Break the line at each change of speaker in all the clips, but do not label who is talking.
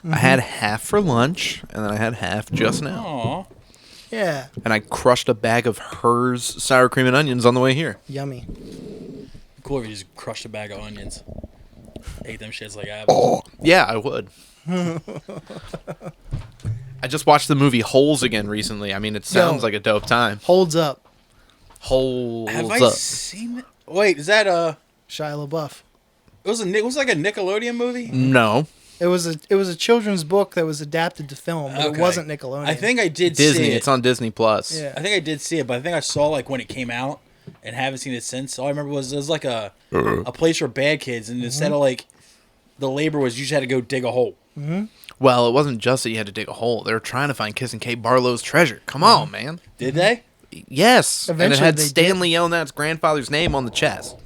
I had half for lunch, and then I had half just now.
Aw.
Yeah.
And I crushed a bag of Hers sour cream and onions on the way here.
Yummy.
Cool if you just crushed a bag of onions. Ate them shits like apples.
Yeah, I would. I just watched the movie Holes again recently. I mean, it sounds like a dope time.
Holds up.
Holes
Have
up.
I seen it? Wait, is that
Shia LaBeouf.
It was like a Nickelodeon movie?
No.
It was a children's book that was adapted to film, but
Okay.
it wasn't Nickelodeon.
I think I did
Disney.
see it.
It's on Disney Plus.
Yeah.
I think I did see it, but I think I saw like when it came out and haven't seen it since. All I remember was it was like a place for bad kids, and instead of like the labor was you just had to go dig a hole.
Well, it wasn't just that you had to dig a hole. They were trying to find Kissing Kate Barlow's treasure. Come on, man.
Did they?
Yes.
Eventually
and it had
they
Stanley Yelnats' grandfather's name on the chest.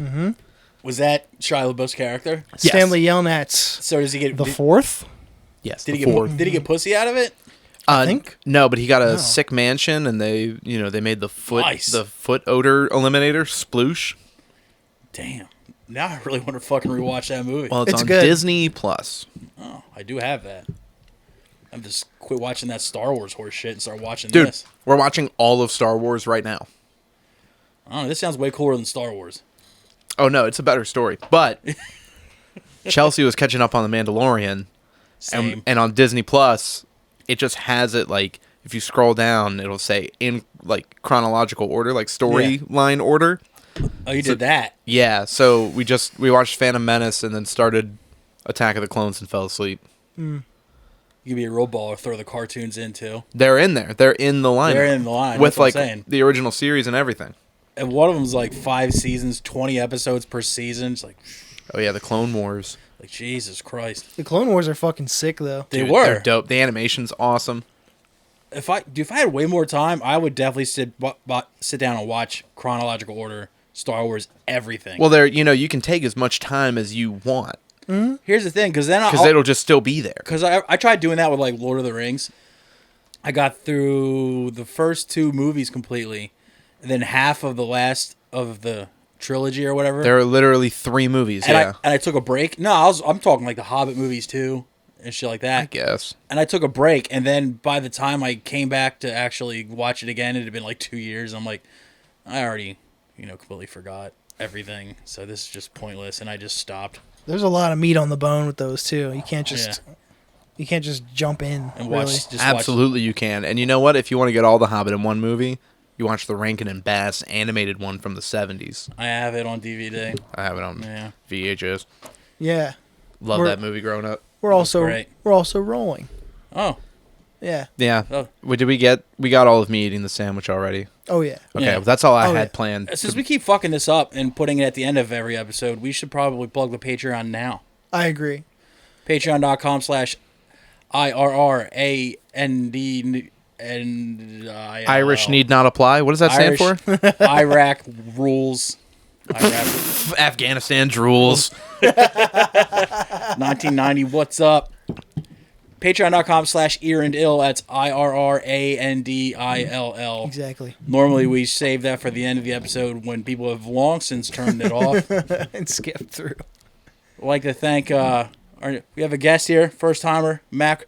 Was that Shia LaBeouf's character?
Yes.
Stanley Yelnats.
So does he get
The fourth?
Yes.
Did he
the fourth.
get did he get pussy out of it?
I think.
No, but he got a sick mansion, and they made the foot
Nice.
odor eliminator, sploosh.
Damn. Now I really want to fucking rewatch that movie.
Well, it's
It's
on
good.
Disney Plus.
Oh, I do have that. I'm just quit watching that Star Wars horse shit and start watching
Dude,
this.
we're watching all of Star Wars right now.
I don't know. This sounds way cooler than Star Wars.
Oh no, it's a better story. But Chelsea was catching up on The Mandalorian,
Same.
and on Disney Plus, it just has it like if you scroll down, it'll say in like chronological order, like storyline order.
Oh, you did that.
Yeah, so we watched Phantom Menace and then started Attack of the Clones and fell asleep.
You could be a real baller, throw the cartoons in too.
They're in there. They're in the line.
They're in the line.
with
That's what
like
I'm saying.
the original series and everything.
And one of them's like 5 seasons, 20 episodes per season. It's
Oh yeah, the Clone Wars.
like Jesus Christ.
The Clone Wars are fucking sick, though.
They
Dude,
were.
They're dope. The animation's awesome.
If I had way more time, I would definitely sit down and watch chronological order Star Wars everything.
Well, you can take as much time as you want
Here's the thing, because
it'll just still be there.
Because I tried doing that with like Lord of the Rings. I got through the first 2 movies completely, and then half of the last of the trilogy or whatever.
There are literally 3 movies.
and I took a break. No, I'm talking like the Hobbit movies too, and shit like that.
I guess.
And I took a break, and then by the time I came back to actually watch it again, it had been like 2 years. I'm like, I already, completely forgot everything. So this is just pointless, and I just stopped
There's a lot of meat on the bone with those, too. You can't just jump in,
and
really.
watched.
Absolutely, you can. And you know what? If you want to get all the Hobbit in one movie, you watch the Rankin and Bass animated one from the 70s.
I have it on DVD.
I have it on
Yeah.
VHS.
Yeah.
Love
We're-
that movie growing up.
We're also
great.
rolling.
Oh,
Yeah.
Yeah.
Oh.
We got all of me eating the sandwich already.
Oh, yeah.
Okay,
Yeah.
well, that's all I
Oh,
had
yeah.
planned.
since we keep fucking this up and putting it at the end of every episode, we should probably plug the Patreon now.
I agree.
Patreon.com/IRRAND.
Irish need not apply. What does that stand for?
Iraq rules. Iraq
Afghanistan rules.
1990. What's up? Patreon.com/IRRANDILL. That's IRRANDILL.
Exactly.
Normally we save that for the end of the episode when people have long since turned it off.
And skip through.
I'd like to thank we have a guest here, first timer, Mac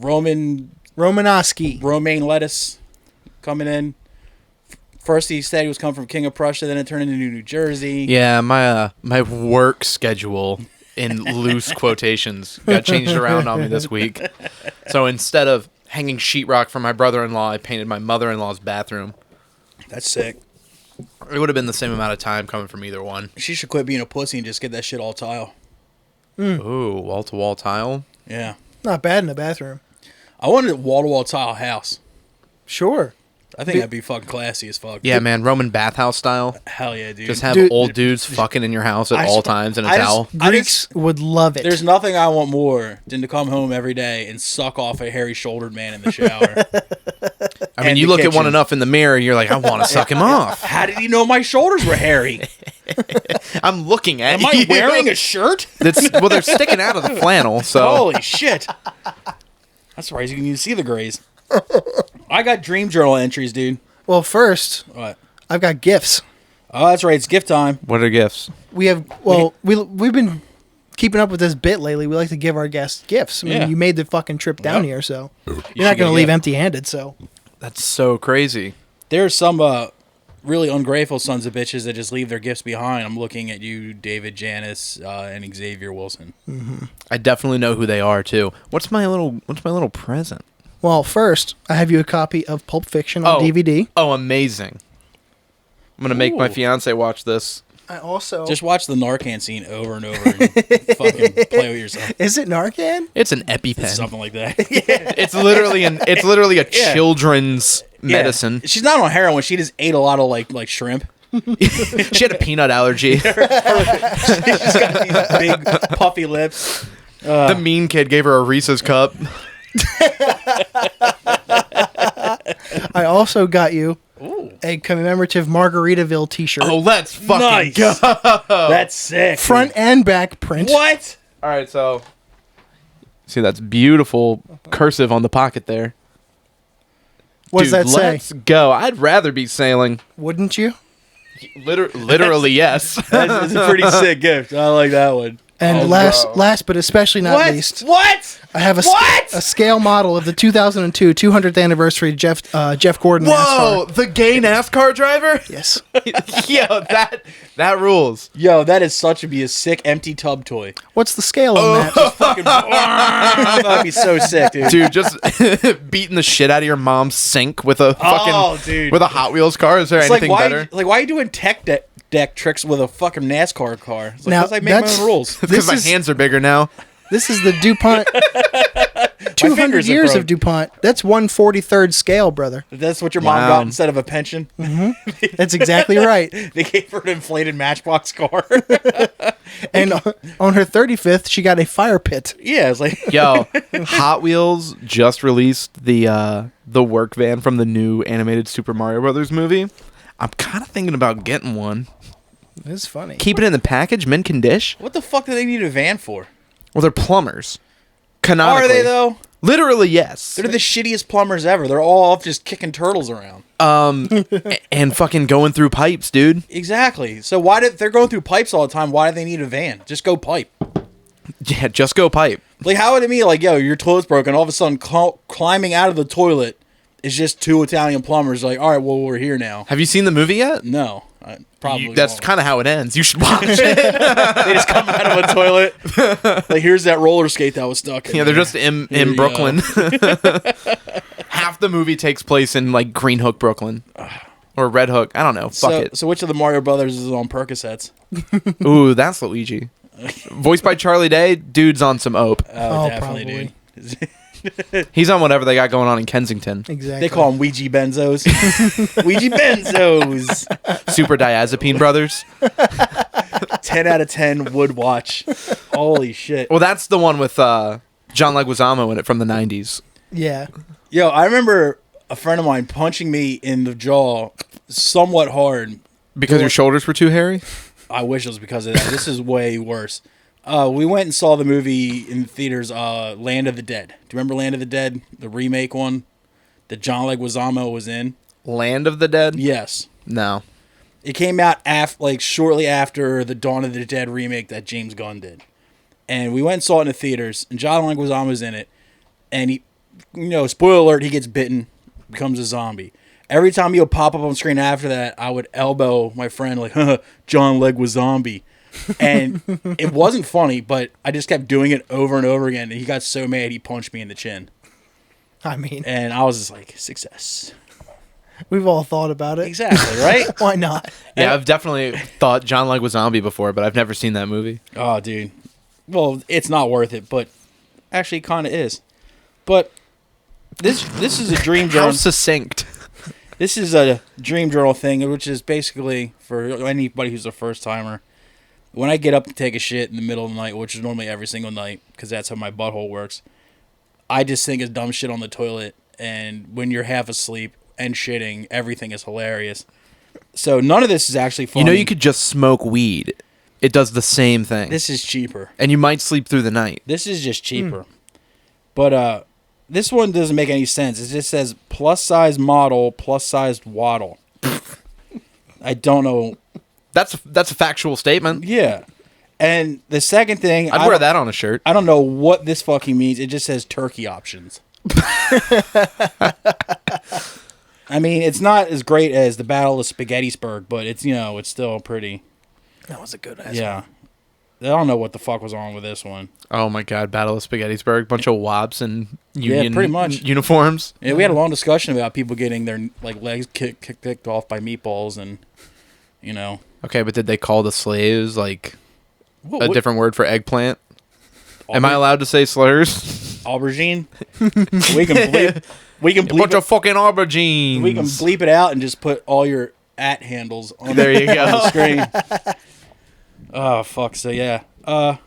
Romanosky.
Romaine Lettuce coming in. First he said he was coming from King of Prussia, then it turned into New Jersey.
Yeah, my work schedule in loose quotations got changed around on me this week. So instead of hanging sheetrock for my brother-in-law, I painted my mother-in-law's bathroom.
That's sick.
It would have been the same amount of time coming from either one.
She should quit being a pussy and just get that shit all tile.
Ooh, wall-to-wall tile.
Yeah.
Not bad in the bathroom.
I wanted a wall-to-wall tile house.
Sure.
I think that'd be fucking classy as fuck.
Yeah, man, Roman bathhouse style.
Hell yeah, dude.
Just have
Dude,
old dudes fucking in your house at all times in a towel.
Greeks would love it.
There's nothing I want more than to come home every day and suck off a hairy-shouldered man in the shower.
I mean,
and
you
the
look at one
kitchen.
enough in the mirror, you're like, I want to suck him off.
How did he know my shoulders were hairy?
I'm looking at
Am
you.
I wearing a shirt?
Well, they're sticking out of the flannel, so.
Holy shit. That's right. You can even see the grays. I got dream journal entries, dude.
Well, first,
What?
I've got gifts.
Oh, that's right. It's gift time.
What are gifts?
We have, we've been keeping up with this bit lately, we like to give our guests gifts. I mean,
Yeah.
you made the fucking trip down here, so you're not
should
going
get
to
a
leave
gift.
empty-handed. So
That's so crazy.
There's some really ungrateful sons of bitches that just leave their gifts behind. I'm looking at you, David Janice, and Xavier Wilson.
I definitely know who they are too. What's my little present?
well, first I have you a copy of Pulp Fiction on DVD.
Oh, amazing. I'm gonna make my
Ooh.
fiance watch this.
I also
Just watch the Narcan scene over and over and fucking play with yourself.
is it Narcan?
It's an EpiPen.
Something like that.
It's literally a
Yeah.
children's medicine.
Yeah. She's not on heroin. She just ate a lot of like shrimp.
She had a peanut allergy.
She's got these big puffy lips.
The mean kid gave her a Reese's cup.
I also got you
Ooh.
a commemorative Margaritaville T-shirt,
Oh, let's fucking
Nice.
go.
That's sick.
front and back print.
What?
All right, so see that's beautiful cursive on the pocket there.
What does
Dude,
that say?
let's go. I'd rather be sailing.
Wouldn't you?
Literally, yes.
That's a pretty sick gift. I like that one.
And
Oh,
last
bro.
but especially not
What?
least,
What?
I have
What?
a scale model of the 2002 200th anniversary Jeff Gordon
Whoa,
NASCAR.
the gay NASCAR driver?
Yes.
Yo, that rules.
Yo, that is such to be a sick empty tub toy.
What's the scale on that?
Fucking that'd be so sick, dude.
Dude, just beating the shit out of your mom's sink with a fucking
Oh, dude.
with a Hot Wheels car. Is there
It's
anything
like why,
better?
why are you doing tech deck tricks with a fucking NASCAR car? It's like,
Now,
because I make my
that's-
own rules.
Because
this
my
is-
hands are bigger now.
This is the DuPont. 200
fingers are
years
grown.
of DuPont. That's 1/43rd scale, brother.
That's what your mom
Wow.
got instead of a pension.
That's exactly right.
They gave her an inflated Matchbox car.
And on her 35th, she got a fire pit.
Yeah, it's like
Yo, Hot Wheels just released the work van from the new animated Super Mario Brothers movie. I'm kind of thinking about getting one.
It's funny.
Keep it in the package, mint condition.
what the fuck do they need a van for?
Well, they're plumbers. Canonically.
Are they though?
Literally, yes.
They're the shittiest plumbers ever. They're all off just kicking turtles around.
And fucking going through pipes, dude.
Exactly. So why did they're going through pipes all the time? Why do they need a van? Just go pipe.
Yeah, just go pipe.
Like how would it be like, yo, your toilet's broken, all of a sudden climbing out of the toilet is just two Italian plumbers like, all right, well, we're here now.
Have you seen the movie yet?
No, I probably
That's
won't.
kind of how it ends. You should watch it.
They just come out of a toilet. Like, here's that roller skate that was stuck in
Yeah, they're
there.
just in
you
Brooklyn. Half the movie takes place in like Green Hook, Brooklyn, or Red Hook. I don't know. Fuck it.
So which of the Mario Brothers is on Percocets?
Ooh, that's Luigi. Voiced by Charlie Day. Dude's on some ope.
Oh,
Definitely,
probably.
dude.
He's on whatever they got going on in Kensington.
Exactly.
They call them Ouija Benzos. Ouija Benzos.
Super Diazepine Brothers.
10 out of 10 would watch. Holy shit.
Well, that's the one with John Leguizamo in it from the 90s.
Yeah.
Yo, I remember a friend of mine punching me in the jaw somewhat hard.
Because your shoulders were too hairy?
I wish it was because of that. This is way worse. We went and saw the movie in the theaters, Land of the Dead. Do you remember Land of the Dead? The remake one that John Leguizamo was in?
Land of the Dead?
Yes.
No.
It came out shortly after the Dawn of the Dead remake that James Gunn did. And we went and saw it in the theaters, and John Leguizamo's in it. And he, spoiler alert, he gets bitten, becomes a zombie. Every time he would pop up on screen after that, I would elbow my friend like, John Leguizamo. And it wasn't funny, but I just kept doing it over and over again. And he got so mad, he punched me in the chin.
I mean,
And I was just like, success.
we've all thought about it.
Exactly, right?
Why not?
Yeah, I've definitely thought John Leguizamo before, but I've never seen that movie.
Oh, dude. Well, it's not worth it, but actually kind of is. But this is a dream
How
journal.
succinct.
This is a dream journal thing, which is basically for anybody who's a first timer. When I get up to take a shit in the middle of the night, which is normally every single night, because that's how my butthole works, I just think of dumb shit on the toilet. And when you're half asleep and shitting, everything is hilarious. So none of this is actually funny.
You know, you could just smoke weed. It does the same thing.
This is cheaper.
And you might sleep through the night.
This is just cheaper. But this one doesn't make any sense. It just says plus size model, plus sized waddle. I don't know.
That's a factual statement.
Yeah. And the second thing,
I'd wear that on a shirt.
I don't know what this fucking means. It just says turkey options. I mean, it's not as great as the Battle of Spaghettisburg, but it's, it's still pretty.
That was a good ass
Yeah.
one.
I don't know what the fuck was on with this one.
Oh my god, Battle of Spaghettisburg, bunch of wops in union
pretty much.
uniforms.
Yeah, we had a long discussion about people getting their legs kicked off by meatballs and,
Okay, but did they call the slaves like
What-
a
what-
different word for eggplant? Am I allowed to say slurs?
Aubergine? We can bleep. We can
A bunch
bleep.
of fucking aubergines.
We can bleep it out and just put all your handles on
There you
on
go.
the screen. Oh fuck! So yeah. What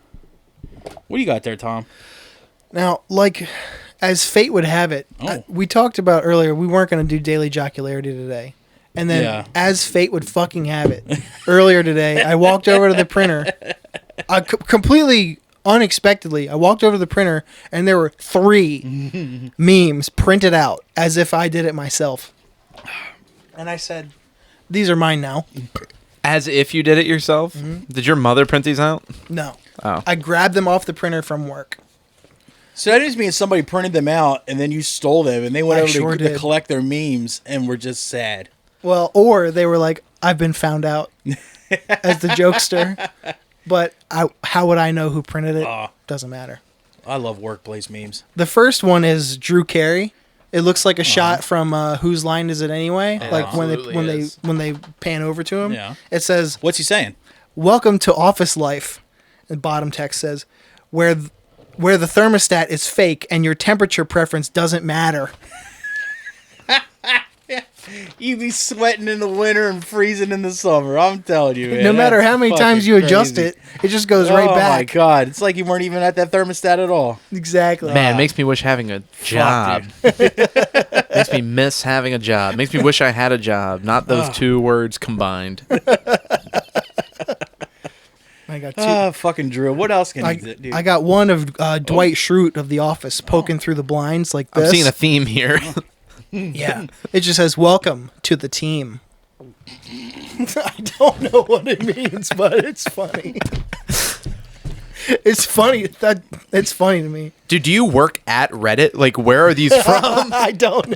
do you got there, Tom?
Now, like, as fate would have it,
Oh.
we talked about earlier, we weren't going to do daily jocularity today. And then,
Yeah.
as fate would fucking have it, earlier today, I walked over to the printer. Completely unexpectedly, I walked over to the printer, and there were 3 memes printed out as if I did it myself. And I said, these are mine now.
As if you did it yourself? Did your mother print these out?
No.
Oh.
I grabbed them off the printer from work.
So that just means somebody printed them out and then you stole them and they went
I
over
sure
to
did.
collect their memes and were just sad.
Well, or they were like, I've been found out as the jokester. But how would I know who printed it? Doesn't matter.
I love workplace memes.
The first one is Drew Carey. It looks like a shot from Whose Line Is It Anyway?
It
Like
absolutely
when they pan over to him.
Yeah.
It says,
What's he saying?
"Welcome to office life." The bottom text says, where the thermostat is fake and your temperature preference doesn't matter."
You be sweating in the winter and freezing in the summer. I'm telling you, man.
No matter
That's
how many
fucking
times you adjust
crazy.
it just goes right
Oh my
back.
god. It's like you weren't even at that thermostat at all.
Exactly.
Man, it makes me wish having a job. Makes me miss having a job. Makes me wish I had a job. Not those 2 words combined.
I got 2.
Fucking Drew. What else can he do?
I got one of Dwight Schrute of The Office poking through the blinds like this.
I'm seeing a theme here.
Yeah. It just says, "Welcome to the team." I don't know what it means, but it's funny. It's funny. It's funny to me.
Dude, do you work at Reddit? Like, where are these from?
I don't.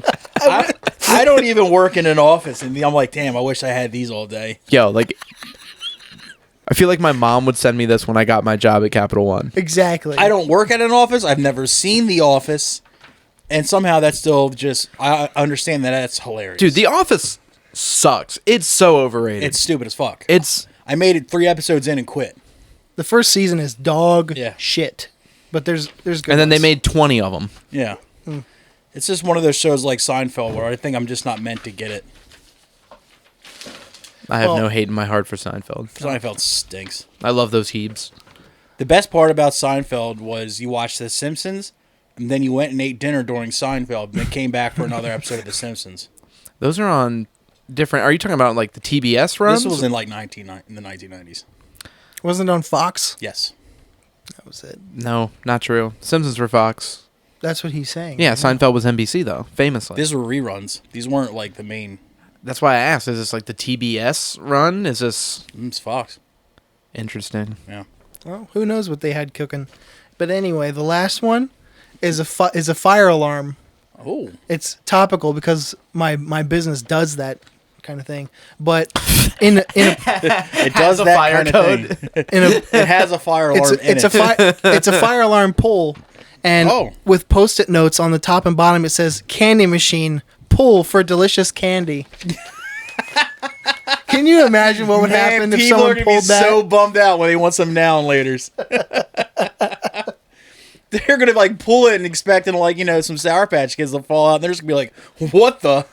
I don't even work in an office, and I'm like, damn, I wish I had these all day.
Yo, like, I feel like my mom would send me this when I got my job at Capital One.
Exactly.
I don't work at an office. I've never seen The Office, and somehow that's still just. I understand that that's hilarious.
Dude, The Office sucks. It's so overrated.
It's stupid as fuck.
It's
I made it 3 episodes in and quit.
The first season is dog
Yeah.
shit, but there's good.
and then they
ones.
made 20 of them.
Yeah. It's just one of those shows like Seinfeld where I think I'm just not meant to get it.
I have
Well-
no hate in my heart for Seinfeld.
Seinfeld stinks.
I love those Hebes.
The best part about Seinfeld was you watched The Simpsons, and then you went and ate dinner during Seinfeld, and then came back for another episode of The Simpsons.
Those are on different. Are you talking about like the TBS runs?
This was in like in the 1990s.
Wasn't it on Fox?
Yes.
That was it.
No, not true. Simpsons were Fox.
That's what he's saying.
Yeah, Seinfeld was NBC though, famously.
These were reruns. These weren't like the main.
That's why I asked. Is this like the TBS run? Is this
It's Fox.
interesting?
Yeah.
Well, who knows what they had cooking? But anyway, the last one is a fire alarm.
Oh.
It's topical because my business does that kind of thing. But in a
It does
a
that
fire
kind of
code.
thing.
in a
It has a fire alarm
it's
in
a
it.
it's a fire alarm pull, and
Oh.
with post-it notes on the top and bottom, it says "candy machine pull for delicious candy." Can you imagine what would happen if
people are
someone
gonna
pulled
be
that?
so bummed out when they want some now and laters. They're gonna like pull it and expecting like some Sour Patch Kids to fall out. And they're just gonna be like, "What the?"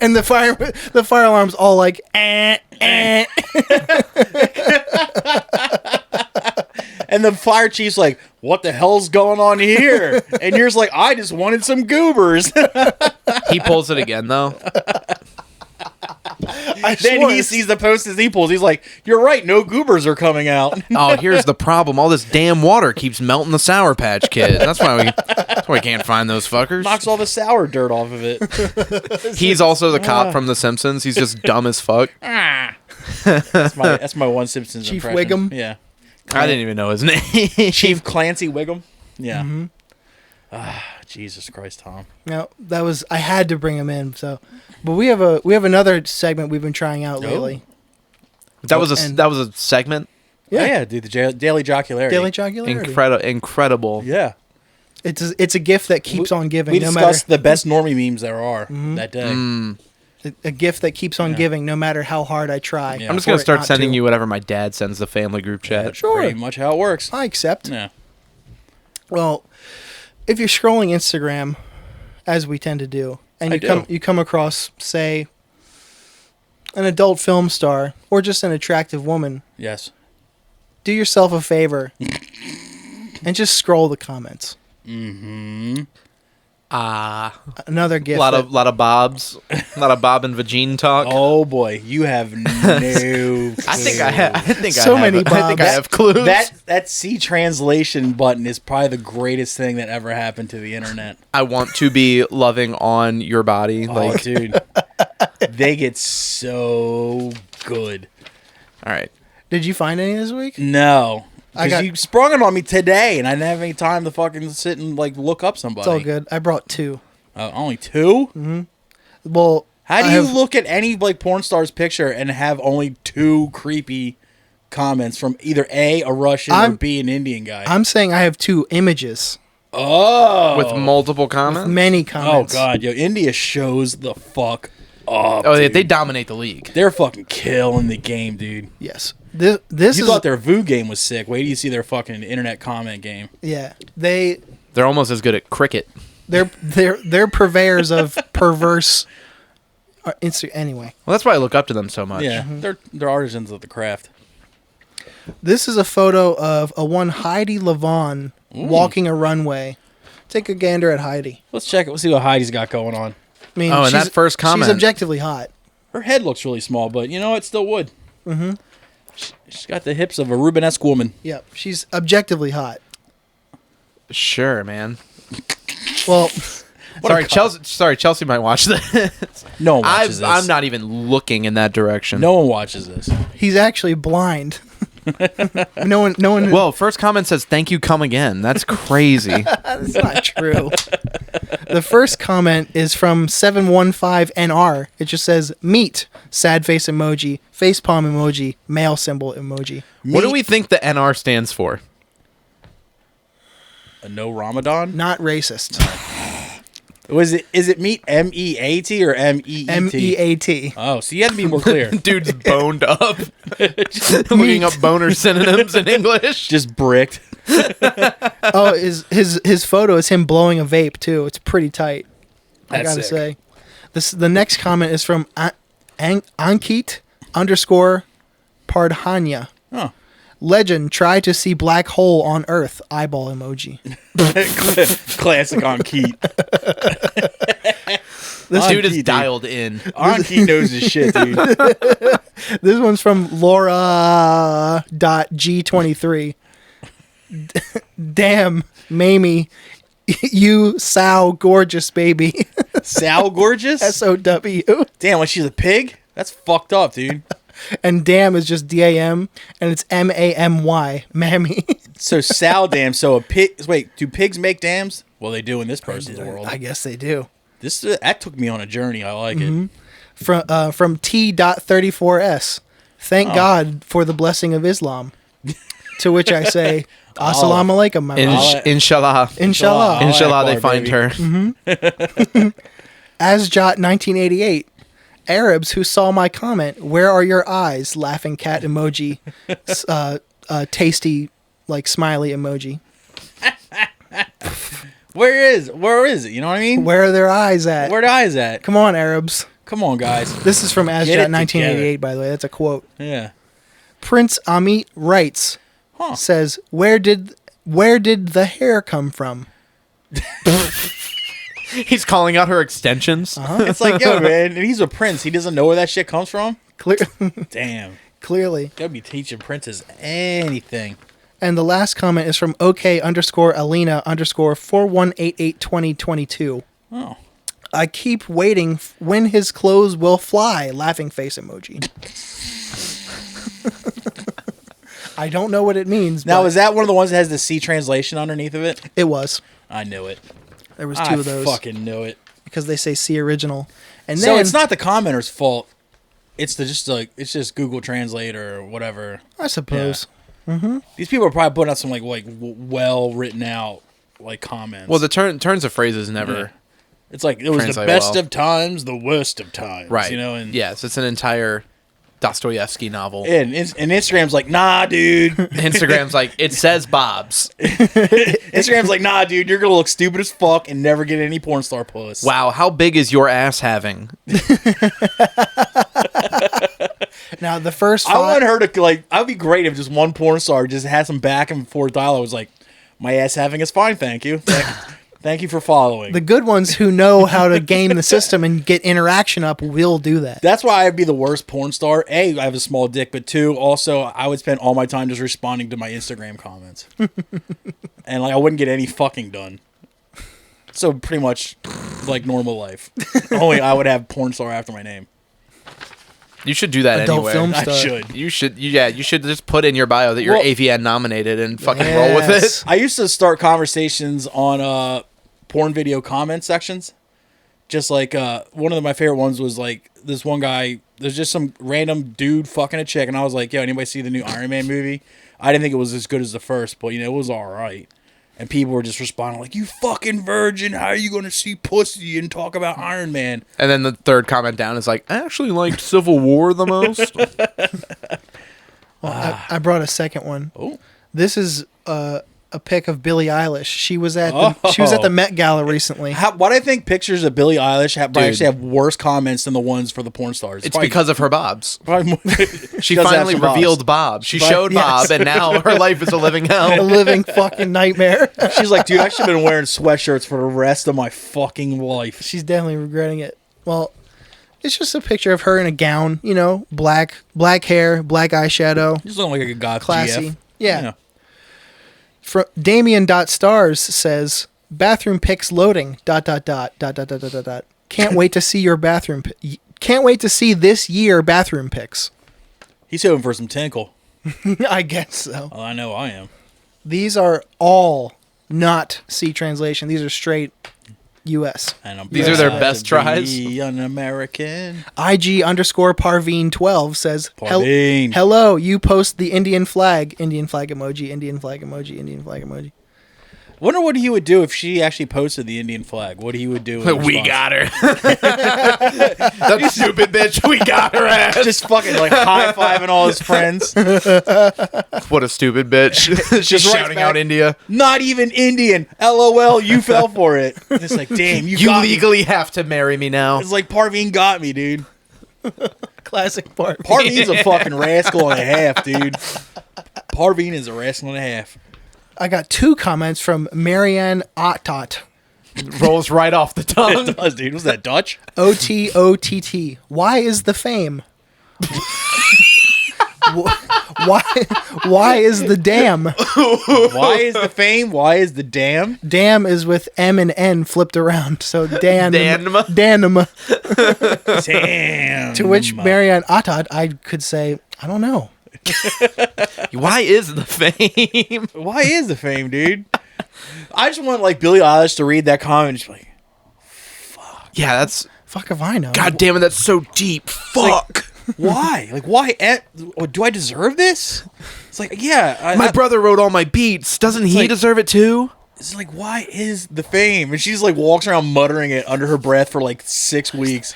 And the fire alarm's all like, eh, eh.
And the fire chief's like, "What the hell's going on here?" And you're just like, "I just wanted some goobers."
He pulls it again though.
I
Then
swore
he
it's-
sees the post-it he pulls. He's like, "You're right. No goobers are coming out."
Oh, here's the problem. All this damn water keeps melting the Sour Patch Kid. That's why we can't find those fuckers.
Knocks all the sour dirt off of it.
He's also the cop from The Simpsons. He's just dumb as fuck.
That's my one Simpsons
Chief
impression.
Wiggum?
Yeah.
I didn't even know his name.
Chief Clancy Wiggum? Yeah. Jesus Christ, Tom.
No, that was I had to bring him in. So, but we have another segment we've been trying out lately.
That was a segment.
Yeah, dude, the Daily Jocularity.
Daily Jocularity.
Incredible.
Yeah.
It's a gift that keeps on giving.
We
no
discussed
matter
the best normie memes there are that day.
a gift that keeps on giving, no matter how hard I try.
Yeah.
I'm just
for
gonna
it
start
not
sending
to.
you whatever my dad sends the family group chat.
That's pretty much how it works.
I accept.
Yeah.
Well, if you're scrolling Instagram, as we tend to do, and you come across, say, an adult film star or just an attractive woman,
Yes.
do yourself a favor and just scroll the comments. Another gift.
lot of Bobs, a lot of Bob and Vagine talk.
Oh boy, you have no clue.
I think I have.
So many
I think
Bobs.
I have clues.
That C translation button is probably the greatest thing that ever happened to the internet.
I want to be loving on your body.
Oh, dude, they get so good.
All right.
Did you find any this week?
No,
I
because
got-
you sprung it on me today, and I didn't have any time to fucking sit and like look up somebody.
It's all good. I brought two.
Only two?
Well,
How do
I
you
have-
look at any like porn star's picture and have only two creepy comments from either A, a Russian, or B, an Indian guy?
I'm saying I have two images.
Oh,
With multiple comments.
Many
oh
comments.
god, yo, India shows the fuck up.
Oh,
dude.
they dominate the league.
They're fucking killing the game, dude.
Yes. This
You
is
thought their VU game was sick. Wait till you see their fucking internet comment game.
yeah. They're
almost as good at cricket.
purveyors of perverse anyway.
Well, that's why I look up to them so much.
Yeah, they're artisans of the craft.
This is a photo of a one Heidi Lavon walking a runway. Take a gander at Heidi.
Let's check it. Let's see what Heidi's got going on.
I mean,
Oh, and that first comment.
She's objectively hot.
Her head looks really small, but you know it still would. Mm-hmm. She's got the hips of a Rubenesque woman.
Yep, she's objectively hot.
Sure, man.
Well,
Chelsea might watch this.
No one watches this.
I'm not even looking in that direction.
No one watches this.
he's actually blind. No one.
Well, first comment says, "Thank you, come again." That's crazy.
That's not true. The first comment is from 715NR. It just says, meet, sad face emoji, face palm emoji, male symbol emoji.
What do we think the NR stands for?
A no Ramadan?
Not racist.
Is it meat MEAT or MEET?
MEAT.
Oh, so you have to be more clear.
Dude's boned up. Looking up boner synonyms in English.
Just bricked.
Oh, his photo is him blowing a vape, too. It's pretty tight. I
That's
gotta
sick.
say. The next comment is from Ankit_Pardhanya.
Oh.
Legend, try to see black hole on Earth. Eyeball emoji.
Classic on Keat.
This dude is
Keat,
dialed in.
On Keat knows his shit, dude.
This one's from Laura.G23. Damn, Mamie, you sow gorgeous baby.
Sal Gorgeous?
SOW.
Damn, like she's a pig? That's fucked up, dude.
And damn is just DAM, and it's MAMY, mammy.
So Sal dam, so a pig. Wait, do pigs make dams? Well, they do in this person's world.
I guess they do.
That took me on a journey. I like it.
From T.34S. Thank God for the blessing of Islam. To which I say, Assalamu alaikum, my brother.
Inshallah.
Inshallah.
Inshallah, they
Akbar,
find
baby.
her.
Asjot 1988. Arabs who saw my comment, where are your eyes? Laughing cat emoji. Tasty, like smiley emoji.
Where is it? You know what I mean?
Where are their eyes at?
Where the eyes at?
Come on, Arabs.
Come on, guys.
This is from
Get
Asjot
it
1988, by the way. That's a quote.
Yeah.
Prince Amit writes, says, where did the hair come from?
He's calling out her extensions.
It's like, yo, man, and he's a prince. He doesn't know where that shit comes from? Damn.
Clearly.
Gotta be teaching princes anything.
And the last comment is from OK_Alina_41882022.
Oh.
I keep waiting when his clothes will fly. Laughing face emoji. I don't know what it means.
Now,
but
is that one of the ones that has the C translation underneath of it?
it was.
I knew it.
There was two of those.
I fucking knew it.
Because they say C original. And
So
then,
it's not the commenter's fault. It's it's just Google Translate or whatever.
I suppose.
These people are probably putting out some like well written out like comments.
Well, the turns of phrases never.
Yeah. It's like it was the
Translate
best
well.
of times, the worst of times.
Right.
You know, and
yes, it's an entire Dostoevsky novel.
and Instagram's like, nah, dude.
Instagram's like, it says Bob's.
Instagram's like, nah, dude, you're gonna look stupid as fuck and never get any porn star puss.
Wow, how big is your ass having?
now the first
I
five,
want her to like. I'd be great if just one porn star just had some back and forth dialogue. Was like, my ass having is fine, thank you. Thank you for following.
the good ones who know how to game the system and get interaction up will do that.
That's why I'd be the worst porn star. A, I have a small dick, but two, also I would spend all my time just responding to my Instagram comments, and like I wouldn't get any fucking done. So pretty much like normal life. Only I would have porn star after my name.
You should do that
Adult
anyway.
film
I
star.
should.
You should just put in your bio that you're
Well-
AVN nominated and fucking roll with
Yes.
it.
I used to start conversations on porn video comment sections. Just like one of my favorite ones was like this one guy. There's just some random dude fucking a chick, and I was like, "Yo, anybody see the new Iron Man movie?" I didn't think it was as good as the first, but it was all right. And people were just responding like, "You fucking virgin! How are you going to see pussy and talk about Iron Man?"
And then the third comment down is like, I actually liked Civil War the most.
Well, I brought a second one.
Oh,
This is a pic of Billie Eilish. She was at the Met Gala recently.
why do I think pictures of Billie Eilish
Dude.
actually have worse comments than the ones for the porn stars?
It's because of her Bobs.
probably more,
She
does have
finally
some Bobs.
revealed Bob. She
But-
showed
yes.
Bob, and now her life is a living
A
hell.
living fucking nightmare.
She's like, dude, I should have been wearing sweatshirts for the rest of my fucking life.
She's definitely regretting it. Well, it's just a picture of her in a gown, black hair, black eyeshadow,
Just looking like a goth
classy.
GF.
Yeah. From Damien.stars says, bathroom pics loading, ... Can't wait to see your bathroom, can't wait to see this year bathroom pics.
He's hoping for some tinkle.
I guess so.
Well, I know I am.
These are all not C translation. These are straight US.
And I'm
These are their
proud
best
to
tries?
be an American.
IG_Parveen12 says,
Parveen.
hello, you post the Indian flag emoji, Indian flag emoji.
Wonder what he would do if she actually posted the Indian flag. What he would do. in
We
response.
got her. That stupid bitch. We got her ass.
Just fucking like high fiving all his friends.
What a stupid bitch. She's
Just writes
shouting
back,
out India.
Not even Indian. LOL, you fell for it. It's like, damn, you
You
got me.
legally have to marry me now.
It's like Parveen got me, dude.
Classic part.
Parveen's a fucking rascal and a half, dude. Parveen is a rascal and a half.
I got 2 comments from Marianne Ottot.
Rolls right off the tongue.
It does, dude. Was that Dutch?
OTOTT. Why is the fame? Why is the dam?
Why is the fame? Why is the damn?
Dam is with M and N flipped around. So
Danma.
Danma.
Damn.
To which Marianne Ottot, I could say, I don't know.
Why is the fame?
Why is the fame, dude? I just want like Billie Eilish to read that comment and just be like,
Yeah, that's.
Fuck if I know.
God damn it, that's so deep. Fuck.
why? Like, why? Do I deserve this? It's like, yeah.
My brother wrote all my beats. Doesn't he
like-
deserve it too?
It's like, why is the fame? And she's like walks around muttering it under her breath for like 6 weeks.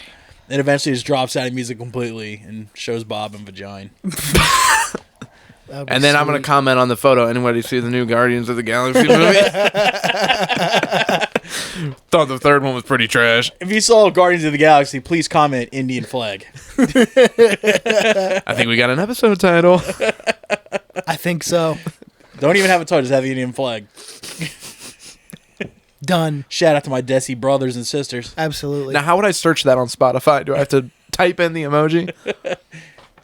And eventually just drops out of music completely and shows Bob and vagina.
That'd be
And then I'm going
sweet.
to comment on the photo. Anybody see the new Guardians of the Galaxy movie? Thought the third one was pretty trash.
If you saw Guardians of the Galaxy, please comment Indian flag.
I think we got an episode title.
I think so.
Don't even have a title, just have the Indian flag.
Done.
Shout out to my Desi brothers and sisters.
Absolutely.
Now, how would I search that on Spotify? Do I have to type in the emoji?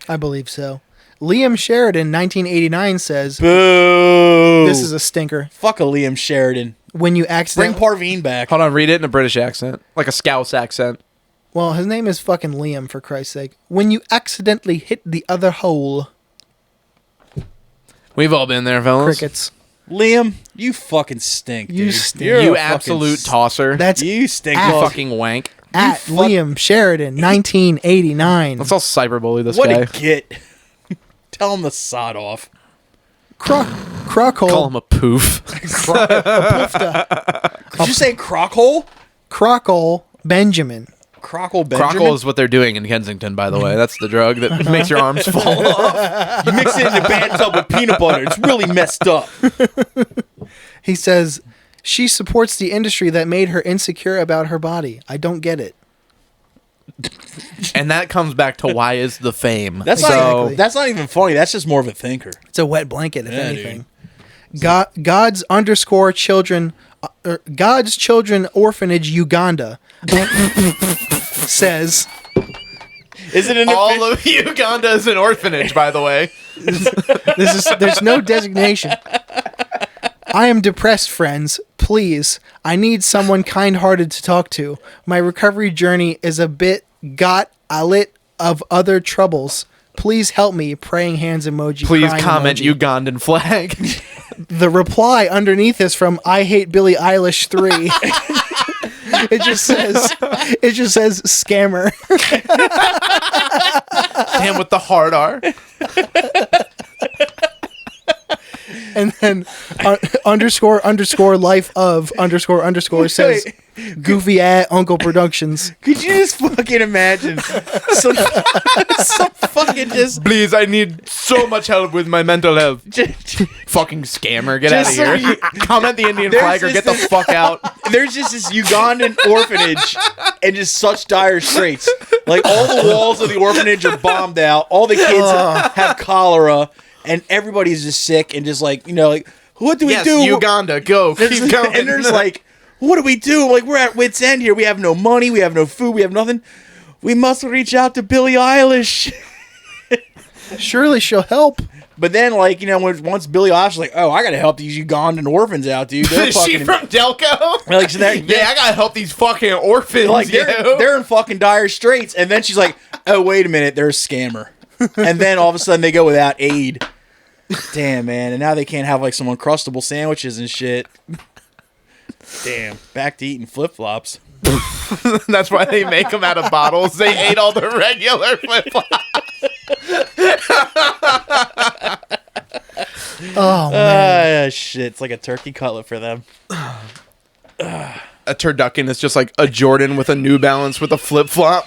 I believe so. Liam Sheridan, 1989, says,
Boo!
this is a stinker.
Fuck a Liam Sheridan.
When you
Bring
accidentally...
Parveen back.
Hold on, read it in a British accent. Like a Scouse accent.
Well, his name is fucking Liam, for Christ's sake. When you accidentally hit the other hole.
We've all been there, fellas.
Crickets.
Liam, you fucking stink,
You
dude.
stink.
You're
You
a fucking
absolute tosser.
That's
You stink.
at-
dog.
fucking wank.
at Liam Sheridan, 1989.
Let's all cyberbully this
What
guy.
a git. Tell him to sod off.
Crockhole.
Call him a poof.
Did you say crockhole?
Crockle Benjamin.
Crockle Benjamin?
Crockle is what they're doing in Kensington, by the way. That's the drug that makes your arms fall off.
You mix it in the bathtub with peanut butter. It's really messed up.
He says, she supports the industry that made her insecure about her body. I don't get it.
And that comes back to why is the fame.
That's
Exactly.
that's not even funny. That's just more of a thinker.
It's a wet blanket, if
Yeah,
anything. God's underscore children, God's Children Orphanage Uganda says,
Is it an
all of Uganda is an orphanage, by the way.
there's no designation. I am depressed, friends. Please, I need someone kind-hearted to talk to. My recovery journey is a bit got a lit of other troubles. Please help me. Praying hands emoji.
Please
crying
comment
emoji.
Ugandan flag.
The reply underneath is from I Hate Billie Eilish 3. It just says scammer.
Damn, with the hard R.
And then underscore life of underscore says goofy Uncle Productions.
Could you just fucking imagine some fucking just
Please, I need so much help with my mental health. Fucking scammer, get out of
Just so
here. Comment the Indian
There's
flag or get the
just
fuck out.
there's just this Ugandan orphanage and just such dire straits. Like all the walls of the orphanage are bombed out. All the kids have cholera, and everybody's just sick and just like what do we
Yes,
do?
Uganda, go. Keep going.
And there's like, what do we do? Like we're at wit's end here. We have no money. We have no food. We have nothing. We must reach out to Billie Eilish.
Surely she'll help.
But then, once Billie Eilish is like, oh, I gotta help these Ugandan orphans out, dude. They're
Is she
fucking
from Delco?
like, so
Yeah, I gotta help these fucking orphans.
like
yo.
they're in fucking dire straits. And then she's like, oh, wait a minute, they're a scammer. And then all of a sudden they go without aid. Damn, man. And now they can't have like some Uncrustable sandwiches and shit. Damn. Back to eating flip-flops.
That's why they make them out of bottles. They ate all the regular flip-flops.
Oh man.
Shit. It's like a turkey cutlet for them.
A turducken is just like a Jordan with a New Balance with a flip-flop.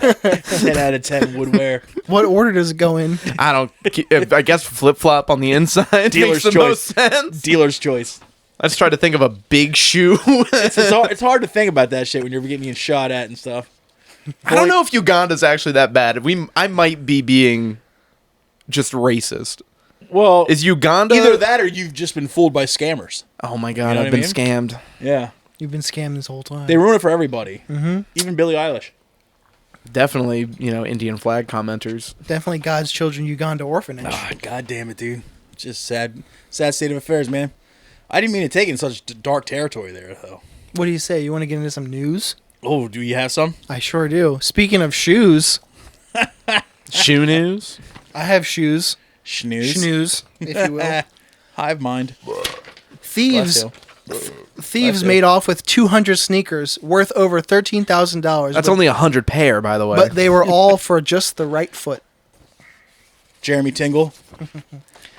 10 out of 10 woodware.
What order does it go in?
I guess flip-flop on the inside
Dealer's
makes the most
choice.
sense.
Dealer's choice.
Let's try to think of a big shoe.
It's hard to think about that shit when you're getting shot at and stuff.
I don't know if Uganda's actually that bad. I might be being just racist.
Well,
Is Uganda
either that or you've just been fooled by scammers.
Oh my god,
You know
I've
what
been
I mean?
scammed.
Yeah.
You've been scammed this whole time.
They ruin it for everybody. Mm-hmm. Even Billie Eilish.
Definitely, Indian flag commenters.
Definitely God's Children Uganda Orphanage.
Ah, God damn it, dude. It's just sad state of affairs, man. I didn't mean to take it in such dark territory there, though.
What do you say? You want to get into some news?
Oh, do you have some?
I sure do. Speaking of shoes,
Shoe news?
I have shoes.
Schnooze.
If you will.
Hive mind.
Thieves
Bless
thieves
you.
made off with 200 sneakers worth over $13,000.
That's only 100 pair, by the way.
But they were all for just the right foot.
Jeremy Tingle.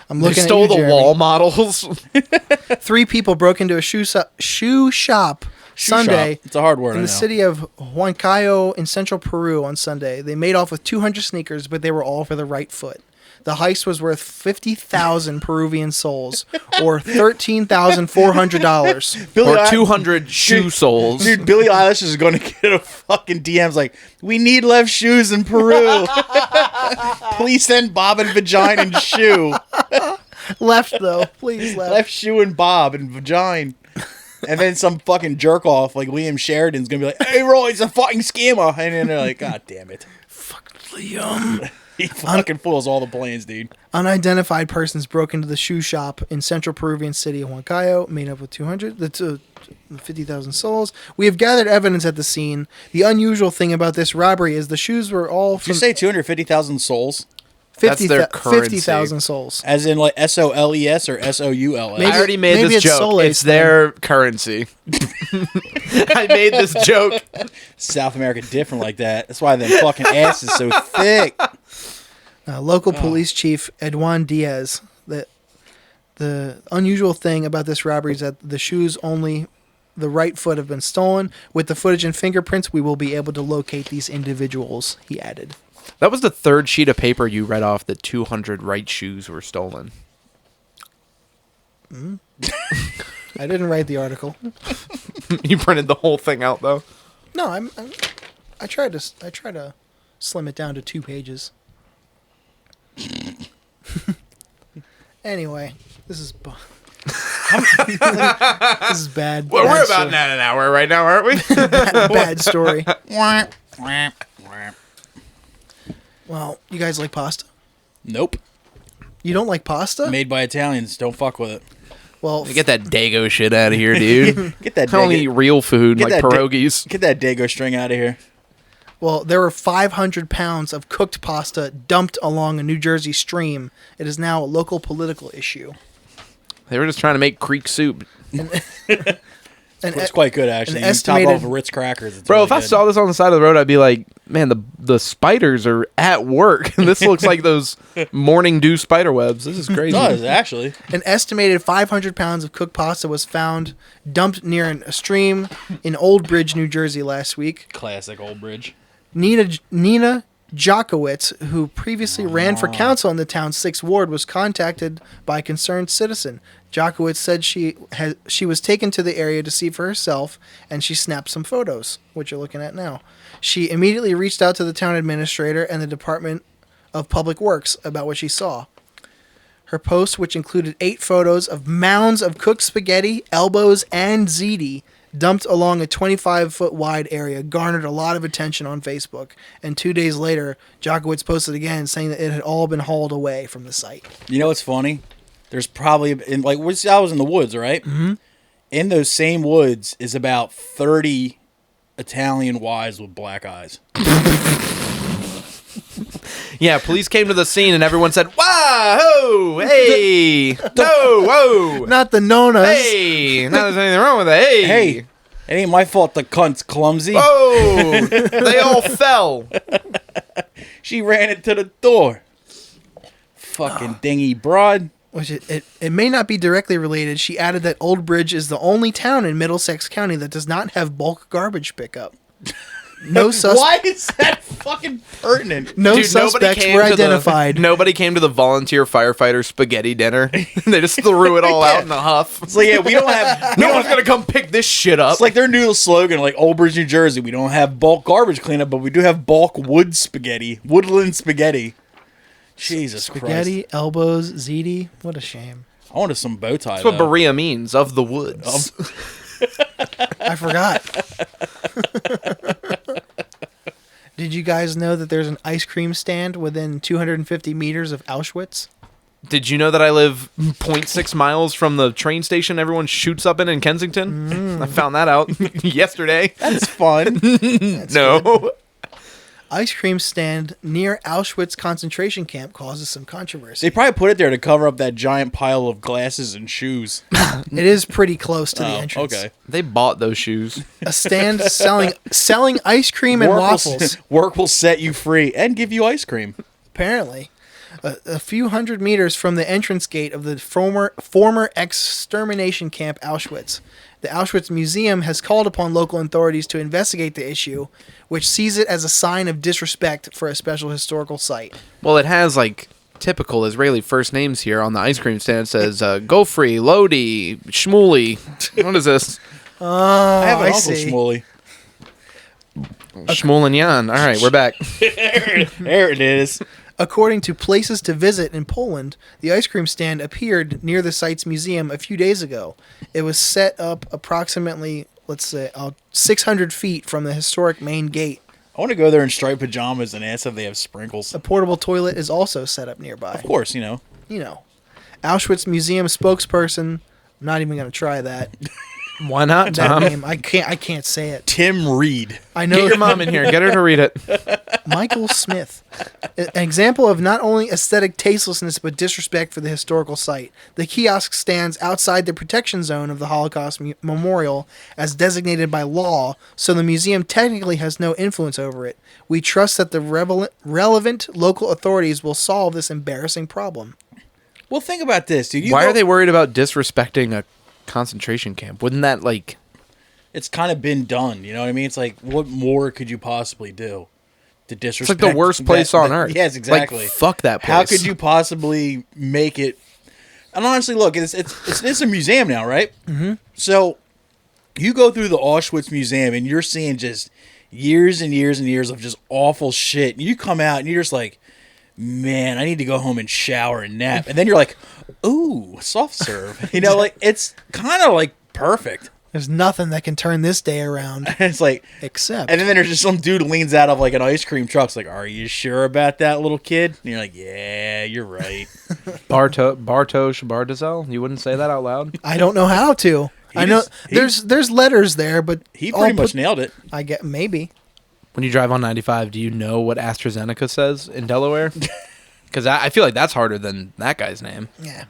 I'm
They
looking
stole
at you,
the
Jeremy.
wall models.
3 people broke into a shoe shop Sunday
Shop. It's a hard word,
in
I
the
know.
city of Huancayo in central Peru on Sunday. They made off with 200 sneakers, but they were all for the right foot. The heist was worth 50,000 Peruvian sols, or $13,400.
Billie
or
Eilish-
200 shoe soles.
Dude, Billie Eilish is going to get a fucking DMs like, we need left shoes in Peru. Please send Bob and Vagina and shoe.
Left, though. Please, left.
Left shoe and Bob and Vagina. And then some fucking jerk off like Liam Sheridan's going to be like, hey, Roy, it's a fucking scammer. And then they're like, God damn it.
Liam.
He fucking fools all the plans, dude.
Unidentified persons broke into the shoe shop in central Peruvian city of Huancayo, made up with 50,000 souls. We have gathered evidence at the scene. The unusual thing about this robbery is the shoes were all
Did you
from
say 250,000 souls?
That's their currency.
50,000 souls.
As in like SOLES or SOULS?
Maybe-
I already made
maybe
this
it's
joke.
Soloist
It's their currency. I made this joke.
South America different like that. That's why them fucking ass is so thick.
Local police chief Edouin Diaz. The unusual thing about this robbery is that the shoes only the right foot have been stolen. With the footage and fingerprints, we will be able to locate these individuals, he added.
That was the third sheet of paper you read off that 200 right shoes were stolen.
I didn't write the article.
You printed the whole thing out, though.
No, I tried to slim it down to 2 pages. Anyway, this is this is bad.
Well,
bad
we're about
story.
at an hour right now, aren't we?
Bad story. Well, you guys like pasta?
Nope.
You don't like pasta?
Made by Italians. Don't fuck with it.
Well,
Get that Dago shit out of here, dude.
Get that
I only eat
Dago,
real food,
Get
like
that
pierogies.
get that Dago string out of here.
well, there were 500 pounds of cooked pasta dumped along a New Jersey stream. It is now a local political issue.
They were just trying to make Creek soup.
And
It's quite good, actually.
an
You top
estimated-
off Ritz crackers. It's
Bro,
really
if I
good.
saw this on the side of the road, I'd be like, man, the spiders are at work. This looks like those morning dew spider webs. This is
It
crazy.
does, actually.
An estimated 500 pounds of cooked pasta was found dumped near a stream in Old Bridge, New Jersey last week.
Classic Old Bridge.
Nina Jokowitz, who previously ran for council in the town's 6th ward, was contacted by a concerned citizen. Jokowitz said she was taken to the area to see for herself, and she snapped some photos, which you're looking at now. She immediately reached out to the town administrator and the Department of Public Works about what she saw. Her post, which included 8 photos of mounds of cooked spaghetti, elbows, and ziti dumped along a 25-foot wide area, garnered a lot of attention on Facebook. And 2 days later, Jokowitz posted again saying that it had all been hauled away from the site.
You know what's funny? There's probably, I was in the woods, right? Mm-hmm. In those same woods is about 30 Italian wives with black eyes.
Yeah, police came to the scene and everyone said, "Wow, hey, no, whoa,
Not the Nonas.
hey, not there's anything wrong with it. Hey,
Hey, it ain't my fault the cunt's clumsy.
whoa, they all fell."
She ran into the door. Fucking dingy broad.
Which it may not be directly related. She added that Old Bridge is the only town in Middlesex County that does not have bulk garbage pickup. No
Why is that fucking pertinent?
No
Dude, nobody
suspects
came
were
to
identified.
Nobody came to the volunteer firefighter spaghetti dinner. They just threw it all out in a huff.
It's like, yeah, we don't have.
No one's gonna come pick this shit up.
It's like their new slogan, like Old Bridge, New Jersey. We don't have bulk garbage cleanup, but we do have bulk woodland spaghetti. Jesus
Spaghetti,
Christ.
elbows, ziti. What a shame.
I wanted some bow tie.
That's what
though.
Berea means, of the woods.
I forgot. Did you guys know that there's an ice cream stand within 250 meters of Auschwitz?
Did you know that I live 0.6 miles from the train station everyone shoots up in Kensington? I found that out yesterday.
That's fun.
No.
Ice cream stand near Auschwitz concentration camp causes some controversy.
They probably put it there to cover up that giant pile of glasses and shoes.
It is pretty close to the entrance.
Okay.
They bought those shoes.
A stand selling ice cream and waffles.
Work will set you free and give you ice cream.
Apparently, a few hundred meters from the entrance gate of the former extermination camp Auschwitz. The Auschwitz Museum has called upon local authorities to investigate the issue, which sees it as a sign of disrespect for a special historical site.
Well, it has, like, typical Israeli first names here on the ice cream stand. It says Geoffrey, Lodi, Shmuley. What is this?
I have an
I
uncle
see.
Shmuley.
Shmuel and Jan. All right, we're back.
There it is.
According to Places to Visit in Poland, the ice cream stand appeared near the site's museum a few days ago. It was set up approximately, 600 feet from the historic main gate.
I want to go there in striped pajamas and ask if they have sprinkles.
A portable toilet is also set up nearby.
Of course, you know.
You know, Auschwitz Museum spokesperson. I'm not even going to try that.
Why not,
That
Tom?
name. I can't say it.
Tim Reed.
I know.
Get your mom in here. Get her to read it.
Michael Smith. An example of not only aesthetic tastelessness but disrespect for the historical site. The kiosk stands outside the protection zone of the Holocaust Memorial as designated by law, so the museum technically has no influence over it. We trust that the relevant local authorities will solve this embarrassing problem.
Well, think about this, dude.
Why are they worried about disrespecting a concentration camp? Wouldn't that, like...
It's kind of been done, you know what I mean? It's like, what more could you possibly do to disrespect?
It's like the worst place on earth.
Yes, exactly.
Like, fuck that place.
How could you possibly make it? And honestly, look, it's a museum now, right? Mm-hmm. So you go through the Auschwitz Museum and you're seeing just years and years and years of just awful shit. And you come out and you're just like, man, I need to go home and shower and nap. And then you're like, ooh, soft serve. You know, like, it's kind of like perfect.
There's nothing that can turn this day around.
It's like,
except.
And then there's just some dude leans out of like an ice cream truck. It's like, are you sure about that, little kid? And you're like, yeah, you're right.
Bartosz Bardazel? You wouldn't say that out loud?
I don't know how to. I know there's letters there, but
he pretty much nailed it.
I get maybe.
When you drive on 95, do you know what AstraZeneca says in Delaware? Because I feel like that's harder than that guy's name.
Yeah.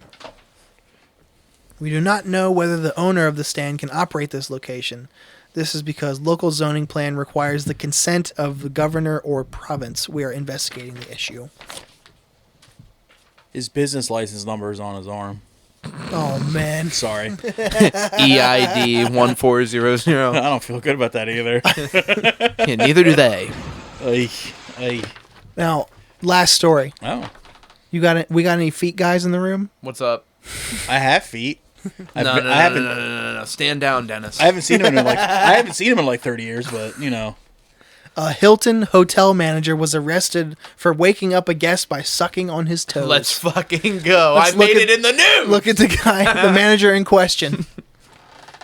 We do not know whether the owner of the stand can operate this location. This is because local zoning plan requires the consent of the governor or province. We are investigating the issue.
His business license number is on his arm.
Oh, man.
Sorry.
EID 1400.
I don't feel good about that either.
Yeah, neither do they.
Now, last story.
Oh.
We got any feet guys in the room?
What's up?
I have feet.
No. Stand down, Dennis.
I haven't seen him in like 30 years, but you know.
A Hilton hotel manager was arrested for waking up a guest by sucking on his toes.
Let's fucking go.
Let's
I made it in the news.
Look at the guy, the manager in question.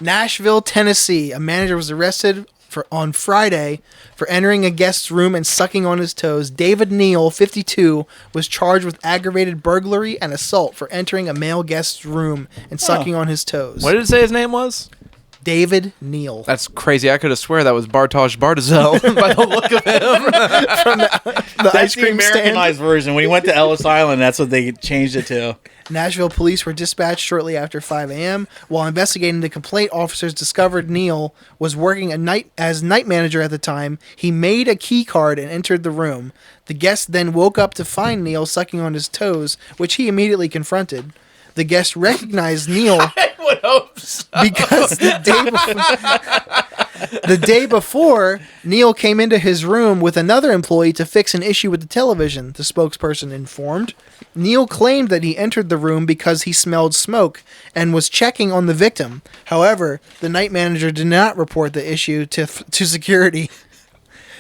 Nashville, Tennessee. A manager was arrested on Friday for entering a guest's room and sucking on his toes. David Neal, 52, was charged with aggravated burglary and assault for entering a male guest's room and sucking on his toes.
What did it say his name was?
David Neal.
That's crazy. I could have swear that was Bartosz Bardazel by the look of him.
From the ice cream
the Americanized version. When he went to Ellis Island, that's what they changed it to.
Nashville police were dispatched shortly after 5 a.m. While investigating the complaint, officers discovered Neal was working as night manager at the time. He made a key card and entered the room. The guest then woke up to find Neal sucking on his toes, which he immediately confronted. The guest recognized Neal
I would hope so.
because the day before, Neal came into his room with another employee to fix an issue with the television, the spokesperson informed. Neal claimed that he entered the room because he smelled smoke and was checking on the victim. However, the night manager did not report the issue to security.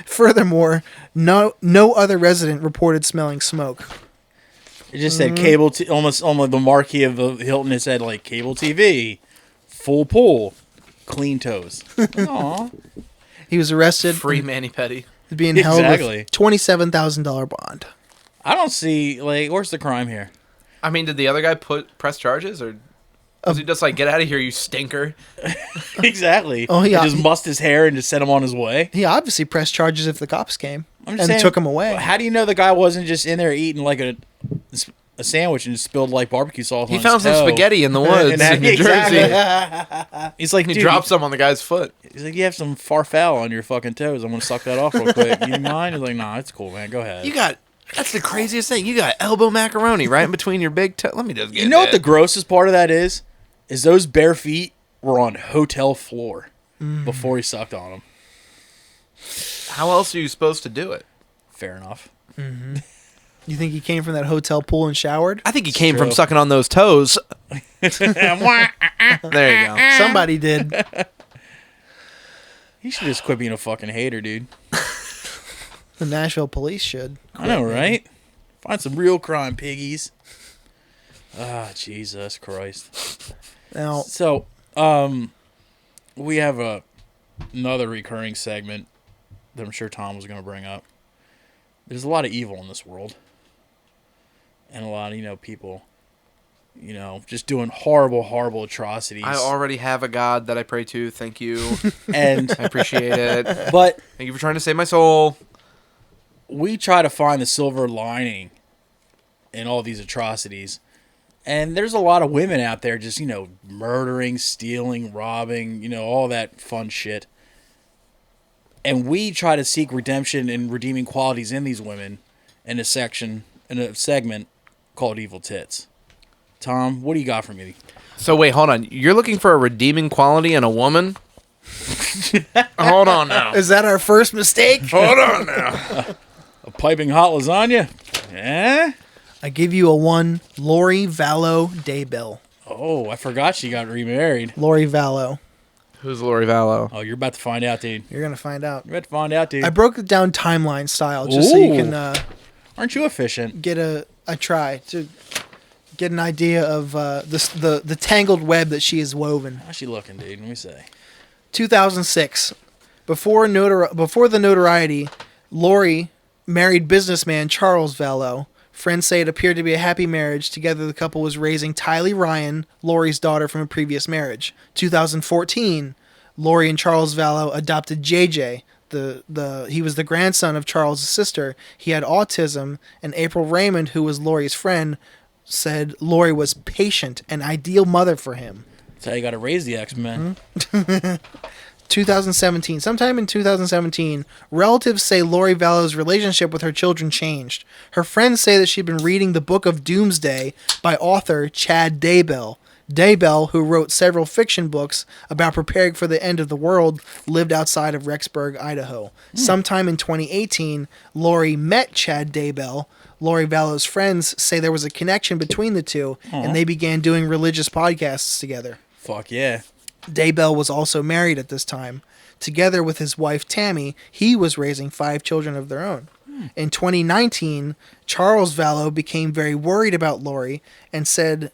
Furthermore, no other resident reported smelling smoke.
It just said cable, almost on the marquee of the Hilton. It said like cable TV, full pool, clean toes. Aww.
He was arrested.
Free mani-pedi.
Being held with $27,000 bond.
I don't see where's the crime here?
I mean, did the other guy press charges, or was he just like, get out of here, you stinker?
Exactly.
Oh, yeah.
He just mussed his hair and just sent him on his way.
He obviously pressed charges if the cops came
I'm
and
saying,
took him away.
How do you know the guy wasn't just in there eating like a sandwich and just spilled like barbecue sauce on his toe?
He found some spaghetti in the woods in New Jersey.
He's like,
He dropped some on the guy's foot.
He's like, you have some farfalle on your fucking toes. I'm gonna suck that off real quick. You mind? He's like, nah, it's cool, man. Go ahead.
That's the craziest thing. You got elbow macaroni right in between your big toe. Let me just get
You know what the grossest part of that is? Is those bare feet were on hotel floor before he sucked on them.
How else are you supposed to do it?
Fair enough.
Mm-hmm. You think he came from that hotel pool and showered?
I think he came from sucking on those toes. There you go.
Somebody did.
He should just quit being a fucking hater, dude.
The Nashville police should.
I know, right? Find some real crime, piggies. Ah, Jesus Christ.
Now,
So, we have another recurring segment that I'm sure Tom was going to bring up. There's a lot of evil in this world. And a lot of, people, just doing horrible, horrible atrocities.
I already have a God that I pray to. Thank you.
And
I appreciate it.
But
Thank you for trying to save my soul.
we try to find the silver lining in all these atrocities. And there's a lot of women out there just, murdering, stealing, robbing, all that fun shit. And we try to seek redemption and redeeming qualities in these women in a segment called Evil Tits. Tom, what do you got for me?
So wait, hold on. You're looking for a redeeming quality in a woman? Hold on now.
Is that our first mistake?
Hold on now.
A piping hot lasagna? Eh?
I give you a 1, Lori Vallow Daybell.
Oh, I forgot she got remarried.
Lori Vallow.
Who's Lori Vallow?
Oh, you're about to find out, dude.
You're going to find out.
You're about to find out, dude.
I broke it down timeline style just so you can
Aren't you efficient?
get a try to get an idea of the tangled web that she has woven.
How's she looking, dude? Let me see.
2006. Before the notoriety, Lori married businessman Charles Vallow. Friends say it appeared to be a happy marriage. Together, the couple was raising Tylee Ryan, Lori's daughter from a previous marriage. 2014, Lori and Charles Vallow adopted JJ. He was the grandson of Charles' sister. He had autism, and April Raymond, who was Lori's friend, said Lori was patient, an ideal mother for him.
That's how you got to raise the X-Men.
2017. Sometime in 2017, relatives say Lori Vallow's relationship with her children changed. Her friends say that she'd been reading the Book of Doomsday by author Chad Daybell. Daybell, who wrote several fiction books about preparing for the end of the world, lived outside of Rexburg, Idaho. Sometime in 2018, Lori met Chad Daybell. Lori Vallow's friends say there was a connection between the two, and they began doing religious podcasts together.
Fuck yeah.
Daybell was also married at this time. Together with his wife Tammy, he was raising 5 children of their own. In 2019, Charles Vallow became very worried about Lori and said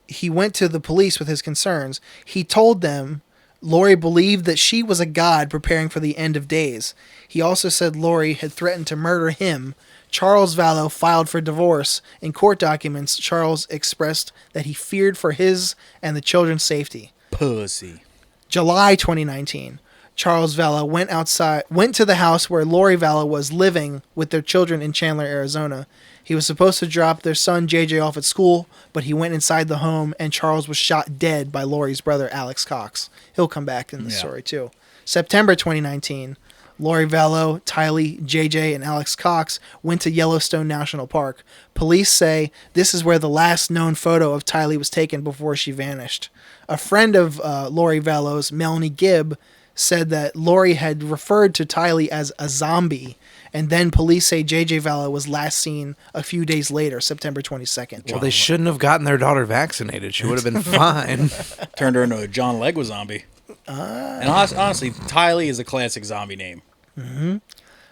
he went to the police with his concerns. He told them Lori believed that she was a god preparing for the end of days. He also said Lori had threatened to murder him. Charles Vallow filed for divorce. In court documents, Charles expressed that he feared for his and the children's safety.
Pussy.
July 2019, Charles Vallow went to the house where Lori Vallow was living with their children in Chandler, Arizona. He was supposed to drop their son JJ off at school, but he went inside the home and Charles was shot dead by Lori's brother Alex Cox. He'll come back in the story too. September 2019, Lori Vallow, Tylee, JJ, and Alex Cox went to Yellowstone National Park. Police say this is where the last known photo of Tylee was taken before she vanished. A friend of Lori Vallow's, Melanie Gibb, said that Lori had referred to Tylee as a zombie, and then police say JJ Vallow was last seen a few days later, September 22nd.
Well, they shouldn't have gotten their daughter vaccinated. She would have been fine.
Turned her into a John Leguizamo zombie. And honestly, Tylee is a classic zombie name.
Mm-hmm.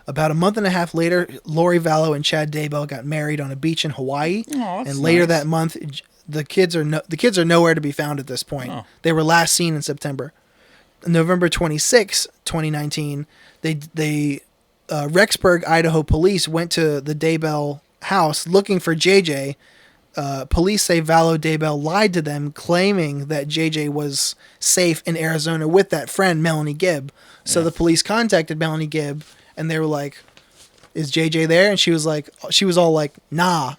About a month and a half later, Lori Vallow and Chad Daybell got married on a beach in Hawaii.
Oh,
and later that month, the kids are nowhere to be found at this point.
Oh.
They were last seen in September. November 26, 2019, Rexburg, Idaho police went to the Daybell house looking for JJ. Police say Vallow Daybell lied to them, claiming that JJ was safe in Arizona with that friend, Melanie Gibb. So the police contacted Melanie Gibb, and they were like, "Is JJ there?" And she was all like, "Nah."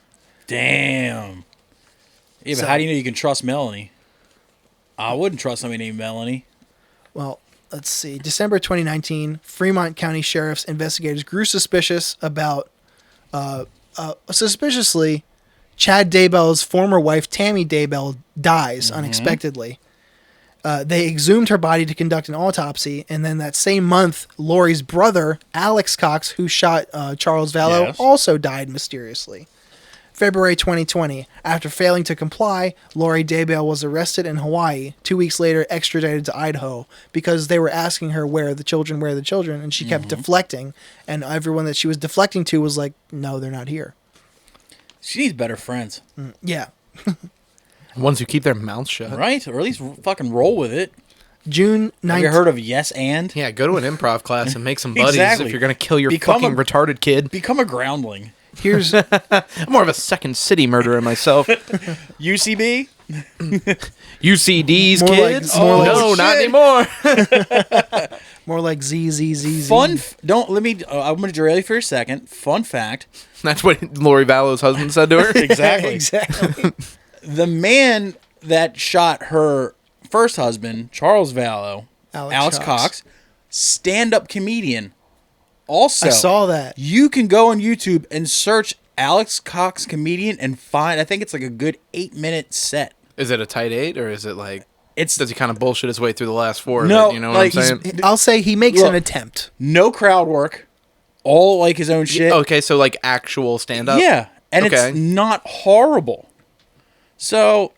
Damn. Yeah, but how do you know you can trust Melanie? I wouldn't trust somebody named Melanie.
Well, let's see. December 2019, Fremont County Sheriff's investigators grew suspicious about, suspiciously, Chad Daybell's former wife, Tammy Daybell, dies unexpectedly. They exhumed her body to conduct an autopsy, and then that same month, Lori's brother, Alex Cox, who shot Charles Vallow, also died mysteriously. February 2020, after failing to comply, Lori Daybell was arrested in Hawaii. 2 weeks later, extradited to Idaho because they were asking her where are the children, and she kept deflecting, and everyone that she was deflecting to was like, no, they're not here.
She needs better friends.
Yeah.
Ones who keep their mouths shut.
Right? Or at least fucking roll with it.
June 19th.
Have you heard of Yes and?
Yeah, go to an improv class and make some buddies
Exactly.
if you're going to kill your fucking retarded kid.
Become a groundling.
Here's
I'm more of a second city murderer myself.
UCB?
UCDs,
More
kids?
like- more like-
no,
Oh,
not
shit.
anymore.
More like ZZZZ.
Don't let me. I'm going to derail you for a second. Fun fact.
That's what Lori Vallow's husband said to her.
Exactly.
Exactly.
The man that shot her first husband, Charles Vallow, Alex Cox, stand-up comedian. Also,
I saw that.
You can go on YouTube and search Alex Cox comedian and find. I think it's like a good 8-minute set.
Is it a tight 8 or is it like?
Does
he kind of bullshit his way through the last 4
No,
of it? You know
like,
what I'm saying?
I'll say he makes an attempt.
No crowd work. All like his own shit.
Okay, so like actual stand-up?
Yeah, and it's not horrible. So,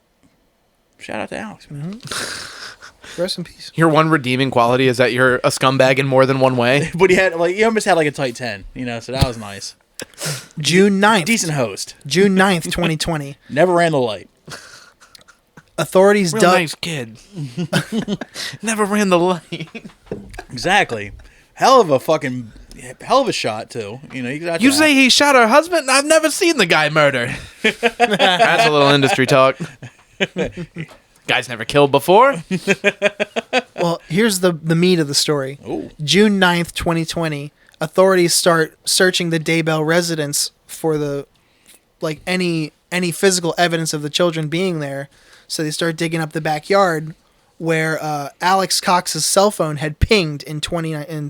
shout out to Alex, man.
Rest in peace.
Your one redeeming quality is that you're a scumbag in more than one way.
But he almost had like a tight 10, so that was nice.
June 9th.
Decent host.
June 9th, 2020.
Never ran the light.
Authorities
Real nice kid. Never ran the light.
Exactly. Hell of a shot too.
You say he shot her husband? I've never seen the guy murder. That's a little industry talk. Guy's never killed before.
Well, here's the meat of the story.
Ooh.
June 9th, 2020. Authorities start searching the Daybell residence for any physical evidence of the children being there. So they start digging up the backyard where Alex Cox's cell phone had pinged in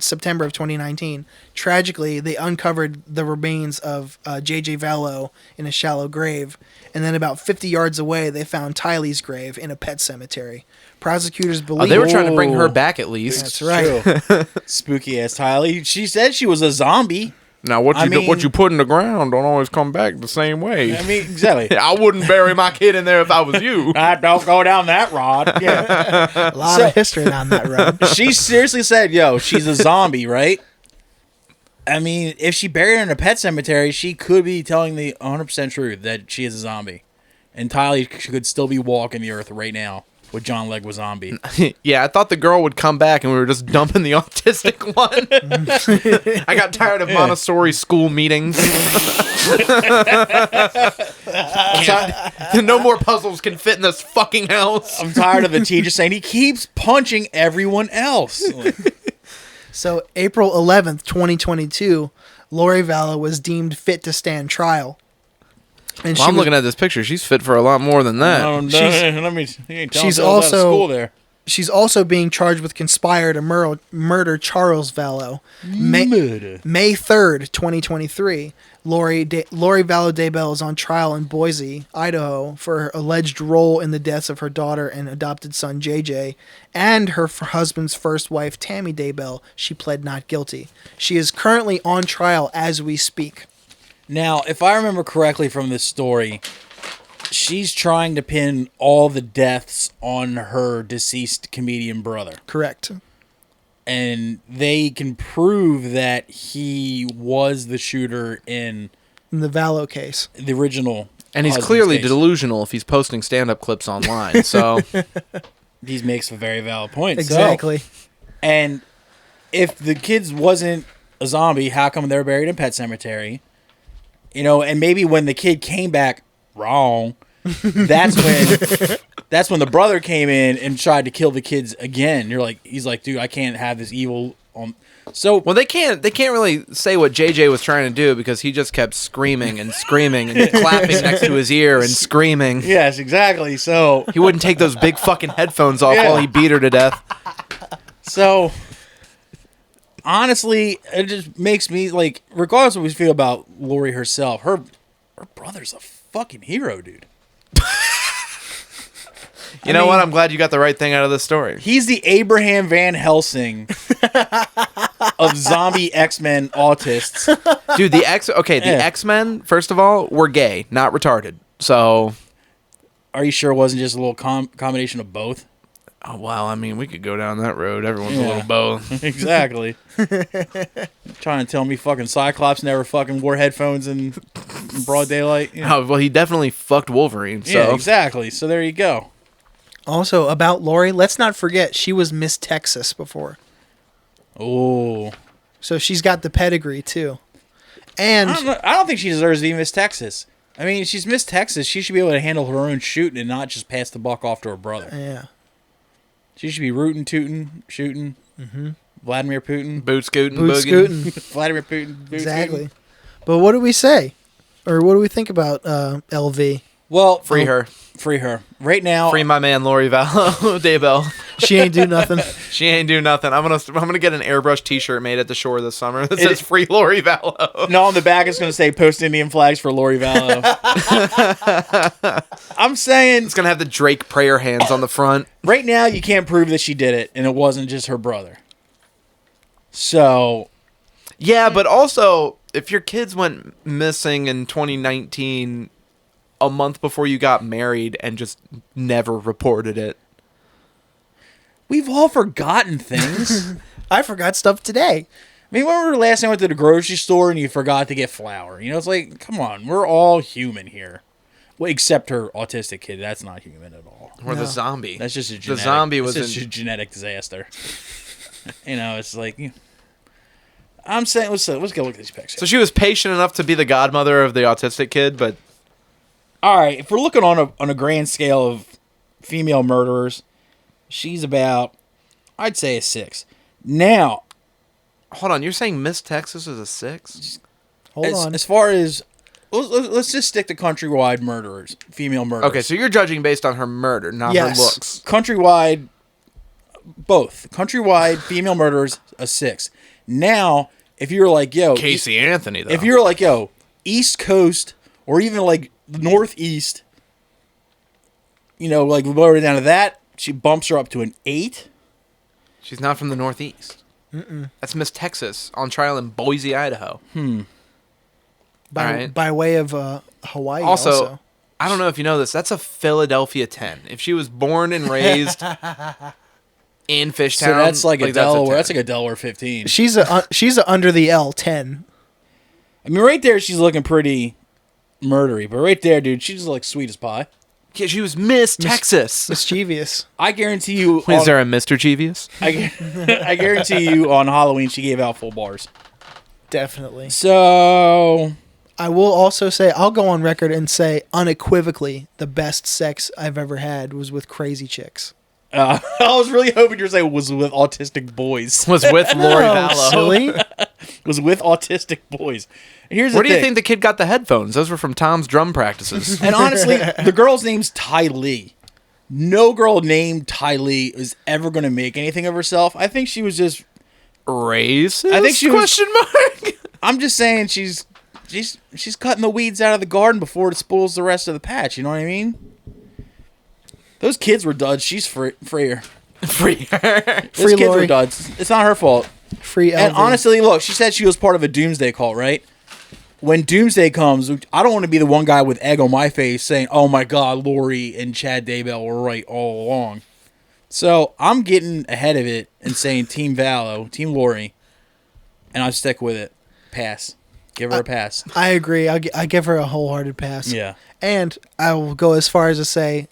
September of 2019. Tragically, they uncovered the remains of J.J. Vallow in a shallow grave. And then about 50 yards away, they found Tylee's grave in a pet cemetery. Prosecutors believe...
they were trying to bring her back at least.
That's right.
Spooky ass Tylee. She said she was a zombie.
Now, what you put in the ground don't always come back the same way.
I mean, exactly.
I wouldn't bury my kid in there if I was you.
Don't go down that road. Yeah.
A lot of history down that road.
She seriously said, she's a zombie, right? I mean, if she buried her in a pet cemetery, she could be telling the 100% truth that she is a zombie. And Tylee could still be walking the earth right now with John Leguizamo.
Yeah, I thought the girl would come back and we were just dumping the autistic one. I got tired of Montessori school meetings. No more puzzles can fit in this fucking house.
I'm tired of the teacher saying he keeps punching everyone else.
So, April 11th, 2022, Lori Vallow was deemed fit to stand trial. And
I'm looking at this picture. She's fit for a lot more than that.
She's also being charged with conspire to murder Charles Vallow. May 3rd, 2023, Lori Vallow Daybell is on trial in Boise, Idaho, for her alleged role in the deaths of her daughter and adopted son JJ, and her husband's first wife Tammy Daybell. She pled not guilty. She is currently on trial as we speak.
Now, if I remember correctly from this story, she's trying to pin all the deaths on her deceased comedian brother.
Correct.
And they can prove that he was the shooter in
the Vallow case.
The original.
And he's clearly delusional if he's posting stand-up clips online. So
he makes a very valid point.
Exactly.
And if the kids wasn't a zombie, how come they're buried in Pet Cemetery? And maybe when the kid came back wrong, that's when the brother came in and tried to kill the kids again. He's like, dude, I can't have this evil on. So
they can't really say what JJ was trying to do because he just kept screaming and screaming and clapping next to his ear and screaming.
Yes, exactly. So
he wouldn't take those big fucking headphones off while he beat her to death.
So honestly, it just makes me regardless of what we feel about Lori herself, her brother's a fucking hero, dude.
You know what? I'm glad you got the right thing out of this story.
He's the Abraham Van Helsing of zombie X-Men autists.
Dude, the X-Men, first of all, were gay, not retarded. So
are you sure it wasn't just a little combination of both?
Oh, well, I mean, we could go down that road. Everyone's a little both.
Exactly. Trying to tell me fucking Cyclops never fucking wore headphones in broad daylight?
Oh, well, he definitely fucked Wolverine. So.
Yeah, exactly. So there you go.
Also, about Lori, let's not forget, she was Miss Texas before.
Oh.
So she's got the pedigree, too. And
I don't think she deserves to be Miss Texas. I mean, she's Miss Texas. She should be able to handle her own shooting and not just pass the buck off to her brother.
Yeah.
She should be rooting, tooting, shooting.
Mm-hmm.
Vladimir Putin.
Boot scooting,
Boot
booging.
scooting.
Vladimir Putin. Boot
Exactly.
scooting.
But what do we say? Or what do we think about LV?
Well,
Free her.
Free her. Right now.
Free my man Lori Vallow. Daybell.
She ain't do nothing.
She ain't do nothing. I'm gonna get an airbrush T-shirt made at the shore this summer that says "Free Lori Vallow."
No, on the back it's going to say "Post Indian flags for Lori Vallow." I'm saying
It's gonna have the Drake prayer hands on the front.
right now you can't prove that she did it, and it wasn't just her brother. So
Yeah, but also if your kids went missing in 2019, a month before you got married, and just never reported it.
we've all forgotten things.
I forgot stuff today.
I mean, when we were last time I went to the grocery store and you forgot to get flour? You know, it's like, come on, we're all human here. Well, except her autistic kid. That's not human at all.
Or the
No.
zombie.
That's just a genetic,
The zombie was
that's just a genetic disaster. You know, it's like, I'm saying, let's go look at these pics.
So she was patient enough to be the godmother of the autistic kid, but
All right, if we're looking on a grand scale of female murderers, she's about, I'd say, a 6. Now,
hold on, you're saying Miss Texas is a 6?
Hold on.
as far as let's just stick to countrywide murderers, female murderers.
Okay, so you're judging based on her murder, not
Yes.
her looks.
Countrywide, both countrywide female murderers, a 6. Now, if you're like, yo,
Casey Anthony, though.
if you're like, yo, East Coast or even like the Northeast, you know, like lower down to that, she bumps her up to an 8.
She's not from the Northeast. That's Miss Texas on trial in Boise, Idaho.
by,
alright.
by way of Hawaii
Also,
also.
I don't know if you know this. That's a Philadelphia 10. If she was born and raised in Fishtown,
So that's like a Delaware.
10.
That's like a Delaware 15.
She's a under the L10.
I mean, right there, she's looking pretty murdery, but right there, dude, she's like sweet as pie.
Yeah, she was Miss Texas.
Mischievous.
I guarantee you.
Is there a Mr. Cheevius?
I guarantee you on Halloween she gave out full bars.
Definitely.
So
I will also say, I'll go on record and say unequivocally the best sex I've ever had was with crazy chicks.
I was really hoping you were saying was with autistic boys.
Was with Lori
Oh,
Vallow.
silly.
Was with autistic boys. Here's
Where
the
do you
thing.
think the kid got the headphones? Those were from Tom's drum practices.
And honestly, the girl's name's Ty Lee. No girl named Ty Lee is ever going to make anything of herself. I think she was just.
Racist?
I think she was-
question mark.
I'm just saying she's cutting the weeds out of the garden before it spoils the rest of the patch. You know what I mean? Those kids were duds. She's freer.
Free her.
Those
Free
kids were
Lori.
duds. It's not her fault.
Free LV.
And honestly, look, she said she was part of a doomsday cult, right? When doomsday comes, I don't want to be the one guy with egg on my face saying, "Oh my God, Lori and Chad Daybell were right all along." So I'm getting ahead of it and saying Team Vallow, Team Lori, and I'll stick with it. Pass. Give her a pass.
I agree. I give her a wholehearted pass.
Yeah.
And I will go as far as to say,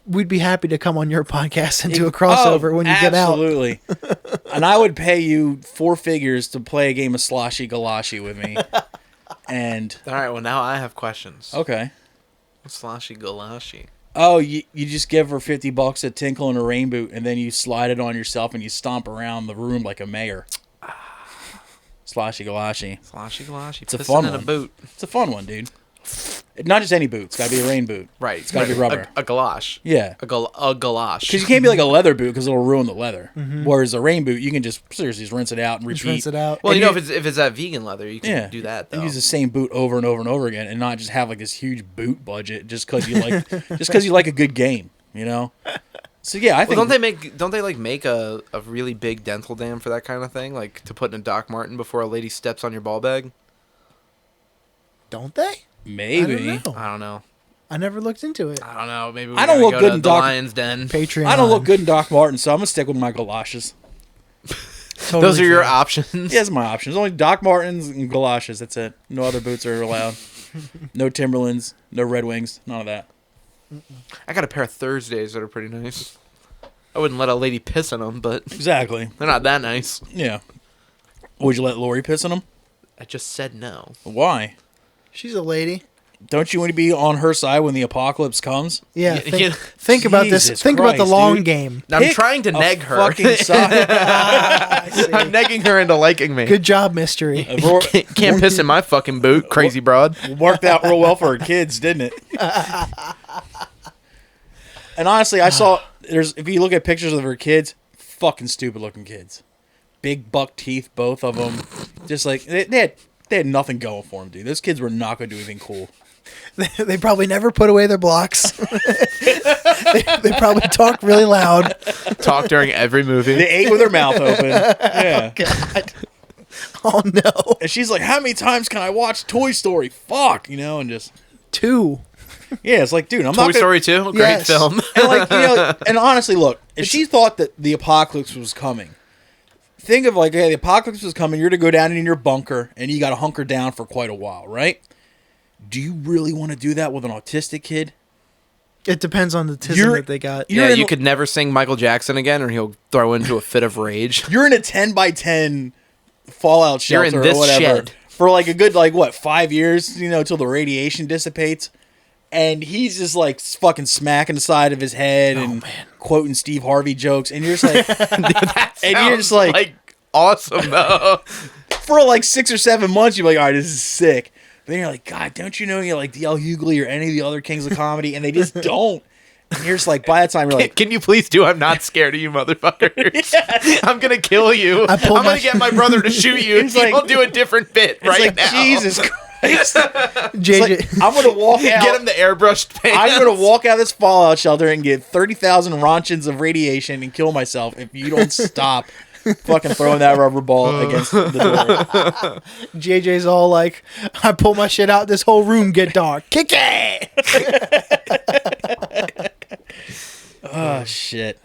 we'd be happy to come on your podcast and do a crossover when you get out.
Absolutely. And I would pay you 4 figures to play a game of Sloshy Galashi with me. And
All right, well, now I have questions.
okay.
Sloshy Galashi.
Oh, you just give her $50 a tinkle and a rain boot, and then you slide it on yourself and you stomp around the room like a mayor. Sloshy Galashi.
Sloshy Galashi.
It's a
Pissing
fun
in
one.
a boot.
It's a fun one, dude. Not just any boot. It's got to be a rain boot.
Right.
It's gotta be rubber.
A galosh.
Yeah.
A galosh.
Because you can't be like a leather boot because it'll ruin the leather. Whereas a rain boot, you can just seriously just rinse it out and repeat.
Just rinse it out.
Well,
And
you know, if it's that vegan leather, you can
Yeah.
do that, though.
And use the same boot over and over and over again, and not just have like this huge boot budget just because you like a good game, you know. So yeah, I think
Well, don't they make a really big dental dam for that kind of thing, like to put in a Doc Marten before a lady steps on your ball bag?
Don't they?
maybe.
I don't know.
I don't know.
I never looked into it.
I don't know. Maybe we
I don't
gotta
look
go
good
to
in
the
Doc-
Lion's Den.
Patreon.
I don't look good in Doc Martens, so I'm gonna stick with my galoshes.
Totally
Those are your
fair.
options.
Yeah, that's my options. Only Doc Martens and galoshes. That's it. No other boots are allowed. No Timberlands. No Red Wings. None of that.
I got a pair of Thursdays that are pretty nice. I wouldn't let a lady piss in them, but
Exactly.
they're not that nice.
Yeah. Would you let Lori piss in them?
I just said no.
Why?
She's a lady.
Don't you want to be on her side when the apocalypse comes?
Yeah.
Yeah,
Think,
yeah.
think about this.
Jesus
Think about the
Christ,
long
dude.
game.
I'm
Pick
trying to
a
neg her.
fucking side.
I'm negging her into liking me.
Good job, mystery.
Can't piss in my fucking boot, crazy broad.
Worked out real well for her kids, didn't it? And honestly, I saw if you look at pictures of her kids, fucking stupid looking kids, big buck teeth, both of them, just like they had nothing going for them, dude. Those kids were not going to do anything cool.
They probably never put away their blocks. they probably talk really loud.
Talk during every movie.
They ate with their mouth open. Yeah.
God. Oh no.
And she's like, "How many times can I watch Toy Story? Fuck, and just
2.
yeah, it's like, dude, I'm
Toy
not gonna,
Story 2, great
Yes.
film.
And like, and honestly, look, if she thought that the apocalypse was coming, think of like, hey, the apocalypse was coming. You're to go down in your bunker, and you got to hunker down for quite a while, right? Do you really want to do that with an autistic kid?
It depends on the tism that they got.
Yeah,
in-
you could never sing Michael Jackson again, or he'll throw into a fit of rage.
You're in a 10x10 fallout
You're
shelter
in this
or whatever
shed.
for like a good 5 years, till the radiation dissipates. And he's just like fucking smacking the side of his head and quoting Steve Harvey jokes, and you're just like, and you're just like
awesome though.
for like 6 or 7 months, you're like, all right, this is sick. But then you're like, God, don't you know you're like D.L. Hughley or any of the other kings of comedy, and they just don't. And you're just like, by that time, you're like,
Can you please do I'm not scared of you motherfuckers. I'm gonna kill you. I'm
pulled
gonna
my-
get my brother to shoot you.
It's
He
like-
will do a different bit
it's
right
like
now.
Jesus Christ. It's
JJ,
like, I'm gonna walk out.
Get him the airbrushed pants.
I'm gonna walk out of this fallout shelter and get 30,000 Ronchins of radiation and kill myself if you don't stop fucking throwing that rubber ball against the door.
JJ's all like, I pull my shit out, this whole room get dark. Kick it!
Oh shit.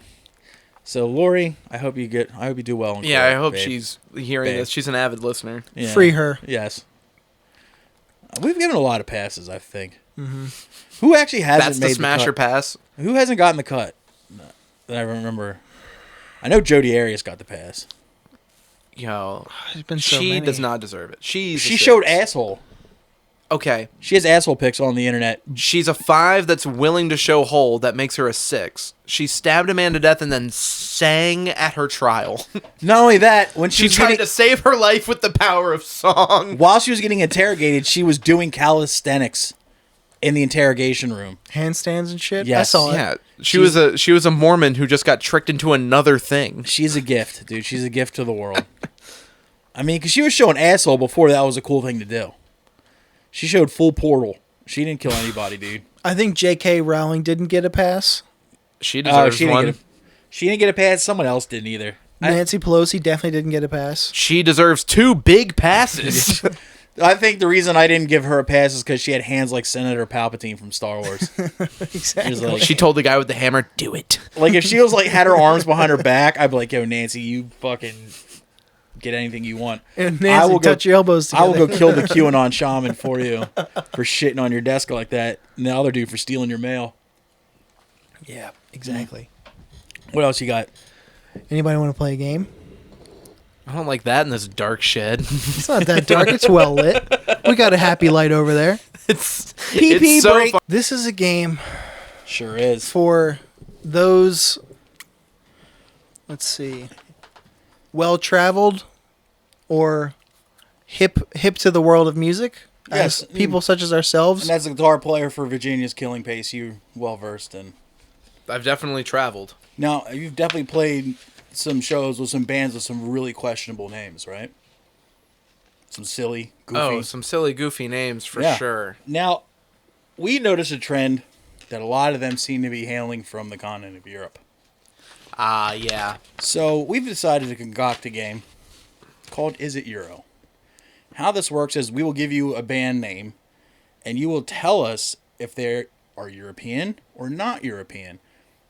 So Lori, I hope you do well. In
Yeah,
court,
I hope
babe.
she's hearing
Babe.
this. She's an avid listener.
Yeah.
Free her.
Yes. We've given a lot of passes, I think. Mm-hmm. Who actually hasn't
That's the
made
smasher
the cut?
pass.
Who hasn't gotten the cut? That I remember. I know Jodi Arias got the pass.
Yo,
There's been so
she
many.
does not deserve it.
She
a
showed
6.
asshole.
Okay,
She has asshole pics on the internet.
she's a 5 that's willing to show hole. That makes her a 6. She stabbed a man to death and then sang at her trial.
Not only that, when
She
was
tried
getting-
to save her life with the power of song.
while she was getting interrogated, she was doing calisthenics in the interrogation room.
Handstands and shit? I
Yes.
saw it.
Yeah, she was a Mormon who just got tricked into another thing.
She's a gift, dude. She's a gift to the world. I mean, because she was showing asshole before that was a cool thing to do. She showed full portal. She didn't kill anybody, dude.
I think J.K. Rowling didn't get a pass.
She deserves
she
one.
didn't get a pass. Someone else didn't either.
Nancy Pelosi definitely didn't get a pass.
She deserves 2 big passes.
I think the reason I didn't give her a pass is because she had hands like Senator Palpatine from Star Wars.
Exactly.
She was like,
She told the guy with the hammer, "Do it."
like if she was like had her arms behind her back, I'd be like, "Yo, Nancy, you fucking get anything you want."
And
I
Nancy,
will go-
touch your elbows together.
I will go kill the QAnon shaman for you for shitting on your desk like that, and the other dude for stealing your mail.
Yeah, exactly.
What else you got?
Anybody want to play a game?
I don't like that in this dark shed.
It's not that dark. It's well lit. We got a happy light over there.
it's
PP
it's so
break.
fun.
This is a game
Sure is.
for those, let's see, well-traveled or hip to the world of music.
Yes.
As people such as ourselves.
And as a guitar player for Virginia's Killing Pace, you're well versed in.
I've definitely traveled.
Now, you've definitely played some shows with some bands with some really questionable names, right? Some silly, goofy.
Oh, some silly, goofy names for
Yeah.
sure.
Now, we noticed a trend that a lot of them seem to be hailing from the continent of Europe.
Ah, yeah.
So we've decided to concoct a game called Is It Euro? How this works is we will give you a band name, and you will tell us if they are European or not European.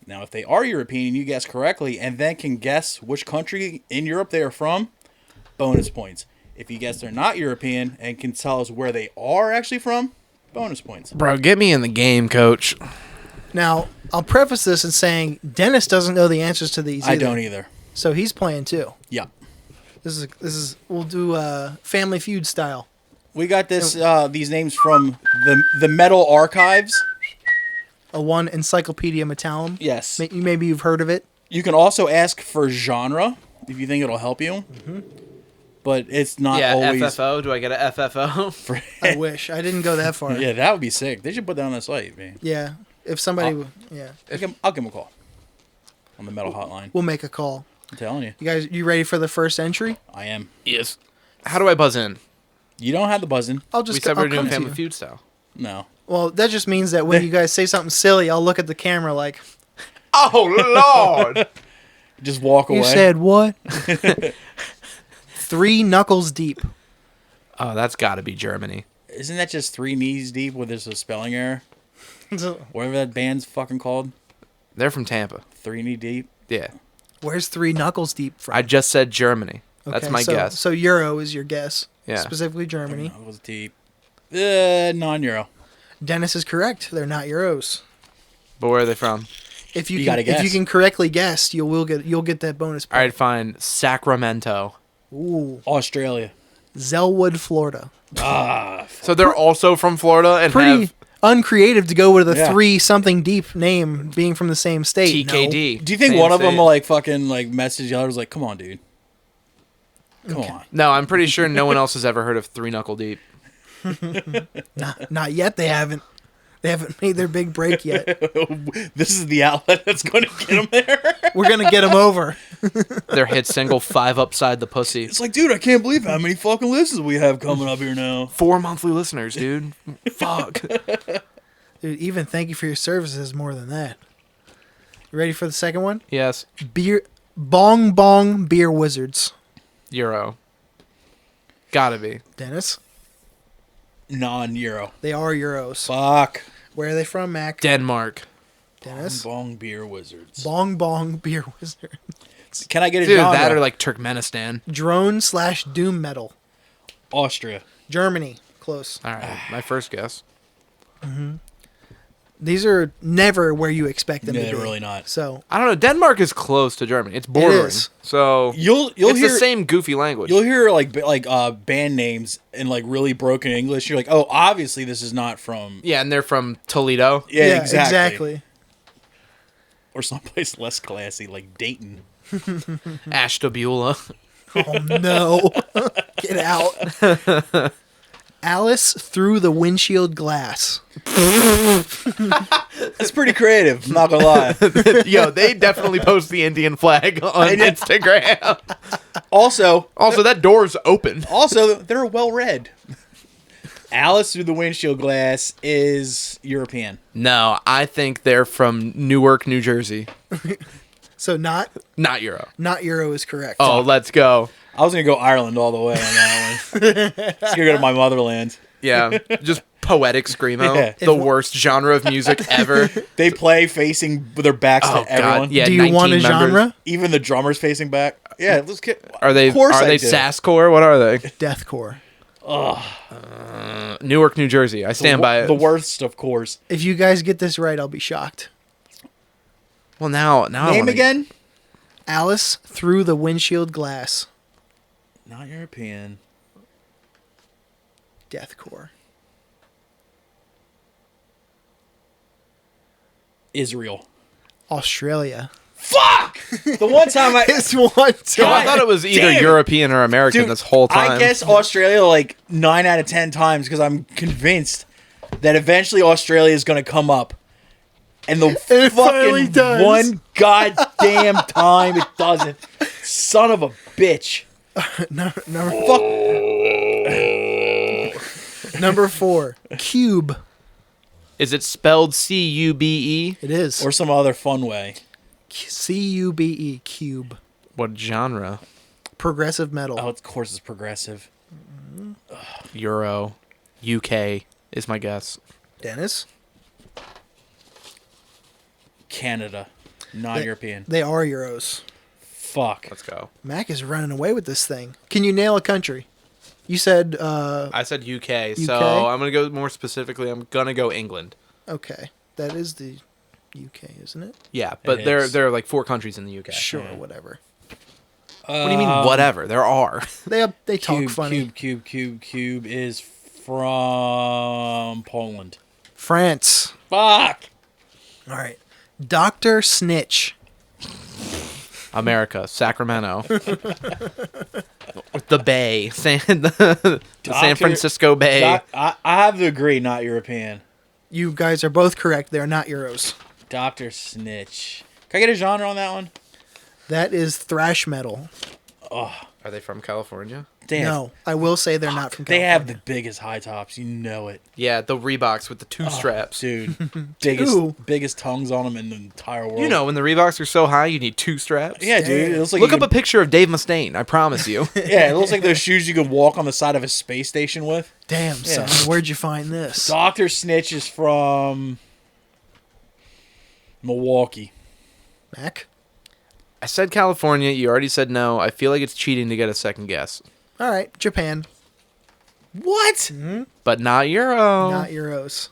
Now, if they are European, you guess correctly, and then can guess which country in Europe they are from, bonus points. If you guess they're not European and can tell us where they are actually from, bonus points.
Bro, get me in the game, coach.
Now, I'll preface this in saying Dennis doesn't know the answers to these.
I don't either.
So he's playing too.
Yeah.
This is we'll do Family Feud style.
We got this these names from the Metal Archives.
A one Encyclopedia Metallum.
Yes.
Maybe you've heard of it.
You can also ask for genre if you think it'll help you.
Mm-hmm.
But it's not
Yeah,
always.
FFO. Do I get a FFO?
I wish. I didn't go that far.
Yeah, that would be sick. They should put that on the site, man.
Yeah. If somebody... yeah.
I'll give them a call on the Metal Hotline.
We'll make a call.
I'm telling you.
You guys, you ready for the first entry?
I am.
Yes. How do I buzz in?
You don't have the buzzing.
I'll just
We said we
I'll
were doing
come to
Family
you.
Feud style.
No.
Well, that just means that when you guys say something silly, I'll look at the camera like,
Oh, Lord!
Just walk away.
you said what? 3 knuckles deep.
Oh, that's got to be Germany.
Isn't that just 3 knees deep where there's a spelling error? Whatever that band's fucking called.
They're from Tampa.
3 knee deep.
Yeah.
Where's 3 knuckles deep from?
I just said Germany. That's my guess.
So Euro is your guess.
Yeah.
Specifically Germany.
Knuckles deep. Non-euro.
Dennis is correct. They're not Euros.
But where are they from?
If you,
You
can,
gotta
if you
guess.
can correctly guess, you'll get that bonus
All
point.
right, fine. Sacramento.
Ooh.
Australia.
Zellwood, Florida.
So they're also from Florida and
Pretty
have
uncreative to go with a
Yeah.
3 something deep name being from the same state. No.
TKD.
Do you think
Same
one of them
state.
will like fucking like message the other was like, come on, dude. Come on.
No, I'm pretty sure no one else has ever heard of Three Knuckle Deep.
Not yet. They haven't. They haven't made their big break yet.
This is the outlet that's going to get them there.
We're gonna get them over.
Their hit single, 5 Upside the Pussy.
It's like, dude, I can't believe how many fucking listens we have coming up here now.
4 monthly listeners, dude. Fuck.
Dude, even thank you for your services is more than that. You ready for the second one?
Yes.
Bong Bong Beer Wizards.
Euro. Gotta be.
Dennis?
Non-euro.
They are Euros.
Fuck.
Where are they from, Mac?
Denmark.
Dennis?
Bong beer wizards.
Bong Bong Beer Wizard.
Can I get a
Dude,
genre?
that or like Turkmenistan.
Drone/doom metal.
Austria.
Germany. Close.
All right, my first guess.
These are never where you expect them
Yeah,
to be.
they're really not.
So,
I don't know. Denmark is close to Germany. It's bordering.
is.
So
You'll
it's
hear
the same goofy language.
You'll hear like band names in like really broken English. You're like, oh, obviously this is not from.
Yeah, and they're from Toledo.
Yeah, exactly. Or someplace less classy, like Dayton.
Ashtabula.
Oh no. Get out. Alice through the windshield glass.
That's pretty creative. I'm not gonna lie.
Yo, they definitely post the Indian flag on Instagram.
Also,
That door's open.
they're well read. Alice through the windshield glass is European.
No, I think they're from Newark, New Jersey.
So not
Not Euro.
is correct.
Oh, let's go.
I was gonna go Ireland all the way on that one. Let's go to my motherland.
Yeah, just poetic screamo.
Yeah.
The worst genre of music ever.
They play facing with their backs
Oh,
to everyone.
God. Yeah,
Do you want a
19 members.
genre?
Even the drummer's facing back. Yeah, let's get.
Are they
Of course I do.
sasscore? What are they?
Deathcore.
Newark, New Jersey. I stand by it.
The worst, of course.
If you guys get this right, I'll be shocked.
Well, now I
Name
wanna-
again?
Alice through the windshield glass.
Not European.
Deathcore.
Israel.
Australia.
Fuck! The one time I.
This one
I
time.
thought it was either
Damn it.
European or American
Dude,
this whole time.
I guess Australia like 9 out of 10 times because I'm convinced that eventually Australia is going to come up. And the
it finally
fucking
does.
one goddamn time it doesn't. Son of a bitch.
Number 4. Cube.
Is it spelled C-U-B-E?
It is.
Or some other fun way.
C-U-B-E. Cube.
What genre?
Progressive metal.
Oh, of course it's progressive.
Euro. UK is my guess.
Dennis?
Canada. Non-European.
They are Euros.
Fuck.
Let's go.
Mac is running away with this thing. Can you nail a country? You said,
I said UK, so I'm going to go more specifically. I'm going to go England.
okay. That is the UK, isn't it?
Yeah, but
It
there
is.
are like 4 countries in the UK.
Sure,
Yeah.
whatever.
What do you mean, whatever? There are.
They talk
Cube,
funny.
Cube is from Poland.
France.
Fuck.
All right. Dr. Snitch.
America, Sacramento. The Bay, the San Francisco Bay.
I have to agree, not European.
You guys are both correct. They're not Euros.
Dr. Snitch. Can I get a genre on that one?
That is thrash metal.
Oh,
Are they from California?
damn.
No, I will say they're not from
They
California.
have the biggest high tops. You know it.
Yeah, the Reeboks with the two straps.
Dude.
Two?
biggest tongues on them in the entire world.
You know, when the Reeboks are so high, you need two straps.
Yeah, dude. It looks like
Look
you
up a picture of Dave Mustaine. I promise you.
Yeah, it looks like those shoes you could walk on the side of a space station with.
Damn,
Yeah.
son. Where'd you find this?
Dr. Snitch is from Milwaukee.
Mac?
I said California. You already said no. I feel like it's cheating to get a second guess.
All right. Japan.
What?
But not Euro.
Not Euros.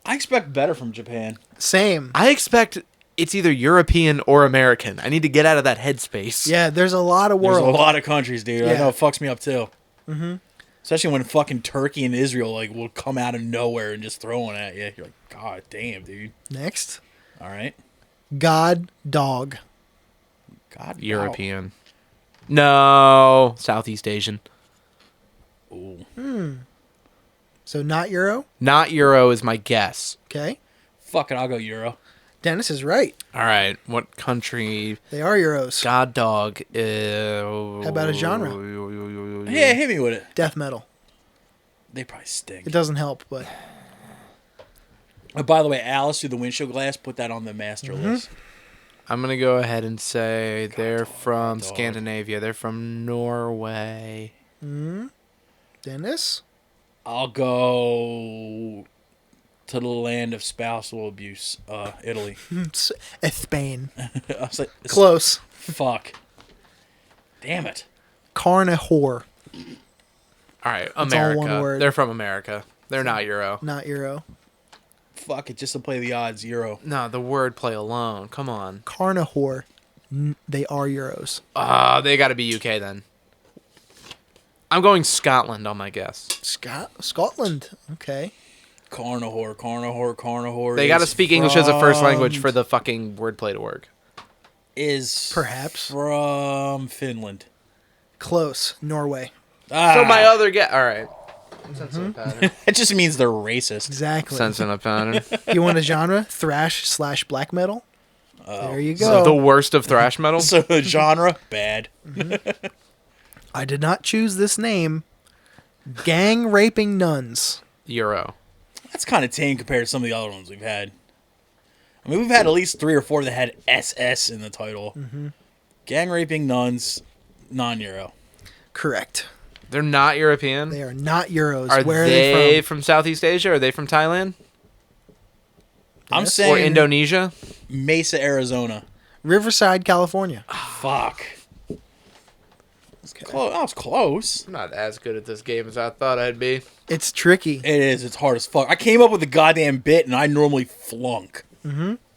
I expect better from Japan.
Same.
I expect it's either European or American. I need to get out of that headspace.
Yeah, there's a lot of
There's
world.
a lot of countries, dude. I
Yeah.
know it fucks me up too. Mm-hmm. Especially when fucking Turkey and Israel will come out of nowhere and just throw one at you. You're like, God damn, dude.
Next.
All right.
God dog.
God. wow.
European. No. Southeast Asian.
Ooh.
So not Euro.
Not Euro is my guess.
Okay.
Fuck it, I'll go Euro.
Dennis is right.
All right. What country?
They are Euros.
God dog.
How about a genre?
Yeah, hit me with it.
Death metal.
They probably stink.
It doesn't help, but
Oh, by the way, Alice through the windshield glass, put that on the master list.
I'm going to go ahead and say they're from
dog.
Scandinavia. They're from Norway.
Dennis?
I'll go to the land of spousal abuse, Italy.
Spain.
I was like,
Close.
fuck. Damn it.
Carnivore.
All right.
all
America.
one word.
They're from America. They're not Euro.
Not Euro.
Fuck it, just to play the odds, Euro.
No, the wordplay alone. Come on.
Carnivore. They are Euros.
They got to be UK then. I'm going Scotland on my guess.
Scotland. Okay.
Carnivore.
They got to speak English as a first language for the fucking wordplay to work.
Is
Perhaps.
from Finland.
Close. Norway.
So my other guess. All right. Sensing a pattern.
It just means they're racist.
Exactly.
Sensing a pattern.
You want a genre? Thrash / black metal? There you
So
go.
the worst of thrash metal.
So the genre, bad.
I did not choose this name. Gang raping nuns.
Euro.
That's kind of tame compared to some of the other ones we've had. I mean, we've had at least 3 or 4 that had SS in the title. Gang raping nuns, non-Euro.
Correct.
They're not European.
They are not Euros.
Are
Where are
they
they
from Southeast Asia? Are they from Thailand
I'm
Yes.
saying
or Indonesia?
Mesa, Arizona.
from? Riverside, California.
Fuck. I was close.
I'm not as good at this game as I thought I'd be.
It's tricky.
It is. It's hard as fuck. I came up with a goddamn bit, and I normally flunk.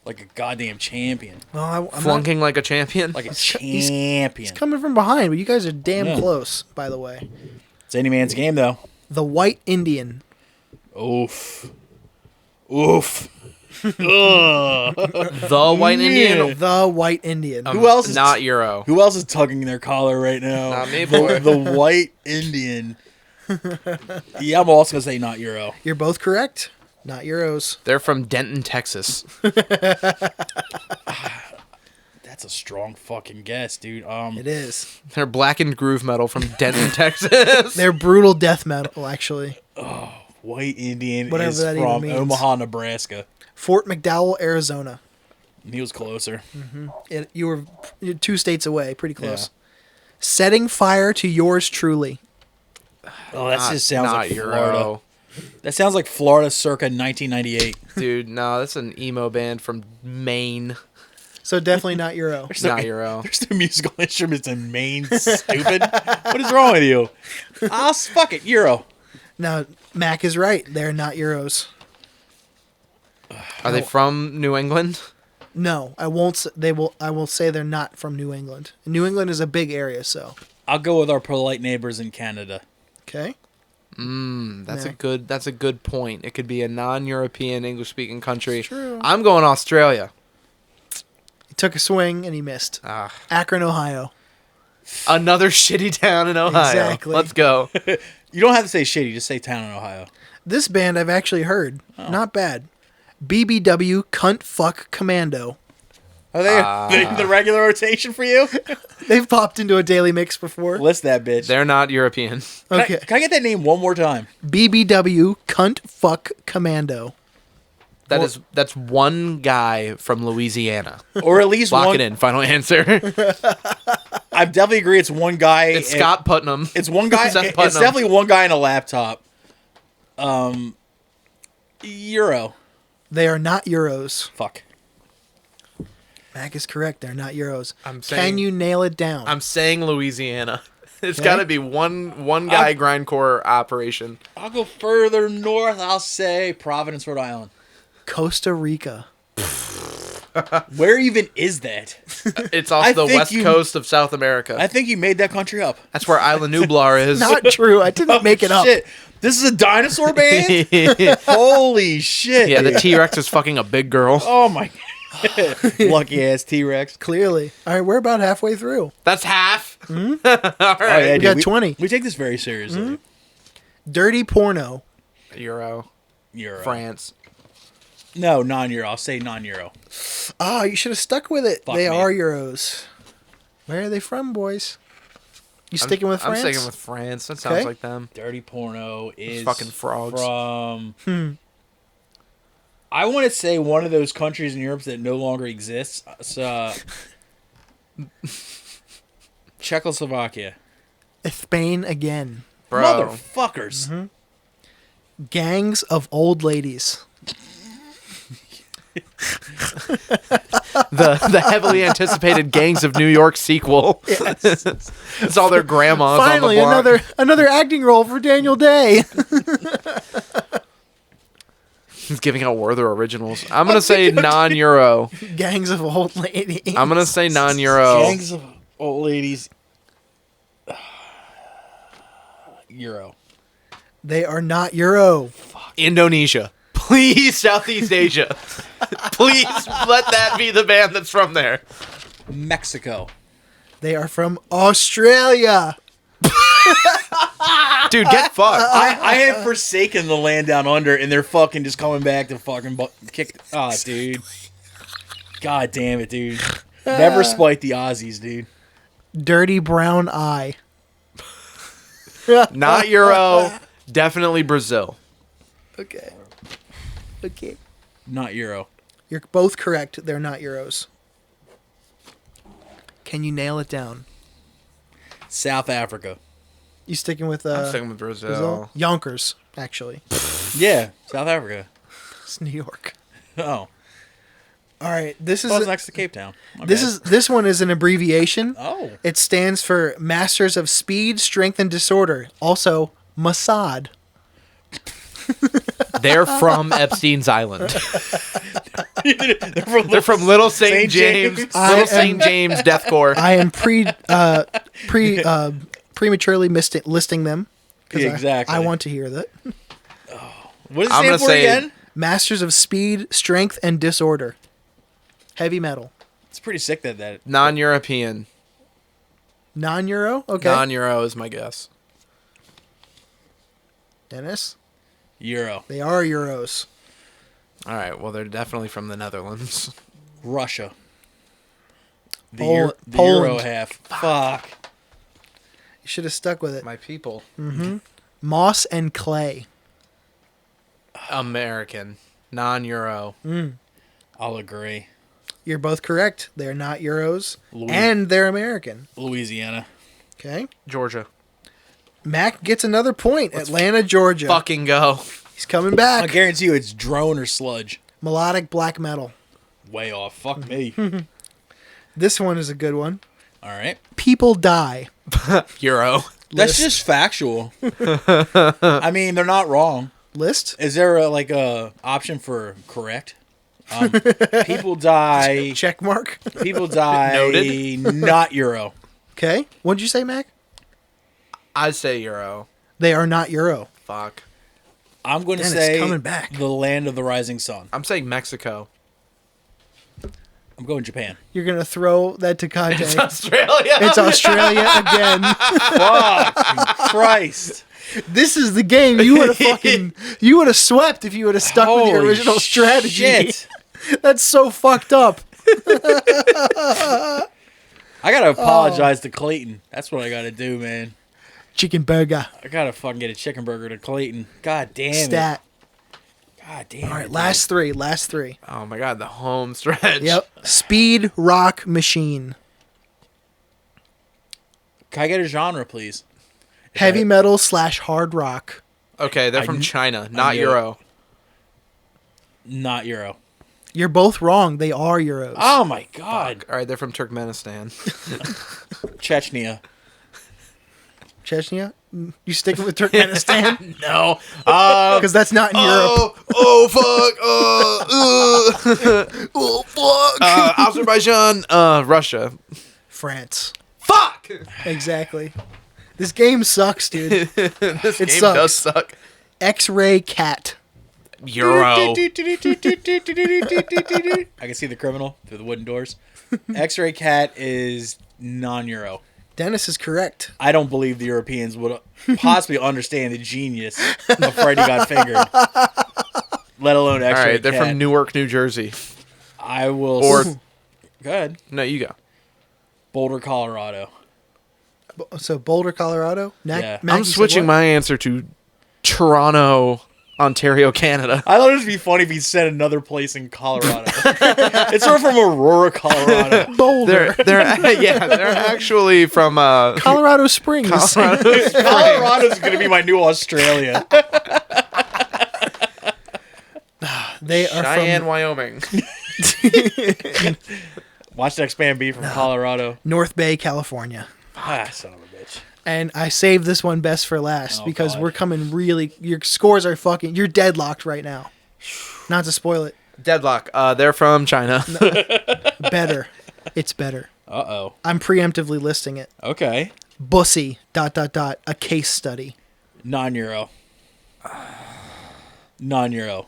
Like a goddamn champion.
Well, I'm not,
Flunking like a champion.
Like a
He's
champion.
coming from behind, but you guys are damn
Yeah.
close, by the way.
It's any man's game, though.
The White Indian.
Oof.
The White Indian.
The White Indian.
Who else is
Not Euro.
Who else is tugging their collar right now?
Not me, boy.
The White Indian. Yeah, I'm also gonna say not Euro.
You're both correct. Not Euros.
They're from Denton, Texas.
That's a strong fucking guess, dude.
It is.
They're blackened groove metal from Denton, Texas.
They're brutal death metal, actually.
White Indian
Whatever
is
that even
from
means.
Omaha, Nebraska.
Fort McDowell, Arizona.
He was closer.
You were 2 states away. Pretty close. Setting fire to yours truly.
Oh, that just sounds
not
like
Euro.
Florida. That sounds like Florida circa 1998.
Dude, no, that's an emo band from Maine.
So definitely not Euro.
Not Euro.
There's no musical instruments in Maine, stupid. What is wrong with you? Fuck it, Euro.
Now, Mac is right. They're not Euros.
Are they from New England?
No, I won't. I will say they're not from New England. New England is a big area, so
I'll go with our polite neighbors in Canada.
okay.
That's a good point. It could be a non-European English-speaking country.
True.
I'm going Australia.
He took a swing and he missed.
Ah.
Akron, Ohio.
Another shitty town in Ohio.
Exactly.
Let's go.
You don't have to say shitty. Just say town in Ohio.
This band I've actually heard. Not bad. BBW Cunt Fuck Commando.
Are they the regular rotation for you?
They've popped into a daily mix before.
List that bitch.
They're not European.
Okay.
Can I get that name one more time?
BBW Cunt Fuck Commando.
That's one guy from Louisiana.
Or at least
Lock
one.
it in. Final answer.
I definitely agree. It's one guy.
It's Scott Putnam.
It's one guy.
Seth
It's
Putnam.
definitely one guy in a laptop. Euro.
They are not Euros.
Fuck.
Mac is correct. They're not Euros.
I'm
Can
saying-
you nail it down?
I'm saying Louisiana. It's
Okay.
got to be one guy grindcore operation.
I'll go further north. I'll say Providence, Rhode Island.
Costa Rica.
Where even is that?
It's off
I
the
think
west
you-
coast of South America.
I think you made that country up.
That's where Isla Nublar is.
Not true. I didn't make it up.
Shit. This is a dinosaur band? Holy shit.
Yeah, the
dude.
T-Rex is fucking a big girl.
Oh my lucky ass T-Rex.
Clearly. All right, we're about halfway through.
That's half. All right.
Oh, yeah,
We got 20.
We take this very seriously.
Dirty porno.
Euro.
Euro.
France.
No, non-euro. I'll say non-euro.
Oh, you should have stuck with it.
Fuck
They
me.
are Euros. Where are they from, boys? You sticking with France?
I'm sticking with France. That sounds
Okay.
like them.
Dirty porno is
Fucking frogs.
from. I want to say one of those countries in Europe that no longer exists. Czechoslovakia.
Spain again.
Bro.
Motherfuckers.
Gangs of old ladies.
The heavily anticipated Gangs of New York sequel.
Yes.
It's all their grandmas
Finally,
on the block.
another acting role for Daniel Day.
He's giving out Werther originals. I'm going to say non-Euro.
Gangs of old ladies.
I'm going to say non-Euro.
Gangs of old ladies. Euro.
They are not Euro.
Indonesia. Please, Southeast Asia. Please let that be the band that's from there.
Mexico.
They are from Australia.
Dude, get fucked.
I have forsaken the land down under, and they're fucking just coming back to fucking kick. Oh, dude. God damn it, dude. Never spite the Aussies, dude.
Dirty brown eye.
Not Euro. Definitely Brazil.
Okay.
Not Euro.
You're both correct. They're not Euros. Can you nail it down?
South Africa.
You sticking with
I'm sticking with Brazil.
Yonkers, actually.
Yeah, South Africa.
It's New York.
Oh.
All right. This
Well, it's
is
next to Cape Town. My
this
bad.
is this one is an abbreviation.
Oh.
It stands for Masters of Speed, Strength, and Disorder. Also, Mossad.
They're from Epstein's Island. They're from Little St.
St.
James.
James.
Little St. James Deathcore.
I am prematurely listing them. 'Cause
Yeah, exactly.
I want to hear that.
What does it
I'm
stand
gonna
for
say-
again?
Masters of Speed, Strength, and Disorder. Heavy metal.
It's pretty sick that
Non-European.
Non-Euro? Okay.
Non-Euro is my guess.
Dennis?
Euro.
They are Euros.
All right. Well, they're definitely from the Netherlands.
Russia. The
Poland.
Euro half. Fuck.
You should have stuck with it.
My people.
Moss and Clay.
American. Non-Euro.
I'll agree.
You're both correct. They're not Euros.
Louis-
And they're American.
Louisiana.
Okay.
Georgia.
Mac gets another point. Atlanta, Georgia.
Fucking go.
He's coming
I
back.
guarantee you it's drone or sludge.
Melodic black metal.
Way off. Fuck me.
This one is a good one.
All right.
People die.
Euro.
That's just factual. I mean, they're not wrong.
List?
Is there a option for correct? People die.
Check mark.
People die.
Noted.
Not Euro.
Okay. What'd you say, Mac?
I'd say Euro.
They are not Euro.
Fuck.
I'm going to
Dennis,
say
coming back.
the land of the rising sun.
I'm saying Mexico.
I'm going Japan.
You're gonna throw that to Conte.
It's Australia.
It's Australia again.
Fuck Christ.
This is the game you would have swept if you would have stuck with your
Holy
original strategy.
shit.
That's so fucked up.
I gotta apologize to Clayton. That's what I gotta do, man.
Chicken burger.
I gotta fucking get a chicken burger to Clayton. God damn
Stat.
it. God damn
All
it.
right, last three.
Oh my god, the home stretch.
Yep. Speed rock machine.
Can I get a genre, please?
Heavy metal / hard rock.
Okay, they're from China, not
knew
Euro.
Not Euro.
You're both wrong. They are Euros.
Oh my god.
All right, they're from Turkmenistan.
Chechnya.
Chechnya? You sticking with Turkmenistan?
No.
Because that's not in Europe.
Oh fuck.
Oh, fuck.
Azerbaijan, Russia.
France.
Fuck.
Exactly. This game sucks, dude.
This game
sucks.
does suck.
X-Ray Cat.
Euro.
I can see the criminal through the wooden doors. X-Ray Cat is non-Euro.
Dennis is correct.
I don't believe the Europeans would possibly understand the genius of Freddy Got Fingered. Let alone X-Ray
All right, they're
Cat.
from Newark, New Jersey.
I will...
Or-
Go ahead.
No, you go.
Boulder, Colorado.
So Boulder, Colorado.
Yeah.
Mac,
I'm
you said
switching
what?
my answer to Toronto, Ontario, Canada.
I thought it would be funny if he said another place in Colorado. It's sort of from Aurora, Colorado.
Boulder.
They're actually from
Colorado Springs.
Colorado's going to be my new Australia.
They are
Cheyenne,
from
Wyoming.
Watch the X-Man be from Colorado.
North Bay, California.
Ah, son of a bitch.
And I saved this one best for last
Oh,
because
God.
we're coming really. Your scores are fucking. You're deadlocked right now. Not to spoil it.
Deadlock. They're from China.
Better. It's better.
Uh-oh.
I'm preemptively listing it.
Okay.
Bussy. ... A case study.
Non-Euro. Non-Euro.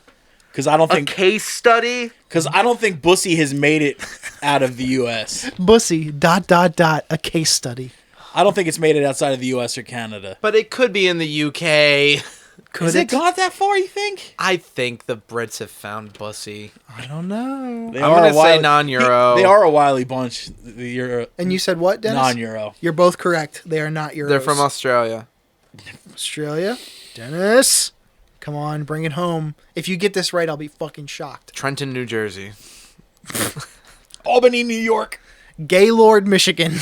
Because I don't think...
case study.
Because I don't think Bussy has made it out of the U.S.
Bussy ... A case study.
I don't think it's made it outside of the U.S. or Canada.
But it could be in the UK.
Could
Has it gone that far, you think?
I think the Brits have found Bussy.
I don't know.
They
I'm
are
gonna
a
say
wily-
non-Euro.
They are a wily bunch. The Euro,
And you said what, Dennis?
non-Euro.
You're both correct. They are not Euros.
They're from Australia.
Australia. Dennis. Come on, bring it home. If you get this right, I'll be fucking shocked.
Trenton, New Jersey.
Albany, New York.
Gaylord, Michigan.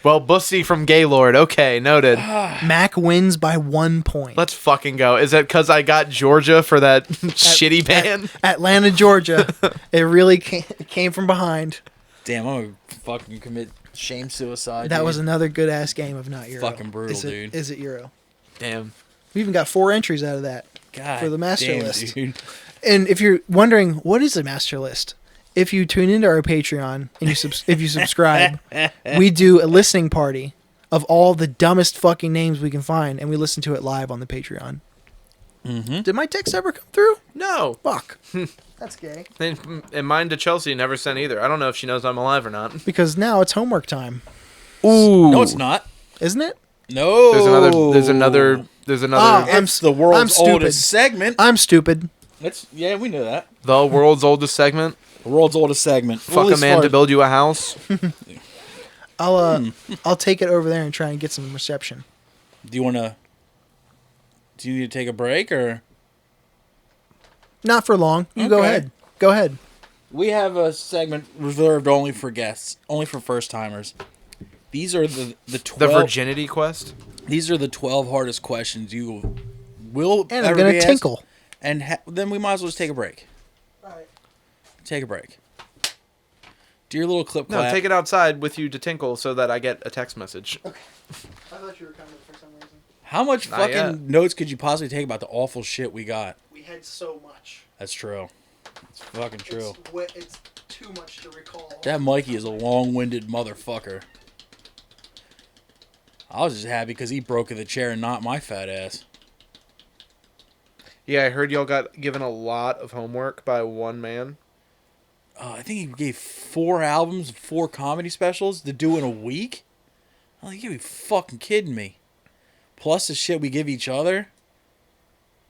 Well, Bussy from Gaylord. Okay, noted.
Mac wins by 1 point.
Let's fucking go. Is that because I got Georgia for that shitty band?
Atlanta, Georgia. It really came from behind.
Damn, I'm going to fucking commit shame suicide.
That
dude.
was another good ass game of not Euro.
Fucking brutal, dude.
Is it Euro?
Damn.
We even got 4 entries out of that
God
for the master
damn,
list.
dude.
And if you're wondering what is a master list, if you tune into our Patreon and if you subscribe, we do a listening party of all the dumbest fucking names we can find, and we listen to it live on the Patreon.
Mm-hmm.
Did my text ever come through?
No.
Fuck. That's gay.
And mine to Chelsea never sent either. I don't know if she knows I'm alive or not.
Because now it's homework time,
Ooh.
No, it's not.
isn't it?
No.
There's another.
I'm
The world's
stupid.
oldest segment.
I'm stupid.
Yeah, we know that.
The world's oldest segment.
The world's oldest segment.
Fuck a man to build you a house.
I'll take it over there and try and get some reception.
Do you need to take a break or?
Not for long. You go
Okay.
ahead. Go ahead.
We have a segment reserved only for guests, only for first timers. These are the
The
12.
virginity quest.
These are the 12 hardest questions you will
And
ever
I'm gonna
be asked.
tinkle.
And then we might as well just take a break.
All right.
Take a break. Do your little clip
No,
clap.
take it outside with you to tinkle so that I get a text message.
I thought you were coming for some reason.
How much
Not
fucking
yet.
notes could you possibly take about the awful shit we got?
We had so much.
That's true. It's fucking true.
It's too much to recall.
That Mikey is a long-winded motherfucker. I was just happy because he broke in the chair and not my fat ass.
Yeah, I heard y'all got given a lot of homework by one man.
I think he gave 4 albums, 4 comedy specials to do in a week. I'm like, you gotta be fucking kidding me. Plus the shit we give each other.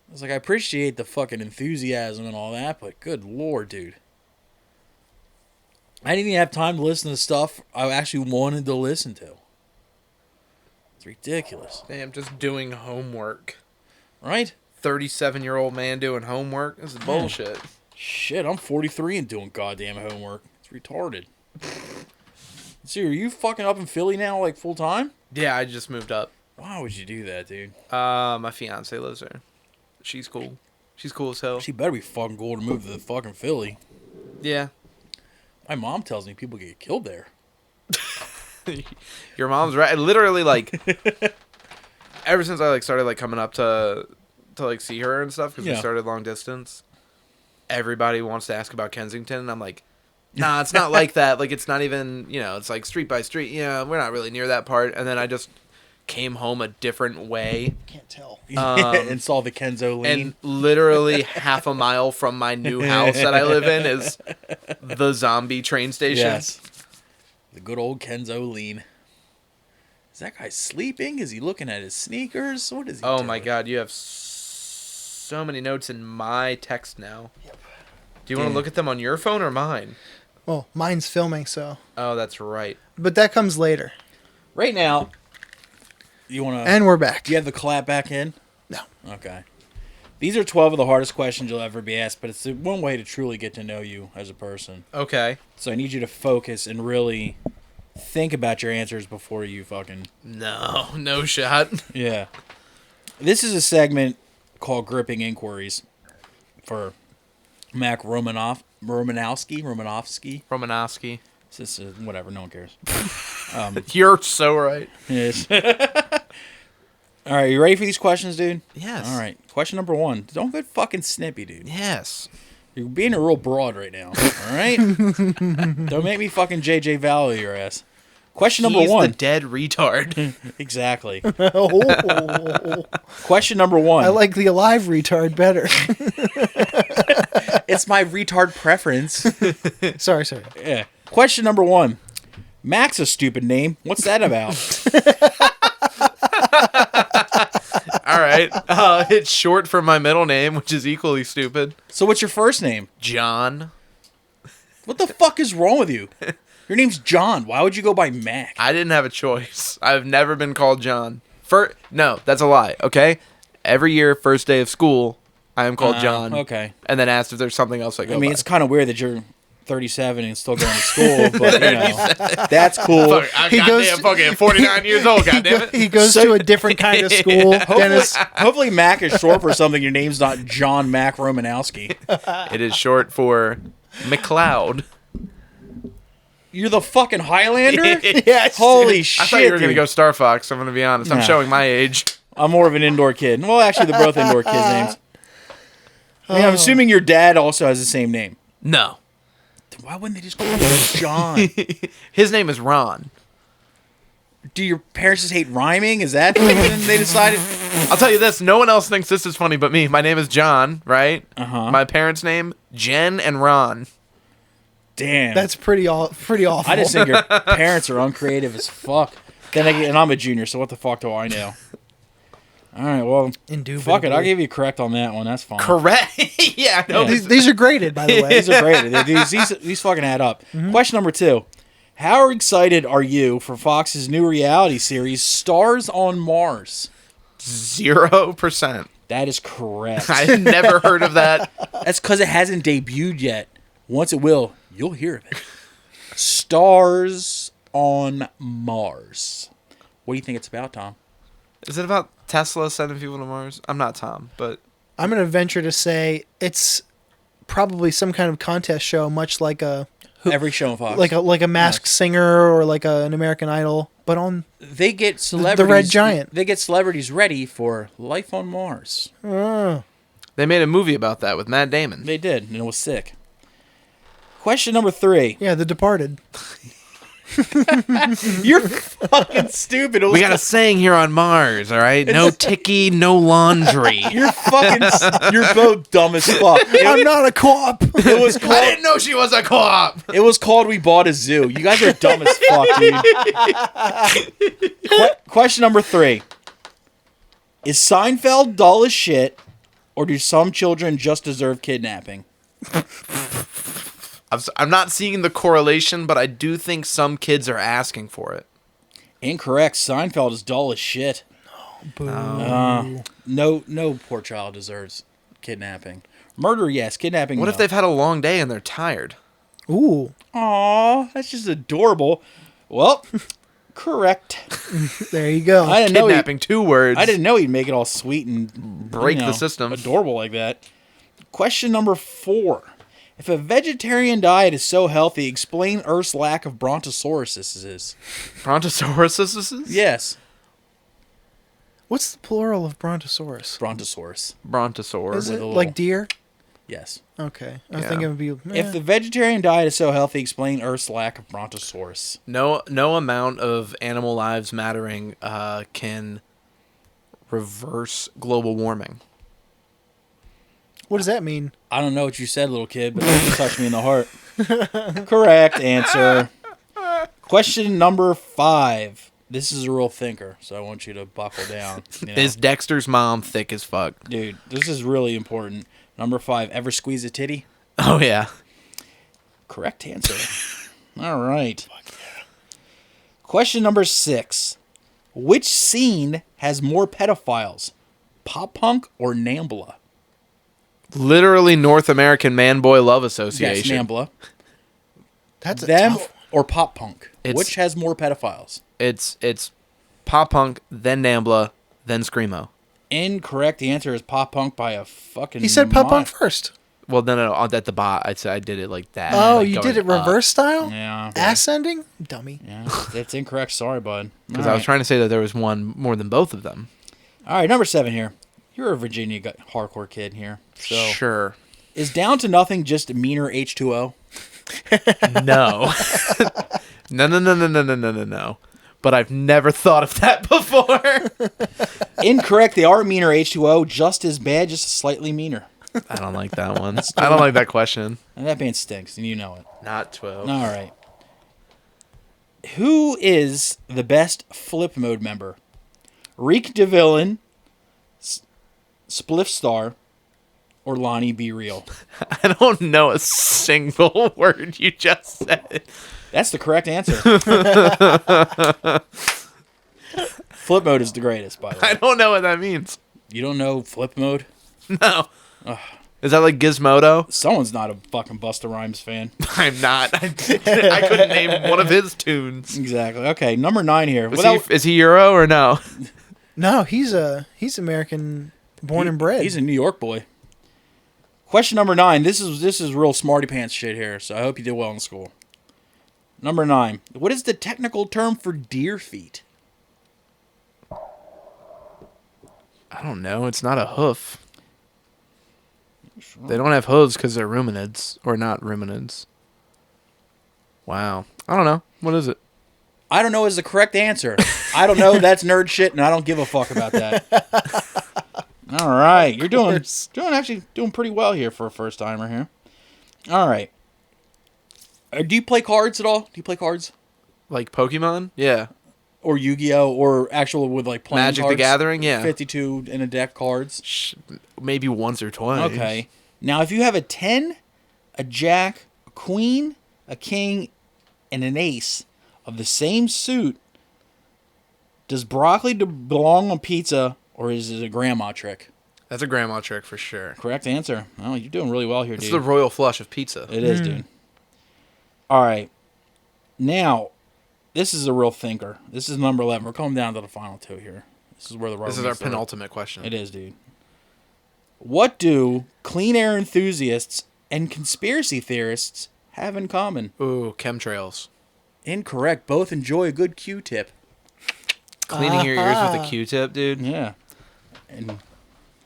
I was like, I appreciate the fucking enthusiasm and all that, but good lord, dude. I didn't even have time to listen to stuff I actually wanted to listen to. It's ridiculous.
Damn, just doing homework.
Right?
37-year-old man doing homework? This is bullshit.
Shit, I'm 43 and doing goddamn homework. It's retarded. See, are you fucking up in Philly now, like, full time?
Yeah, I just moved up.
Why would you do that, dude?
My fiance lives there. She's cool. She's cool as hell.
She better be fucking cool to move to the fucking Philly.
Yeah.
My mom tells me people get killed there.
Your mom's right. Literally, like, ever since I like started like coming up to like see her and stuff, because we started long distance, everybody wants to ask about Kensington, and I'm like, nah, it's not like that. Like, it's not even, it's like street by street. Yeah, we're not really near that part. And then I just came home a different way.
Can't tell.
And saw the Kenzo lean.
And literally half a mile from my new house that I live in is the zombie train station.
Yes. The good old Kenzo lean. Is that guy sleeping? Is he looking at his sneakers? What is he doing?
Oh my god, you have so many notes in my text now.
Yep.
Do you want to look at them on your phone or mine?
Well, mine's filming, so.
Oh, that's right.
But that comes later.
Right now, you want to...
And we're back.
Do you have the clap back in?
No.
Okay. These are 12 of the hardest questions you'll ever be asked, but it's the one way to truly get to know you as a person.
Okay.
So I need you to focus and really think about your answers before you fucking...
No shot.
Yeah. This is a segment called Gripping Inquiries for Mac Romanosky. This is whatever, no one cares.
You're so right.
Yes. All right, you ready for these questions, dude?
Yes.
All right. Question number 1. Don't get fucking snippy, dude.
Yes.
You're being a real broad right now. All right? Don't make me fucking JJ Vallow your ass. Question number 1.
He's the dead retard.
Exactly.
Oh.
Question number 1.
I like the alive retard better.
It's my retard preference.
Sorry.
Yeah. Question number 1. Mac's a stupid name. What's that about?
All right. It's short for my middle name, which is equally stupid.
So what's your first name?
John.
What the fuck is wrong with you? Your name's John. Why would you go by Mac?
I didn't have a choice. I've never been called John. No, that's a lie, okay? Every year, first day of school, I am called John.
Okay.
And then asked if there's something else I go
I mean,
by.
it's kind of weird that you're 37 and still going to school, but, that's cool.
Fuck, I'm goddamn fucking 49 years old, goddammit.
He goes to a different kind of school. Dennis.
Hopefully Mac is short for something. Your name's not John Mac Romanowski.
It is short for McLeod.
You're the fucking Highlander?
Yes.
Holy shit,
I thought you were going to
dude.
go Star Fox. I'm going to be honest. I'm
Nah.
showing my age.
I'm more of an indoor kid. Well, actually, they're both indoor kids' names. I mean, I'm assuming your dad also has the same name.
No.
Why wouldn't they just call him John?
His name is Ron.
Do your parents just hate rhyming? Is that when they decided?
I'll tell you this. No one else thinks this is funny but me. My name is John, right?
Uh-huh.
My parents' name, Jen and Ron.
Damn.
That's pretty awful.
I just think your parents are uncreative as fuck. Then again, and I'm a junior, so what the fuck do I know? All right, well,
Indubitably.
fuck it. I'll give you correct on that one. That's fine.
Correct. Yeah, I know.
These are graded, by the way.
These are great. These fucking add up. Question number 2. How excited are you for Fox's new reality series, Stars on Mars?
0%.
That is correct.
I had never heard of that.
That's because it hasn't debuted yet. Once it will, you'll hear of it. Stars on Mars. What do you think it's about, Tom?
Is it about Tesla sending people to Mars? I'm not Tom, but
I'm going to venture to say it's probably some kind of contest show, much like
Every show on Fox.
like a Masked Singer or like an American Idol, but on
They get celebrities.
the Red Giant.
They get celebrities ready for life on Mars.
they made a movie about that with Matt Damon.
They did, and it was sick. Question number 3.
The Departed.
You're fucking stupid.
We got a saying here on Mars, all right? No ticky, no laundry.
You're both dumb as fuck.
I'm not a co-op.
It was called.
I didn't know she was a co-op.
It was called We Bought a Zoo. You guys are dumb as fuck, dude. Question number 3. Is Seinfeld dull as shit, or do some children just deserve kidnapping?
I'm not seeing the correlation, but I do think some kids are asking for it.
Incorrect. Seinfeld is dull as shit.
Boo.
No poor child deserves kidnapping. Murder, yes. Kidnapping,
What
no.
if they've had a long day and they're tired?
Ooh.
Aw, that's just adorable. Well, correct.
There you go.
I didn't know
Kidnapping, 2 words.
I didn't know he'd make it all sweet and
Break the system.
adorable like that. Question number 4. If a vegetarian diet is so healthy, explain Earth's lack of brontosauruses.
Brontosauruses?
Yes.
What's the plural of brontosaurus?
Brontosaurus.
Brontosaur.
Is it
a little-
like deer?
Yes.
Okay. I was
Yeah.
thinking it would be...
If the vegetarian diet is so healthy, explain Earth's lack of brontosaurus.
No amount of animal lives mattering can reverse global warming.
What does that mean?
I don't know what you said, little kid, but it touched me in the heart. Correct answer. Question number 5. This is a real thinker, so I want you to buckle down. You know?
Is Dexter's mom thick as fuck?
Dude, this is really important. Number 5. Ever squeeze a titty?
Oh, yeah.
Correct answer. All right. Question number 6. Which scene has more pedophiles? Pop Punk or Nambla?
Literally North American Man-Boy Love
Yes,
Association.
Nambla.
That's a
Them
tough...
or Pop Punk?
It's-
Which has more pedophiles?
It's Pop Punk, then Nambla, then Screamo.
Incorrect. The answer is Pop Punk by a fucking
He said pop
mile.
punk first.
Well, no, at the bot, I'd say I did it like that.
Oh,
like
you
going
did it
up.
reverse style?
Yeah.
Ascending? Dummy.
Yeah, that's incorrect. Sorry, bud.
Because I was trying to say that there was one more than both of them.
All right, number 7 here. You're a Virginia hardcore kid here. So,
Sure.
is Down to Nothing just meaner H2O?
No. No. But I've never thought of that before.
Incorrect. They are meaner H2O, just as bad, just slightly meaner.
I don't like that one. I don't like that question.
And that band stinks, and you know it.
Not 12.
All right. Who is the best flip mode member? Reek DeVillain, Spliff Star, or Lonnie Be Real?
I don't know a single word you just said.
That's the correct answer. Flip mode is the greatest, by the way.
I don't know what that means.
You don't know flip mode?
No. Is that like Gizmodo?
Someone's not a fucking Busta Rhymes fan.
I'm not. I couldn't name one of his tunes.
Exactly. Okay, number 9 here.
Is he Euro or no?
No, he's American born and bred.
He's a New York boy. Question number 9. This is real smarty pants shit here, so I hope you did well in school. Number 9. What is the technical term for deer feet?
I don't know. It's not a hoof. They don't have hooves because they're ruminids. Or not ruminids. Wow. I don't know. What is it?
I don't know is the correct answer. I don't know. That's nerd shit, and I don't give a fuck about that. All right. You're doing pretty well here for a first timer here. All right. Do you play cards at all? Do you play cards?
Like Pokemon? Yeah.
Or Yu-Gi-Oh! Or actual with like playing
Magic the
cards?
Gathering? Yeah.
52 in a deck cards.
Maybe once or twice.
Okay. Now, if you have a 10, a jack, a queen, a king, and an ace of the same suit, does broccoli belong on pizza, or is it a grandma trick?
That's a grandma trick for sure.
Correct answer. Oh, you're doing really well here,
It's
dude.
the royal flush of pizza.
It is, dude. All right. Now, this is a real thinker. This is number 11. We're coming down to the final 2 here. This is where the rubber
This is our
meets the road.
penultimate question.
It is, dude. What do clean air enthusiasts and conspiracy theorists have in common?
Ooh, chemtrails.
Incorrect. Both enjoy a good Q-tip.
Cleaning your ears with a Q-tip, dude.
Yeah. And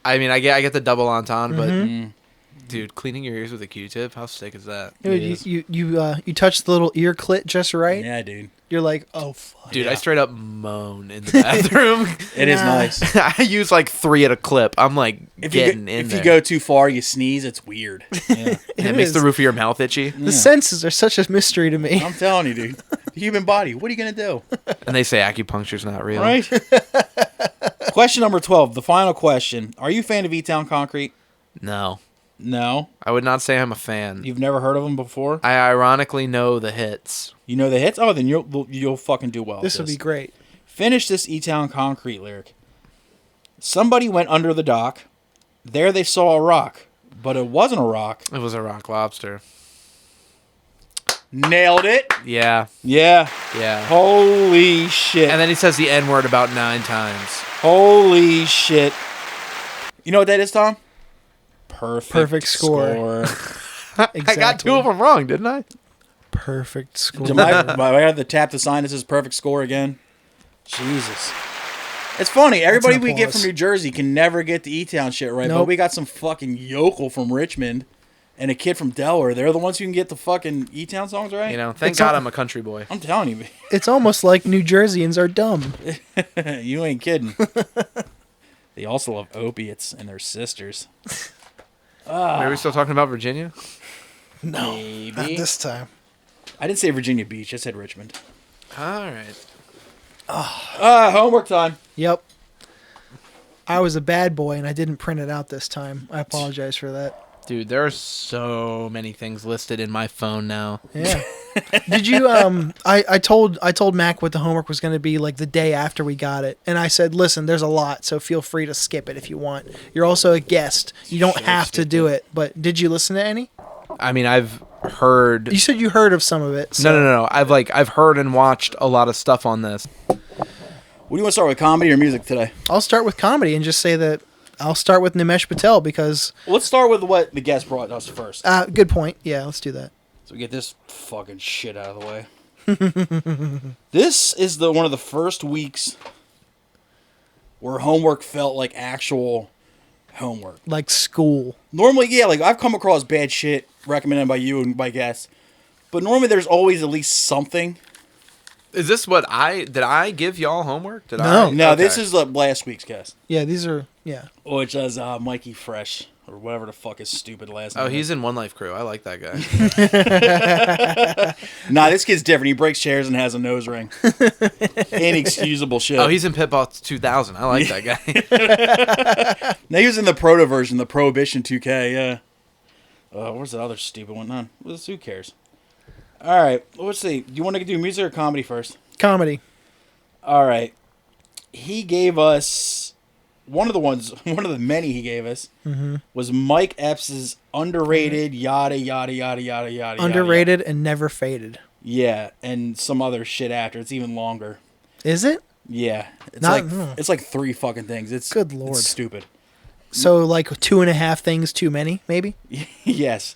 I mean, I get the double entendre, but dude, cleaning your ears with a Q-tip, how sick is that?
Dude,
It is.
you touch the little ear clit just right.
yeah, dude.
you're like, oh fuck.
Dude, I straight up moan in the bathroom.
It is nice.
I use like 3 at a clip. I'm like getting in
if
there.
you go too far, you sneeze. It's weird. Yeah.
And it makes the roof of your mouth itchy.
The senses are such a mystery to me.
I'm telling you, dude. The human body. What are you gonna do?
And they say acupuncture's not real.
Right. Question number 12. The final question. Are you a fan of E-Town Concrete?
No.
No.
I would not say I'm a fan.
You've never heard of them before?
I ironically know the hits.
You know the hits? Oh, then you'll fucking do well.
This will be great.
Finish this E-Town Concrete lyric. Somebody went under the dock. There they saw a rock, but it wasn't a rock.
It was a rock lobster.
Nailed it.
Yeah.
Yeah.
Yeah.
Holy shit.
And then he says the N-word about 9 times.
Holy shit. You know what that is, Tom?
Perfect score.
Exactly. I got 2 of them wrong, didn't I?
Perfect score.
Am I have to tap the sign that says perfect score again? Jesus. It's funny. Everybody we get from New Jersey can never get the E-Town shit right.
Nope.
But we got some fucking yokel from Richmond and a kid from Delaware. They're the ones who can get the fucking E-Town songs right.
You know, thank God I'm a country boy.
I'm telling you.
It's almost like New Jerseyans are dumb.
You ain't kidding. They also love opiates and their sisters.
Are we still talking about Virginia?
No,
Maybe.
not this time.
I didn't say Virginia Beach. I said Richmond.
All right.
Homework time.
Yep. I was a bad boy and I didn't print it out this time. I apologize for that.
Dude, there are so many things listed in my phone now.
Yeah. Did you I told Mac what the homework was going to be like the day after we got it. And I said, "Listen, there's a lot, so feel free to skip it if you want. You're also a guest. You don't have to do it." But did you listen to any?
I mean, I've heard.
You said you heard of some of it. So.
No. I've heard and watched a lot of stuff on this.
What do you want to start with, comedy or music today?
I'll start with comedy and just say that I'll start with Nimesh Patel because...
Let's start with what the guest brought us first.
Good point. Yeah, let's do that.
So we get this fucking shit out of the way. This is one of the first weeks where homework felt like actual homework.
Like school.
Normally, yeah, like I've come across bad shit recommended by you and by guests. But normally there's always at least something.
Is this what did I give y'all homework?
No.
No,
Okay.
this is last week's guest.
Yeah, these are... Yeah.
Which is Mikey Fresh, or whatever the fuck his stupid last name
Oh, he's
is.
in One Life Crew. I like that guy.
Nah, this kid's different. He breaks chairs and has a nose ring. Inexcusable shit.
Oh, he's in Pitbull 2000. I like that guy.
Now he was in the proto version, the Prohibition 2K, yeah. Where's that other stupid one? None. Who cares? All right, let's see. Do you want to do music or comedy first?
Comedy.
All right. He gave us one of the many he gave us was Mike Epps' underrated yada yada yada yada yada.
Underrated and never faded.
Yeah, and some other shit after. It's even longer.
Is it?
Yeah, it's
Not-
it's like 3 fucking things. It's
Good Lord.
it's stupid.
So like 2.5 things too many, maybe?
Yes.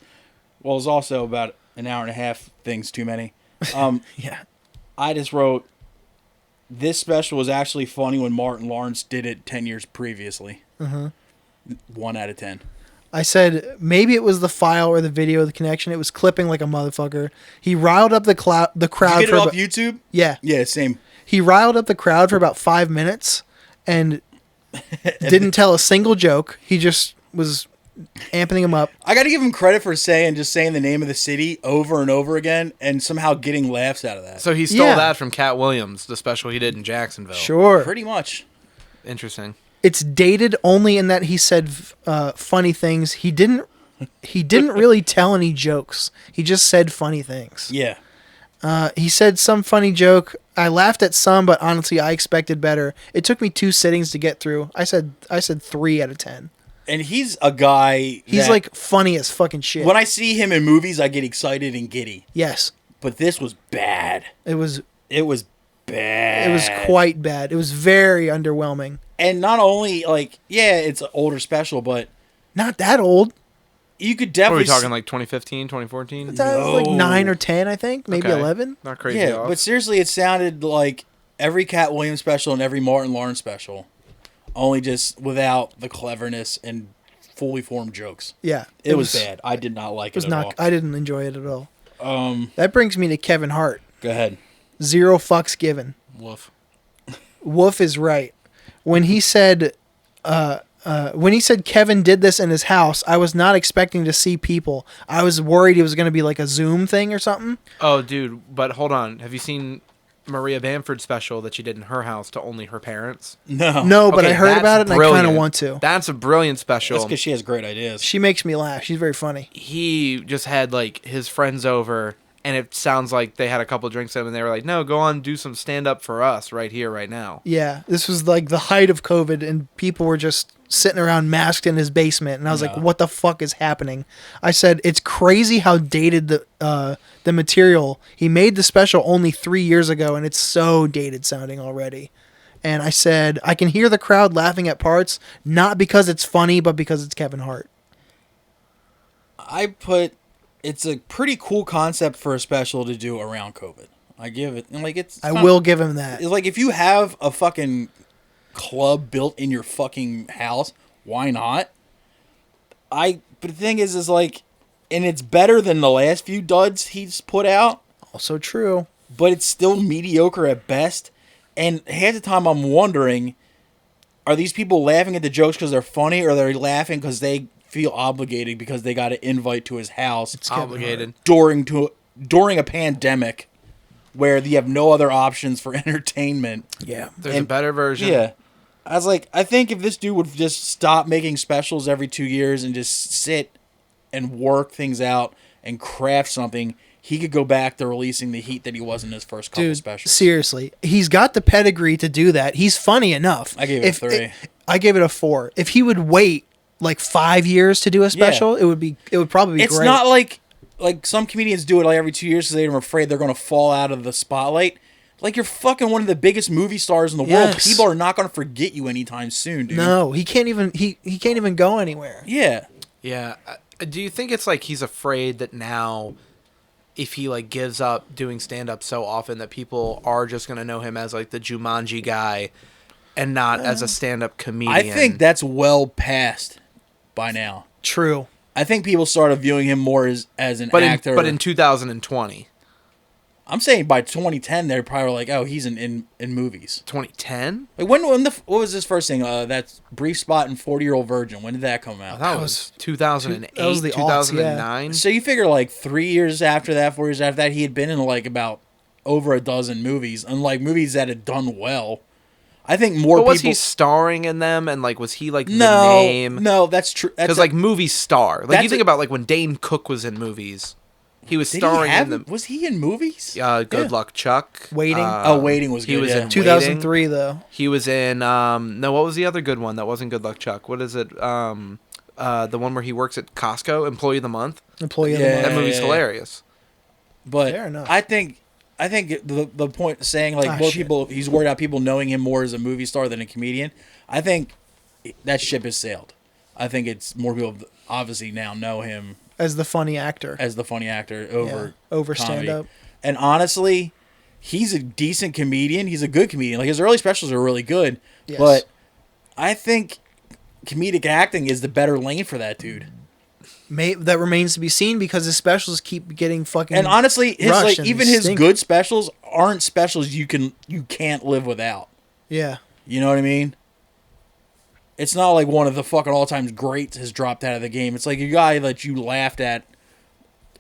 Well, it's also about an hour and a half things too many.
Yeah.
I just wrote, this special was actually funny when Martin Lawrence did it 10 years previously. 1 out of 10.
I said maybe it was the file or the video, the connection. It was clipping like a motherfucker. He riled up the crowd.
Did you
For
get it off
about,
YouTube?
yeah.
Yeah, same.
He riled up the crowd for about 5 minutes and didn't tell a single joke. He just was amping him up.
I got to give him credit for saying the name of the city over and over again and somehow getting laughs out of that.
So he stole
Yeah.
that from Cat Williams, the special he did in Jacksonville.
Sure.
Pretty much.
Interesting.
It's dated only in that he said funny things. He didn't really tell any jokes. He just said funny things.
Yeah.
He said some funny joke. I laughed at some, but honestly, I expected better. It took me 2 sittings to get through. I said 3 out of 10.
And he's a guy
He's
that,
like funny as fucking shit.
when I see him in movies, I get excited and giddy.
Yes,
But this was bad.
it was
Bad.
It was quite bad. It was very underwhelming.
And not only, like, yeah, it's an older special, but
Not that old.
you could
What are
definitely...
we talking, like 2015, 2014?
That was like
No.
9 or 10, I think. Maybe
Okay.
11.
Not crazy
Yeah,
off.
but seriously, it sounded like every Cat Williams special and every Martin Lawrence special. Only just without the cleverness and fully formed jokes.
Yeah.
It was bad. I did not like
It was
it at
not.
all.
I didn't enjoy it at all. That brings me to Kevin Hart.
Go ahead.
Zero fucks given.
Woof.
Wolf is right. When he said Kevin did this in his house, I was not expecting to see people. I was worried it was going to be like a Zoom thing or something.
Oh, dude, but hold on. Have you seen Maria Bamford special that she did in her house to only her parents?
No, but
Okay,
I heard
that's
about it and I kind
brilliant.
of want to.
That's a brilliant special.
That's because she has great ideas.
She makes me laugh. She's very funny.
He just had like his friends over, and it sounds like they had a couple drinks in, and they were like, "No, go on, do some stand up for us right here, right now."
Yeah, this was like the height of COVID, and people were just sitting around masked in his basement, and I was like, "What the fuck is happening?" I said, "It's crazy how dated the material. He made the special only 3 years ago, and it's so dated sounding already." And I said, "I can hear the crowd laughing at parts, not because it's funny, but because it's Kevin Hart."
It's a pretty cool concept for a special to do around COVID. I give it, and like
I will give him that.
It's like if you have a fucking club built in your fucking house, why not? But the thing is like, and it's better than the last few duds he's put out.
Also true.
But it's still mediocre at best. And half the time I'm wondering, are these people laughing at the jokes because they're funny, or are they laughing because they feel obligated because they got an invite to his house?
It's obligated
during a pandemic where you have no other options for entertainment.
Yeah.
There's a better version.
Yeah. I was like, I think if this dude would just stop making specials every 2 years and just sit and work things out and craft something, he could go back to releasing the heat that he was in his first couple specials.
Seriously, he's got the pedigree to do that. He's funny enough.
I gave it a 3.
I gave it a 4. If he would wait like 5 years to do a special, it would probably be
It's
great.
not like some comedians do it like every 2 years because they're afraid they're going to fall out of the spotlight. Like, you're fucking one of the biggest movie stars in the world. People are not going to forget you anytime soon, dude.
No, he can't even he can't even go anywhere.
Yeah.
Yeah. Do you think it's like he's afraid that now, if he like gives up doing stand up so often, that people are just going to know him as like the Jumanji guy and not as a stand up comedian?
I think that's well past by now.
True.
I think people started viewing him more as an actor.
But in 2020.
I'm saying by 2010, they're probably like, oh, he's in movies.
2010?
Like what was his first thing? That Brief Spot and 40-Year-Old Virgin. When did that come out?
That was 2008,
that was the aughts,
2009.
So you figure like 3 years after that, 4 years after that, he had been in like about over a dozen movies, and like movies that had done well. I think more
but
people...
was he starring in them, and like was he like the name?
No, that's true.
Because like movie star. Like you think about like when Dane Cook was in movies. He was starring in them.
Was he in movies?
Good Luck Chuck.
Waiting.
Waiting was good.
He was in
2003 though.
He was in no, what was the other good one that wasn't Good Luck Chuck? What is it? The one where he works at Costco, Employee of the Month.
Employee of the Month.
That movie's hilarious.
But
fair enough.
I think the point saying like people, he's worried about people knowing him more as a movie star than a comedian. I think that ship has sailed. I think it's more people obviously now know him
as the funny actor
over
stand up.
And honestly, he's a decent comedian. He's a good comedian. Like his early specials are really good.
Yes.
But I think comedic acting is the better lane for that dude.
That remains to be seen because his specials keep getting fucking.
And honestly, his
stink.
good specials aren't specials you can't live without.
Yeah.
You know what I mean? It's not like one of the fucking all-time greats has dropped out of the game. It's like a guy that you laughed at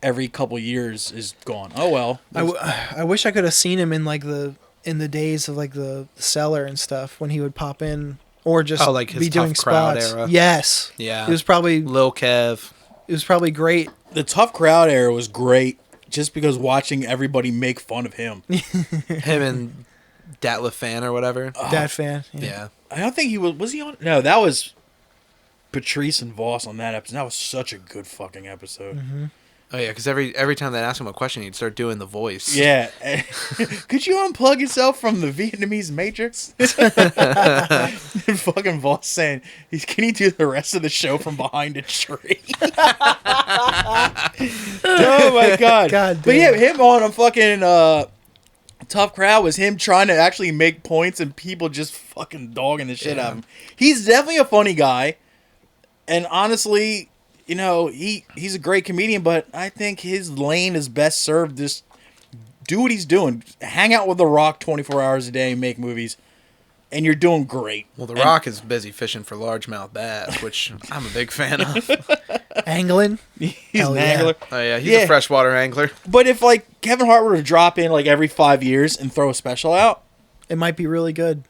every couple years is gone. Oh well.
I wish I could have seen him in like in the days of like the Cellar and stuff when he would pop in or just
like his
be doing
Tough Crowd
spots.
era.
Yes.
Yeah.
It was probably
Lil Kev.
It was probably great.
The Tough Crowd era was great just because watching everybody make fun of him.
Him and Datlef Fan or whatever.
Dat Fan.
Yeah.
I don't think he was he on? No, that was Patrice and Voss on that episode. That was such a good fucking episode.
Mm-hmm.
Oh yeah, because every time they ask him a question, he'd start doing the voice.
Yeah. Could you unplug yourself from the Vietnamese Matrix? And fucking Voss saying, can you do the rest of the show from behind a tree? Oh my god.
God damn.
But yeah, him on a fucking Tough Crowd was him trying to actually make points and people just fucking dogging the shit out of him. He's definitely a funny guy. And honestly, you know, he's a great comedian, but I think his lane is best served just do what he's doing. Hang out with The Rock 24 hours a day, make movies, and you're doing great.
Well, The Rock is busy fishing for largemouth bass, which I'm a big fan of.
Angling.
He's
Hell
an
yeah.
angler.
Oh yeah, he's a freshwater angler.
But if like Kevin Hart were to drop in like every 5 years and throw a special out,
It might be really good.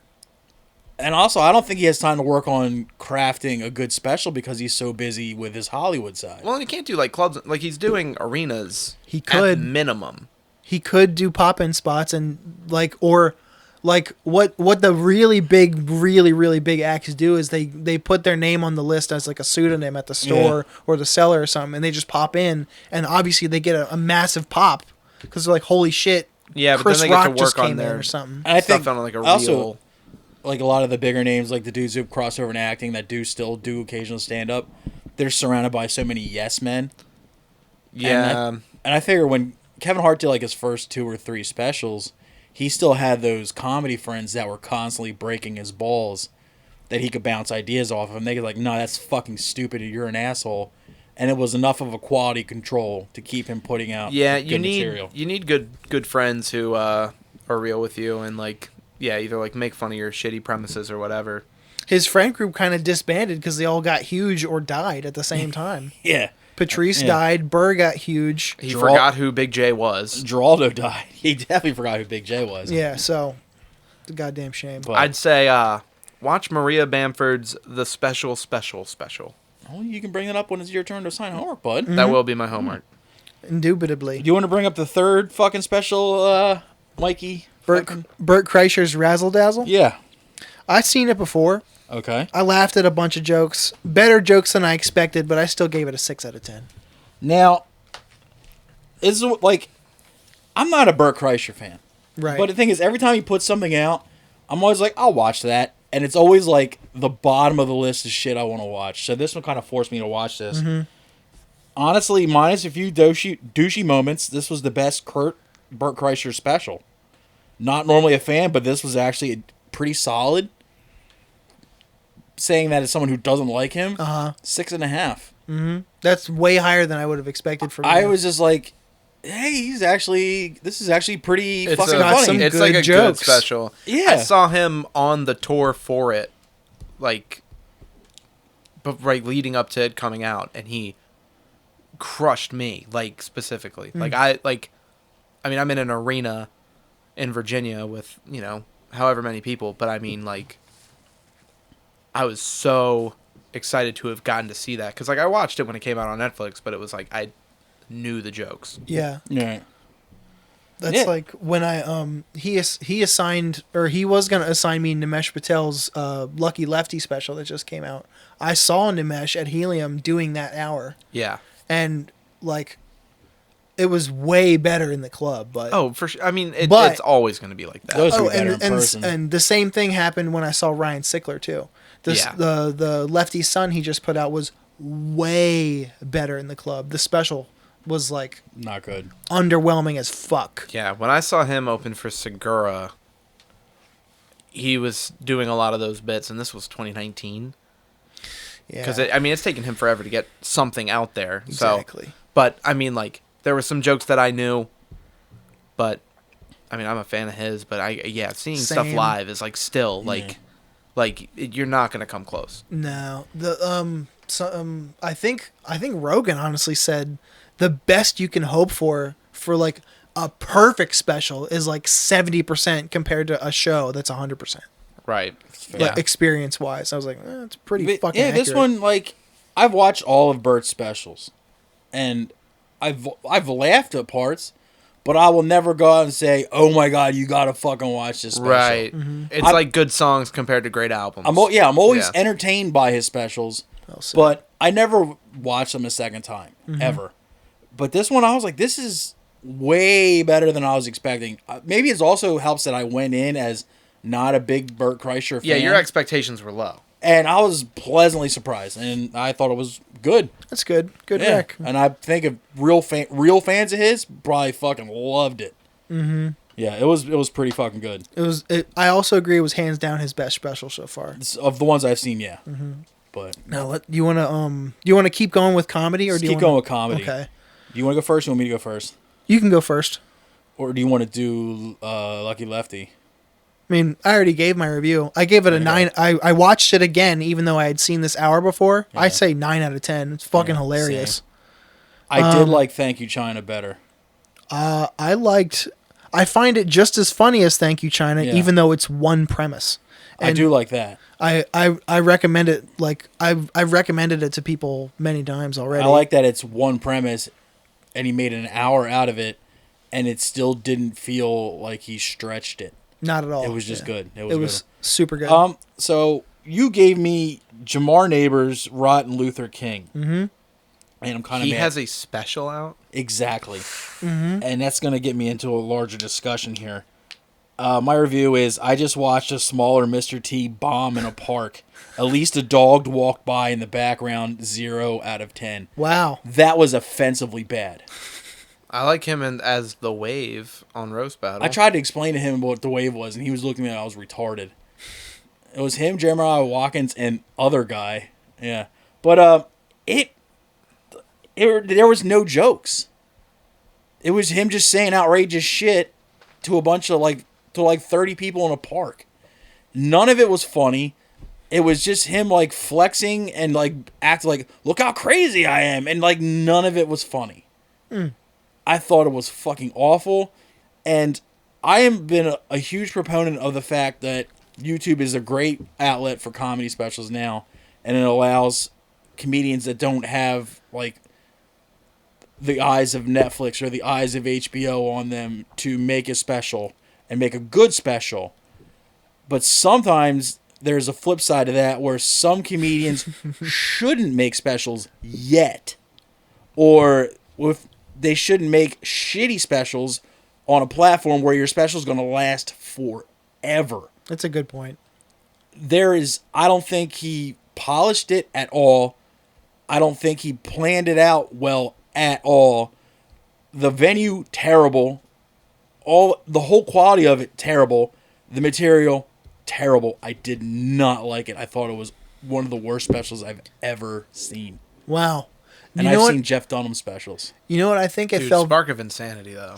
and also I don't think he has time to work on crafting a good special because he's so busy with his Hollywood side.
Well, and he can't do like clubs. Like he's doing arenas.
He could.
at minimum.
He could do pop-in spots and like what the really big acts do is they put their name on the list as like a pseudonym at the store or the cellar or something, and they just pop in, and obviously they get a massive pop because they're like, holy shit,
Yeah, but
Chris
then they
Rock
get to
just
work on
came in
their
or something.
And I
stuff
think
on like a
also,
real.
like a lot of the bigger names, like the dudes who cross over in acting that do still do occasional stand up, they're surrounded by so many yes men.
Yeah,
And I figure when Kevin Hart did like his first 2 or 3 specials, he still had those comedy friends that were constantly breaking his balls that he could bounce ideas off of. And they could like, no, that's fucking stupid. You're an asshole. And it was enough of a quality control to keep him putting out
yeah.
good
You need
material.
you need good friends who are real with you and like either like make fun of your shitty premises or whatever.
His friend group kind of disbanded because they all got huge or died at the same time.
Yeah.
Patrice died. Burr got huge.
He forgot who Big J was.
Geraldo died. He definitely forgot who Big J was.
Yeah, so it's a goddamn shame.
But,
I'd say watch Maria Bamford's The Special.
well, you can bring it up when it's your turn to sign homework, bud.
That will be my homework.
Indubitably.
Do you want to bring up the third fucking special, Mikey?
Bert Kreischer's Razzle Dazzle?
Yeah.
I've seen it before.
Okay.
I laughed at a bunch of jokes. Better jokes than I expected, but I still gave it a 6 out of 10.
Now, it's like, I'm not a Bert Kreischer fan.
Right.
But the thing is, every time he puts something out, I'm always like, I'll watch that. And it's always like the bottom of the list of shit I want to watch. So this one kind of forced me to watch this.
Mm-hmm.
Honestly, minus a few douchey moments, this was the best Bert Kreischer special. Not normally a fan, but this was actually pretty solid. Saying that as someone who doesn't like him, 6.5.
That's way higher than I would have expected from him.
I was just like, hey, this is actually pretty fucking
got
funny.
some
It's
good
like a
jokes.
good special.
Yeah.
I saw him on the tour for it, like, but right leading up to it coming out, and he crushed me, like specifically. Like I mean, I'm in an arena in Virginia with however many people, but I mean like. I was so excited to have gotten to see that because like I watched it when it came out on Netflix, but it was like I knew the jokes.
Yeah.
Yeah.
That's like when I he assigned, or he was gonna assign me Nimesh Patel's Lucky Lefty special that just came out. I saw Nimesh at Helium doing that hour,
Yeah.
and like it was way better in the club. But
Oh, for sure. I mean,
But-
it's always going to be like that.
Those are better in
and
person.
and the same thing happened when I saw Ryan Sickler too.
Yeah.
The Lefty Son he just put out was way better in the club. The special was like
Not good.
underwhelming as fuck.
Yeah, when I saw him open for Segura, he was doing a lot of those bits, and this was 2019.
Yeah,
Because it's taken him forever to get something out there.
exactly.
So, but I mean, like there were some jokes that I knew, but I mean, I'm a fan of his. But seeing stuff
Same.
live is like still like you're not gonna come close.
No, I think Rogan honestly said the best you can hope for like a perfect special is like 70% compared to a show that's 100%.
Right.
Like experience wise, I was like, it's pretty fucking accurate.
This one, like, I've watched all of Bert's specials, and I've laughed at parts, but I will never go out and say, "Oh my god, you gotta fucking watch this special."
Right. It's like good songs compared to great albums.
I'm always entertained by his specials, but I never watch them a second time ever. But this one, I was like, this is way better than I was expecting. Maybe it also helps that I went in as not a big Bert Kreischer fan.
Yeah, your expectations were low.
And I was pleasantly surprised, and I thought it was good.
That's good. Good rec.
And I think if real fans of his probably fucking loved it. Mm-hmm. Yeah, it was pretty fucking good.
I also agree it was hands down his best special so far.
Of the ones I've seen, yeah. Mm-hmm. But
Now, you want to keep going with comedy, or
let's
do you
keep going with comedy.
Okay,
Do you want to go first? Or you want me to go first?
you can go first.
Or do you want to do Lucky Lefty?
I mean, I already gave my review. I gave it a
Okay.
9. I watched it again, even though I had seen this hour before.
Yeah.
I say 9 out of 10. It's fucking
Yeah,
hilarious.
I did like Thank You China better.
I find it just as funny as Thank You China,
Yeah.
even though it's one premise.
I do like that.
I recommend it. Like I've recommended it to people many times already.
I like that it's one premise, and he made an hour out of it, and it still didn't feel like he stretched it.
Not at all.
It was just good.
It was super good.
So you gave me Jamar Neighbors, Rotten Luther King.
Mm-hmm.
And I'm kind of
He
mad.
has a special out.
Exactly.
Mm-hmm.
And that's going to get me into a larger discussion here. My review is, I just watched a smaller Mr. T bomb in a park. At least a dog walked by in the background, 0 out of 10.
Wow.
That was offensively bad.
I like him as the Wave on Roast Battle.
I tried to explain to him what the wave was, and he was looking at me like I was retarded. It was him, Jeremiah Watkins, and other guy. Yeah. But there was no jokes. It was him just saying outrageous shit to a bunch of like 30 people in a park. None of it was funny. It was just him like flexing and like acting like, look how crazy I am, and like none of it was funny. I thought it was fucking awful, and I have been a huge proponent of the fact that YouTube is a great outlet for comedy specials now, and it allows comedians that don't have like the eyes of Netflix or the eyes of HBO on them to make a special and make a good special. But sometimes there's a flip side to that where some comedians shouldn't make specials yet, or if they shouldn't make shitty specials on a platform where your special is going to last forever.
That's a good point.
I don't think he polished it at all. I don't think he planned it out well at all. The venue, terrible. The whole quality of it, terrible. The material, terrible. I did not like it. I thought it was one of the worst specials I've ever seen.
Wow.
And I've seen Jeff Dunham specials.
You know what? I think it
Dude,
felt.
Spark of Insanity, though.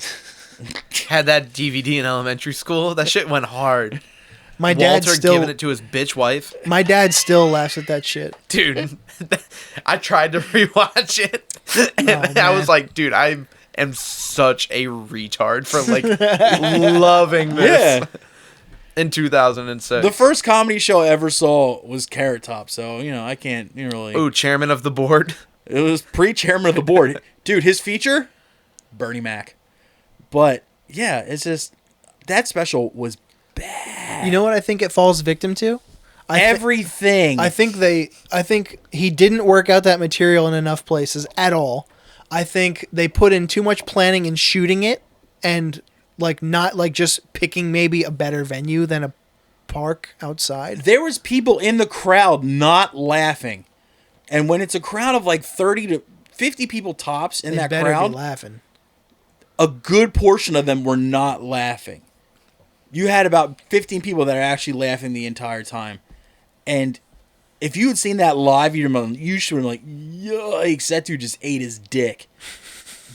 Had that DVD in elementary school. That shit went hard.
My dad
Walter
still
giving it to his bitch wife.
My dad still laughs at that shit.
Dude, I tried to rewatch it. And I was like, dude, I am such a retard for like loving this.
Yeah.
In 2006.
The first comedy show I ever saw was Carrot Top, so, I can't really...
Ooh, chairman of the board.
It was pre-chairman of the board. Dude, his feature? Bernie Mac. But, yeah, it's just... That special was bad.
You know what I think it falls victim to?
Everything.
I think he didn't work out that material in enough places at all. I think they put in too much planning in shooting it, and like not like just picking maybe a better venue than a park outside.
There was people in the crowd not laughing. And when it's a crowd of like 30 to 50 people tops in
They
that
better
crowd,
be laughing.
a good portion of them were not laughing. You had about 15 people that are actually laughing the entire time. And if you had seen that live, you should have been like, yikes, that dude just ate his dick.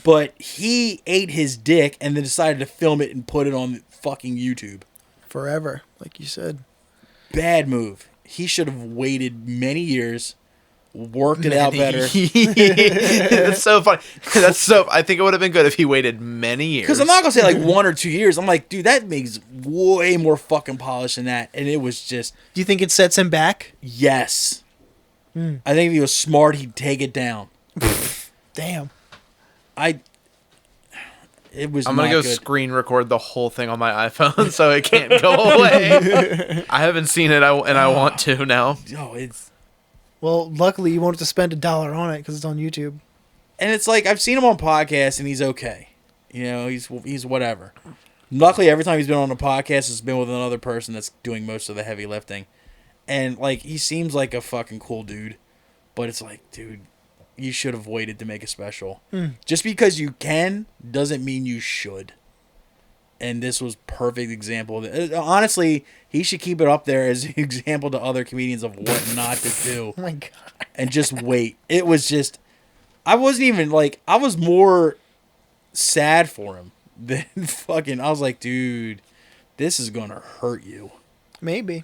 But he ate his dick and then decided to film it and put it on fucking YouTube.
Forever, like you said.
Bad move. He should have waited many years, worked it out better.
That's so funny. I think it would have been good if he waited many years.
Because I'm not going to say like 1 or 2 years. I'm like, dude, that makes way more fucking polish than that. And it was just,
Do you think it sets him back?
yes. I think if he was smart, he'd take it down.
Damn.
It was
I'm going to go
good.
screen record the whole thing on my iPhone so it can't go away. I haven't seen it and I want to now.
Oh, it's...
Well, luckily you won't have to spend $1 on it because it's on YouTube.
And it's like, I've seen him on podcasts and he's okay. He's whatever. Luckily, every time he's been on a podcast, it's been with another person that's doing most of the heavy lifting. And, like, he seems like a fucking cool dude. But it's like, dude, you should have waited to make a special. Just because you can doesn't mean you should. And this was perfect example of it. Honestly, he should keep it up there as an example to other comedians of what not to do.
Oh my God.
And just wait. It was just... I wasn't even, like... I was more sad for him then fucking, I was like, dude, this is gonna hurt you.
Maybe.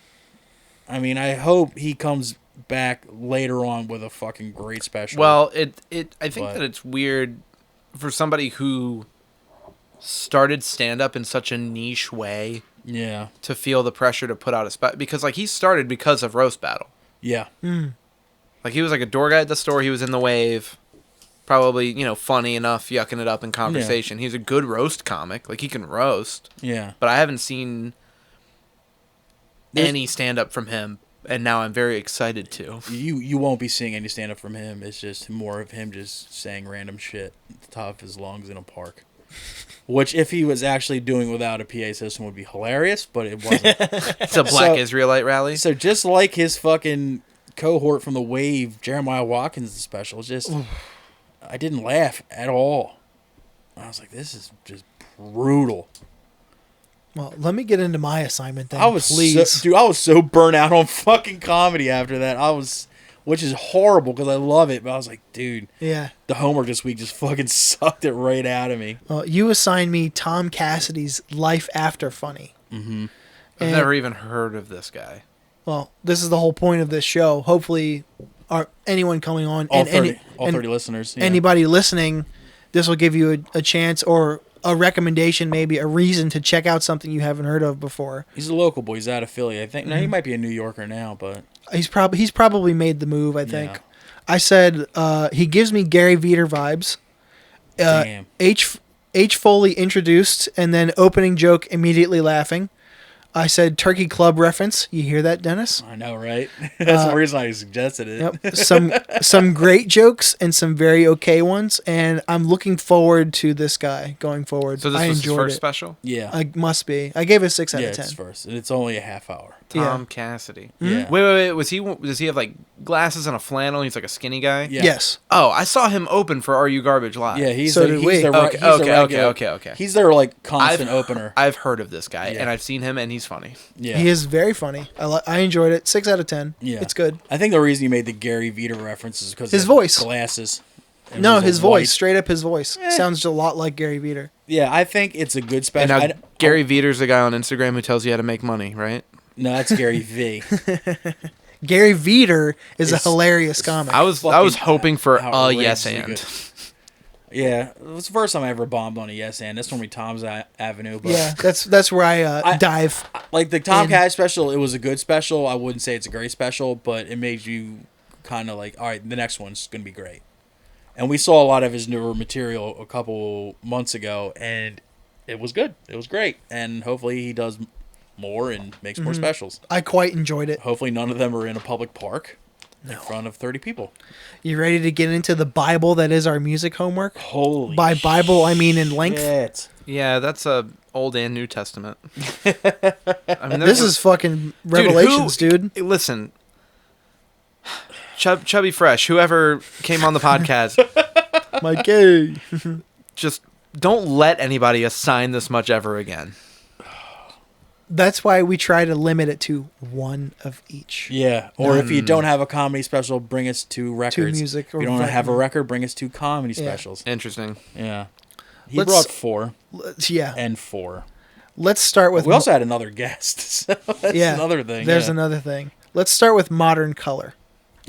I mean, I hope he comes back later on with a fucking great special.
Well, I think that it's weird for somebody who started stand-up in such a niche way
yeah.
to feel the pressure to put out a special. Because, like, he started because of Roast Battle.
Yeah.
Like, he was like a door guy at the store. He was in the wave. Probably, you know, funny enough, yucking it up in conversation. He's a good roast comic. Like, he can roast.
Yeah.
But I haven't seen any stand-up from him, and now I'm very excited to.
You won't be seeing any stand-up from him. It's just more of him just saying random shit at the top of his lungs in a park. Which, if he was actually doing without a PA system, would be hilarious, but it wasn't.
It's a Black Israelite rally.
So just like his fucking cohort from the Wave, Jeremiah Watkins' special, just I didn't laugh at all. I was like, this is just brutal.
Well, let me get into my assignment then,
I was
please.
I was so burnt out on fucking comedy after that. Which is horrible because I love it, but I was like, dude,
Yeah.
the homework this week just fucking sucked it right out of me.
You assigned me Tom Cassidy's Life After Funny.
Mm-hmm.
I've never even heard of this guy.
Well, this is the whole point of this show. Hopefully, anyone coming on,
All 30 listeners. Yeah.
anybody listening, this will give you a chance or a recommendation, maybe a reason to check out something you haven't heard of before.
He's a local boy. He's out of Philly, I think. Now he might be a New Yorker now, but
He's probably made the move, I think.
Yeah.
I said he gives me Gary Veter vibes.
damn.
H. Foley introduced and then opening joke immediately laughing. I said Turkey Club reference. You hear that, Dennis?
I know, right? That's the reason I suggested it.
Yep. Some great jokes and some very okay ones, and I'm looking forward to this guy going forward.
So this
I
was his
enjoyed
first
it.
special?
Yeah.
I must be. I gave it a 6 out
Yeah,
of 10.
it's first. And it's only a half hour.
Tom
Yeah.
Cassidy.
Yeah.
Wait. Does he have, like, glasses and a flannel? He's like a skinny guy?
Yeah.
Yes.
Oh, I saw him open for Are You Garbage Live.
Yeah, he's
So
the,
did
he's
we.
the
Okay,
he's the regular-
okay.
He's their like constant opener.
I've heard of this guy,
Yeah.
and I've seen him, and he's funny.
Yeah.
He is very funny. I enjoyed it. 6 out of 10.
Yeah.
It's good.
I think the reason he made the Gary Veter reference is because
His voice.
glasses. And
No,
was a
his
white-
voice. Straight up his voice. Sounds a lot like Gary Veter.
Yeah, I think it's a good
And
special.
now Gary Veter's the guy on Instagram who tells you how to make money, right?
No, that's Gary V.
Gary Veter is a
It's-
hilarious comic.
I was
fucking
hoping for a yes
outrageously
and.
good. Yeah, it was the first time I ever bombed on a yes and. That's normally Tom's Avenue. But
Yeah, that's where I dive.
like the Tom
in.
Cash special, it was a good special. I wouldn't say it's a great special, but it made you kind of like, all right, the next one's gonna be great. And we saw a lot of his newer material a couple months ago, and it was good. It was great, and hopefully he does more and makes more specials.
I quite enjoyed it.
Hopefully none of them are in a public park in front of 30 people.
You ready to get into the Bible that is our music homework?
Holy
By Bible, I mean in length.
shit.
Yeah, that's a Old and New Testament. I mean,
This is fucking Revelations, dude.
Listen, Chubby Fresh, whoever came on the podcast,
My gay.
just don't let anybody assign this much ever again.
That's why we try to limit it to one of each.
Yeah, or if you don't have a comedy special, bring us 2 records.
music
If
or
you don't have a
fucking-
record, bring us 2 comedy
Yeah.
specials.
Interesting.
Yeah. He
Let's-
brought 4
Yeah.
and 4.
Let's start with.
We also had another guest, so that's another thing.
There's
yeah.
another thing. Let's start with Modern Color.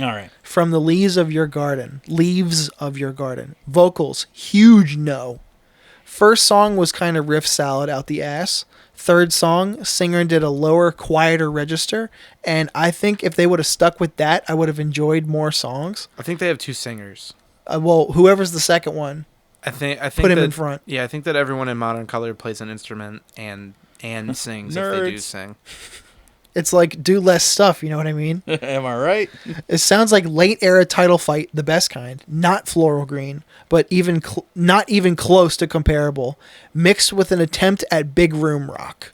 All right.
From the Leaves of Your Garden. Leaves of Your Garden. Vocals, huge no. First song was kind of riff salad out the ass. Third song, singer did a lower, quieter register. And I think if they would have stuck with that, I would have enjoyed more songs.
I think they have 2 singers.
Well, whoever's the second one,
I think
put him
that,
in front.
Yeah, I think that everyone in Modern Color plays an instrument and sings if they do
Nerds.
sing.
It's like, do less stuff, you know what I mean?
Am I right?
It sounds like late era title fight, the best kind. Not floral green, but not even close to comparable. Mixed with an attempt at big room rock.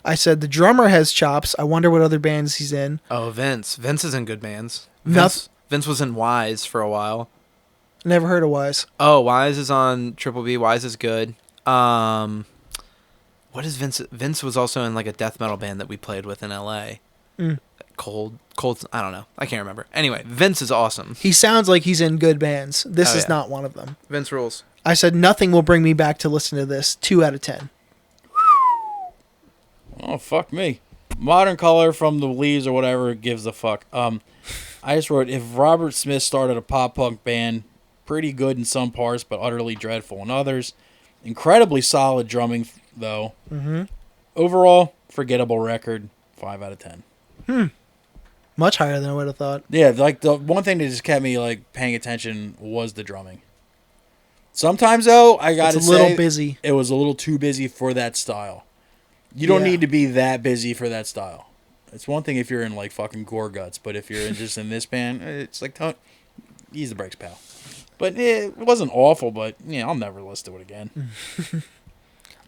I said the drummer has chops. I wonder what other bands he's in.
Oh, Vince. Vince is in good bands.
Noth-
Vince was in Wise for a while.
Never heard of Wise.
Oh, Wise is on Triple B. Wise is good. What is Vince? Vince was also in like a death metal band that we played with in LA. Cold. I don't know. I can't remember. Anyway, Vince is awesome.
He sounds like he's in good bands. This
Oh,
is
yeah.
not one of them.
Vince rules.
I said nothing will bring me back to listen to this. 2 out of 10.
Oh, fuck me. Modern Color from the Leaves or whatever gives a fuck. I just wrote, if Robert Smith started a pop-punk band, pretty good in some parts, but utterly dreadful in others. Incredibly solid drumming, though.
Mm-hmm.
Overall, forgettable record, 5 out of 10.
Much higher than I would have thought.
Yeah, like the one thing that just kept me like paying attention was the drumming. Sometimes, though, I gotta say,
It's a little busy.
it was a little too busy for that style. You don't
Yeah.
need to be that busy for that style. It's one thing if you're in like fucking Gore Guts, but if you're just in this band, it's like ease the brakes, pal. But it wasn't awful, but I'll never listen to it again.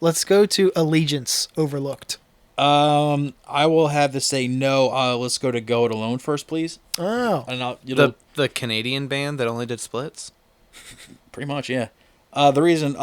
Let's go to Allegiance, Overlooked.
I will have to say no. Let's go to Go It Alone first, please.
Oh.
And
The Canadian band that only did splits?
pretty much, yeah. The reason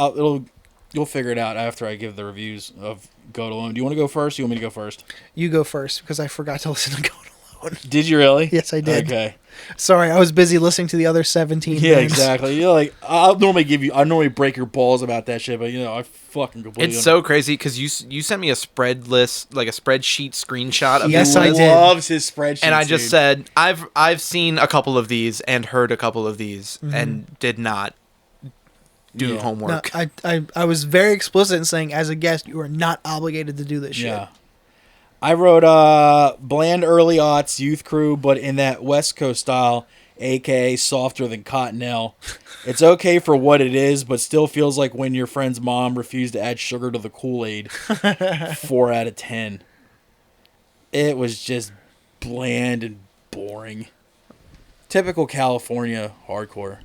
you'll figure it out after I give the reviews of Go It Alone. Do you want to go first? Or you want me to go first?
You go first, because I forgot to listen to Go It Alone.
Did you really?
Yes, I did.
Okay.
Sorry, I was busy listening to the other 17
Yeah,
bands.
exactly. Like I normally break your balls about that shit, but I fucking completely.
It's so crazy because you sent me a spread list, like a spreadsheet screenshot of
Yes,
the
I
list,
did.
Loves his spreadsheet.
and I just said I've seen a couple of these and heard a couple of these and did not do
Yeah.
No,
homework.
I was very explicit in saying, as a guest, you are not obligated to do this shit.
Yeah. I wrote bland early aughts youth crew, but in that West Coast style, aka softer than Cottonelle. It's okay for what it is, but still feels like when your friend's mom refused to add sugar to the Kool-Aid. 4 out of 10. It was just bland and boring. Typical California hardcore.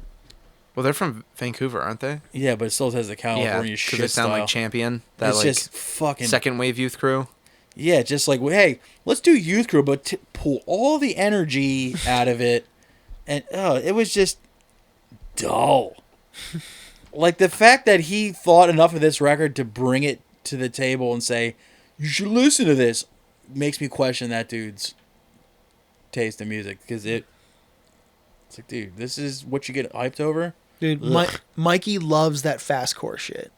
Well, they're from Vancouver, aren't they?
Yeah, but it still has the California
Yeah,
shit
they sound
style.
like Champion. That
It's
like
just fucking
second wave youth crew.
Yeah, just like, hey, let's do youth crew, but pull all the energy out of it. And it was just dull. Like the fact that he thought enough of this record to bring it to the table and say, you should listen to this, makes me question that dude's taste in music. Because it's like, dude, this is what you get hyped over?
Dude, Mikey loves that fastcore shit.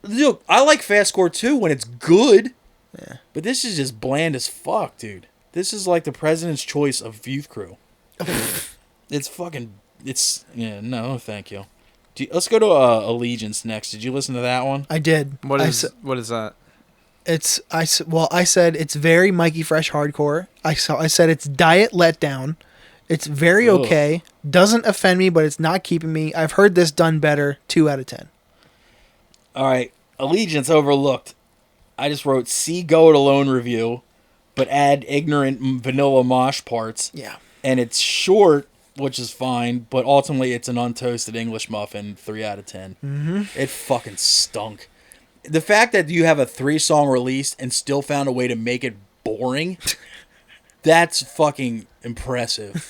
Look, I like fastcore too when it's good.
Yeah.
But this is just bland as fuck, dude. This is like the President's Choice of youth crew. No, thank you. Let's go to Allegiance next. Did you listen to that one?
I did.
What is that?
I said it's very Mikey Fresh hardcore. I said it's diet letdown. It's very
Ugh.
okay. Doesn't offend me, but it's not keeping me. I've heard this done better. 2 out of 10.
All right, Allegiance overlooked. I just wrote see Go It Alone review, but add ignorant vanilla mosh parts.
Yeah.
And it's short, which is fine, but ultimately it's an untoasted English muffin. 3 out of 10. Mm-hmm. It fucking stunk. The fact that you have a 3-song release and still found a way to make it boring, that's fucking impressive.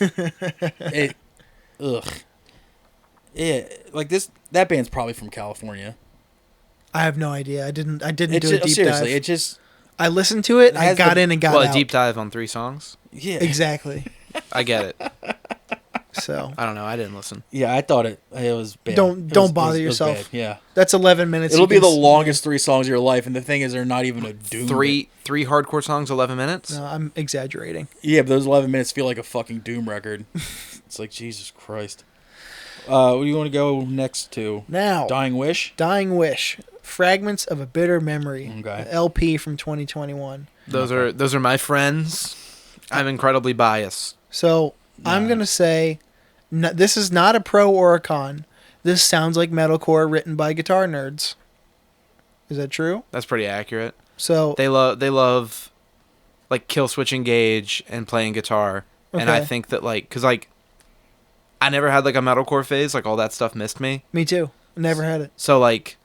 Yeah, like that band's probably from California.
I have no idea. I didn't do a deep
seriously,
dive.
it just
I listened to it. I
has
got
the-
in and got
Well,
out.
a deep dive on 3 songs.
yeah.
Exactly.
I get it.
So
I don't know. I didn't listen.
Yeah, I thought it was bad.
Don't bother
it was
yourself.
bad, yeah.
that's 11 minutes.
It'll
You
be
can
the
s-
longest 3 songs of your life, and the thing is, they're not even a doom.
Three hardcore songs, 11 minutes.
No, I'm exaggerating.
Yeah, but those 11 minutes feel like a fucking doom record. It's like, Jesus Christ. What do you want to go next to?
Now,
Dying Wish?
Dying Wish, Fragments of a Bitter Memory,
Okay.
LP from 2021.
Those are my friends. I'm incredibly biased.
So I'm gonna say, this is not a pro or a con. This sounds like metalcore written by guitar nerds. Is that true?
That's pretty accurate.
So
They love like kill switch engage and playing guitar. And I
Okay.
think that because I never had like a metalcore phase, like all that stuff missed me.
me too. Never had it.
So like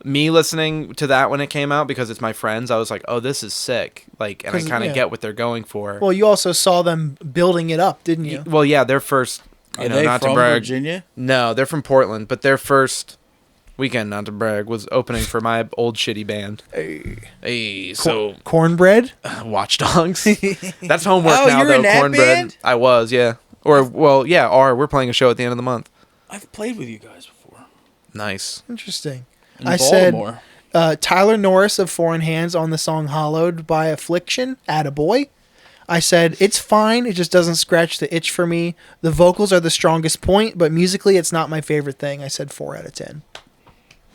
me listening to that when it came out because it's my friends, I was like, "Oh, this is sick." Like, and I
'Cause,
kind of
yeah.
get what they're going for.
Well, you also saw them building it up, didn't you?
Well, yeah, their first,
Are they
not
from
to brag.
Virginia?
No, they're from Portland, but their first weekend, not to brag, was opening for my old shitty band. Hey, so
Cornbread.
Watch Dogs. That's homework
Oh,
now,
you're
though.
in that
Cornbread.
band?
I was, yeah. Or, well, yeah, we're playing a show at the end of the month.
I've played with you guys before.
Nice.
Interesting.
In
I
Baltimore.
said Tyler Norris of Foreign Hands on the song Hollowed by Affliction, Attaboy. I said, it's fine, it just doesn't scratch the itch for me. The vocals are the strongest point, but musically it's not my favorite thing. I said 4 out of 10.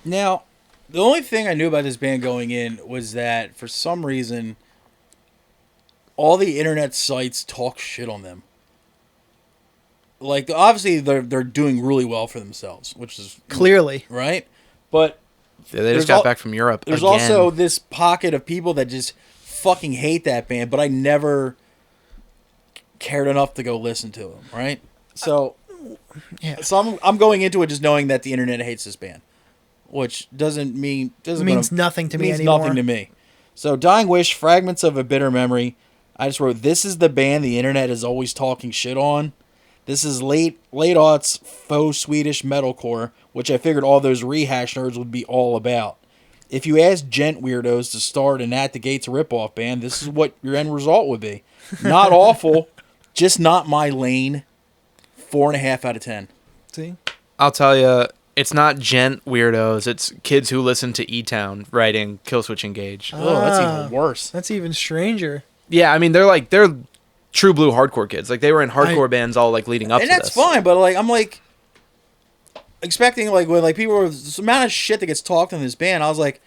Now, the only thing I knew about this band going in was that for some reason, all the internet sites talk shit on them. Like, obviously, they're doing really well for themselves, which is
Clearly.
right. But
Yeah, they just
There's
got back from Europe.
there's
again.
also this pocket of people that just fucking hate that band, but I never cared enough to go listen to them. Right. So,
Yeah.
so I'm going into it just knowing that the internet hates this band, which doesn't mean
Means nothing to me
means
anymore.
nothing to me. So, Dying Wish, Fragments of a Bitter Memory. I just wrote, this is the band the internet is always talking shit on. This is late aughts faux Swedish metalcore, which I figured all those rehash nerds would be all about. If you ask gent weirdos to start an At the Gates ripoff band, this is what your end result would be. Not awful, just not my lane. 4.5 out of 10.
See?
I'll tell you, it's not gent weirdos. It's kids who listen to E-Town writing Killswitch Engage.
Oh, that's even worse.
That's even stranger.
Yeah, I mean, they're true blue hardcore kids. Like, they were in hardcore bands all, like, leading up
And
to
that's
this.
fine, but like I'm like expecting like when like people were the amount of shit that gets talked in this band, I was like,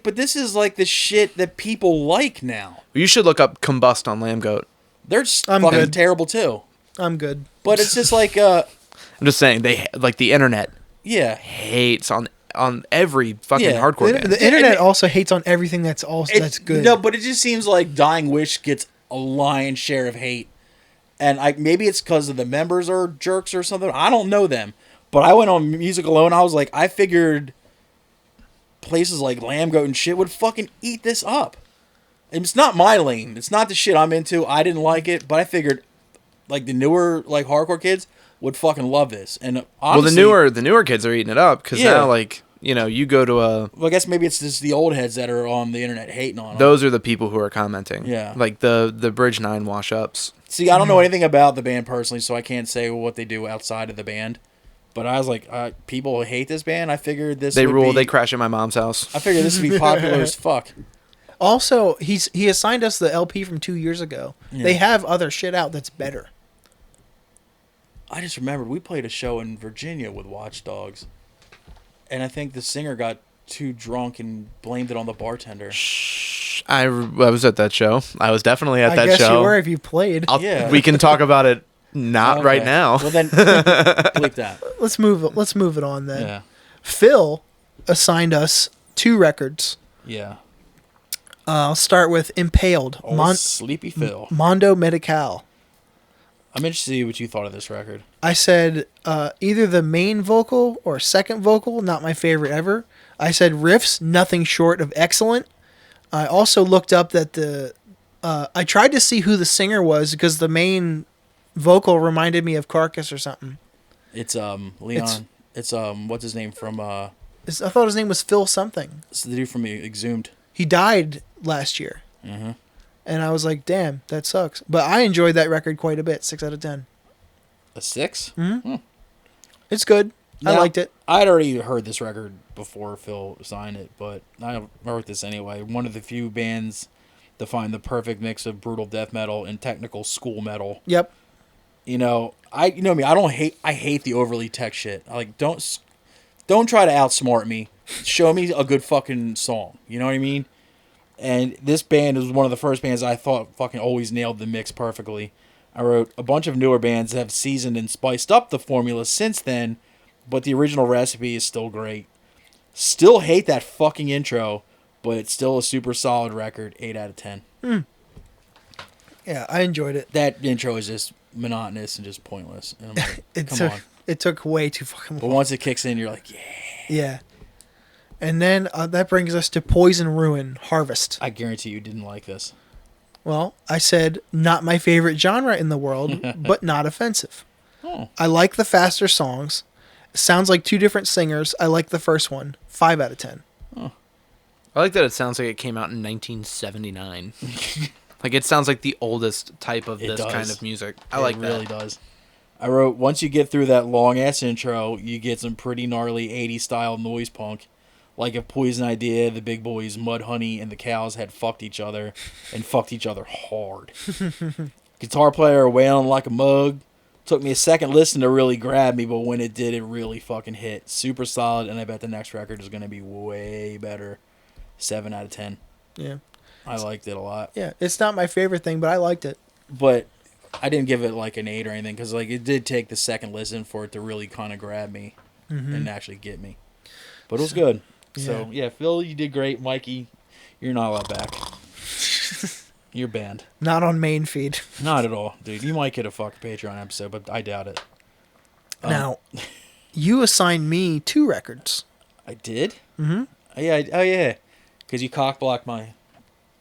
but this is like the shit that people like now.
You should look up Combust on Lambgoat.
They're just
I'm
fucking
good.
terrible too.
I'm good.
But it's just like
I'm just saying, the internet
yeah.
hates on every fucking
Yeah.
hardcore
The,
band.
the internet also hates on everything that's that's good.
No, but it just seems like Dying Wish gets a lion's share of hate. And maybe it's because of the members are jerks or something. I don't know them. But I went on Music Alone. I was like, I figured places like Lambgoat and shit would fucking eat this up. And it's not my lane. It's not the shit I'm into. I didn't like it. But I figured like the newer like hardcore kids would fucking love this. And honestly,
well, the newer kids are eating it up because
Yeah.
now, like, you know, you go to a...
well, I guess maybe it's just the old heads that are on the internet hating on them.
Those are the people who are commenting.
Yeah.
Like the Bridge 9 wash-ups.
See, I don't know anything about the band personally, so I can't say what they do outside of the band. But I was like, people hate this band. I figured this
They
would
rule.
be,
They crash at my mom's house.
I figured this would be popular as fuck.
Also, he assigned us the LP from 2 years ago.
Yeah.
They have other shit out that's better.
I just remembered we played a show in Virginia with Watchdogs, and I think the singer got too drunk and blamed it on the bartender.
I was at that show. I was definitely at
I
that
guess
show.
you were if you played.
Yeah.
We can talk about it not
Okay.
right now.
Well then, bleep that.
Let's move it on then.
Yeah.
Phil assigned us 2 records.
Yeah.
I'll start with Impaled,
Oh, Sleepy Phil.
Mondo Medical.
I'm interested to see what you thought of this record.
I said either the main vocal or second vocal, not my favorite ever. I said riffs, nothing short of excellent. I also looked up that I tried to see who the singer was because the main vocal reminded me of Carcass or something.
It's Leon. It's what's his name from
I thought his name was Phil something.
it's the dude from Exhumed.
He died last year.
Mm-hmm.
And I was like, damn, that sucks. But I enjoyed that record quite a bit. 6 out of 10.
A 6?
It's good. I
Now,
liked it.
I'd already heard this record before Phil signed it, but I wrote this anyway. One of the few bands to find the perfect mix of brutal death metal and technical school metal.
Yep.
You know me. I hate the overly tech shit. I like don't try to outsmart me. Show me a good fucking song. You know what I mean? And this band is one of the first bands I thought fucking always nailed the mix perfectly. I wrote a bunch of newer bands that have seasoned and spiced up the formula since then, but the original recipe is still great. Still hate that fucking intro, but it's still a super solid record. 8 out of 10.
Yeah, I enjoyed it.
That intro is just monotonous and just pointless. And I'm like, come on.
It took way too fucking
But
long.
once it kicks in, you're like, yeah.
Yeah. And then that brings us to Poison Ruin, Harvest.
I guarantee you didn't like this.
Well, I said not my favorite genre in the world, but not offensive.
Oh.
I like the faster songs. Sounds like 2 different singers. I like the first one. 5 out of 10.
I like that it sounds like it came out in 1979. Like, it sounds like the oldest type of
It
this
does.
kind of music. I
It
like
really
that.
does. I wrote, once you get through that long-ass intro, you get some pretty gnarly 80s style noise punk. Like if Poison Idea, the Big Boys, Mudhoney, and the Cows had fucked each other, and fucked each other hard. Guitar player wailing like a mug. Took me a second listen to really grab me, but when it did, it really fucking hit. Super solid, and I bet the next record is going to be way better. 7 out of 10.
Yeah.
I liked it a lot.
Yeah, it's not my favorite thing, but I liked it.
But I didn't give it like an 8 or anything, because like it did take the second listen for it to really kind of grab me and actually get me. But it was good. So, yeah, Phil, you did great. Mikey, you're not allowed back. You're banned.
Not on main feed.
Not at all, dude. You might get a fucking Patreon episode, but I doubt it.
Now, you assigned me 2 records.
I did? Mm-hmm. Oh, yeah. Because you cock-blocked my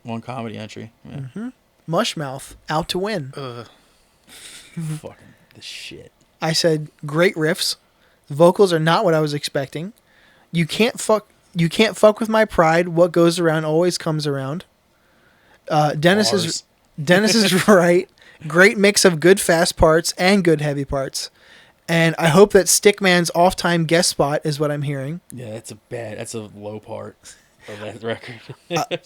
one comedy entry. Yeah.
Mm-hmm. Mushmouth, Out to Win.
Fucking the shit.
I said, great riffs. The vocals are not what I was expecting. You can't fuck with my pride. What goes around always comes around. Dennis is right. Great mix of good fast parts and good heavy parts. And I hope that Stickman's off-time guest spot is what I'm hearing.
Yeah, that's a low part of that record.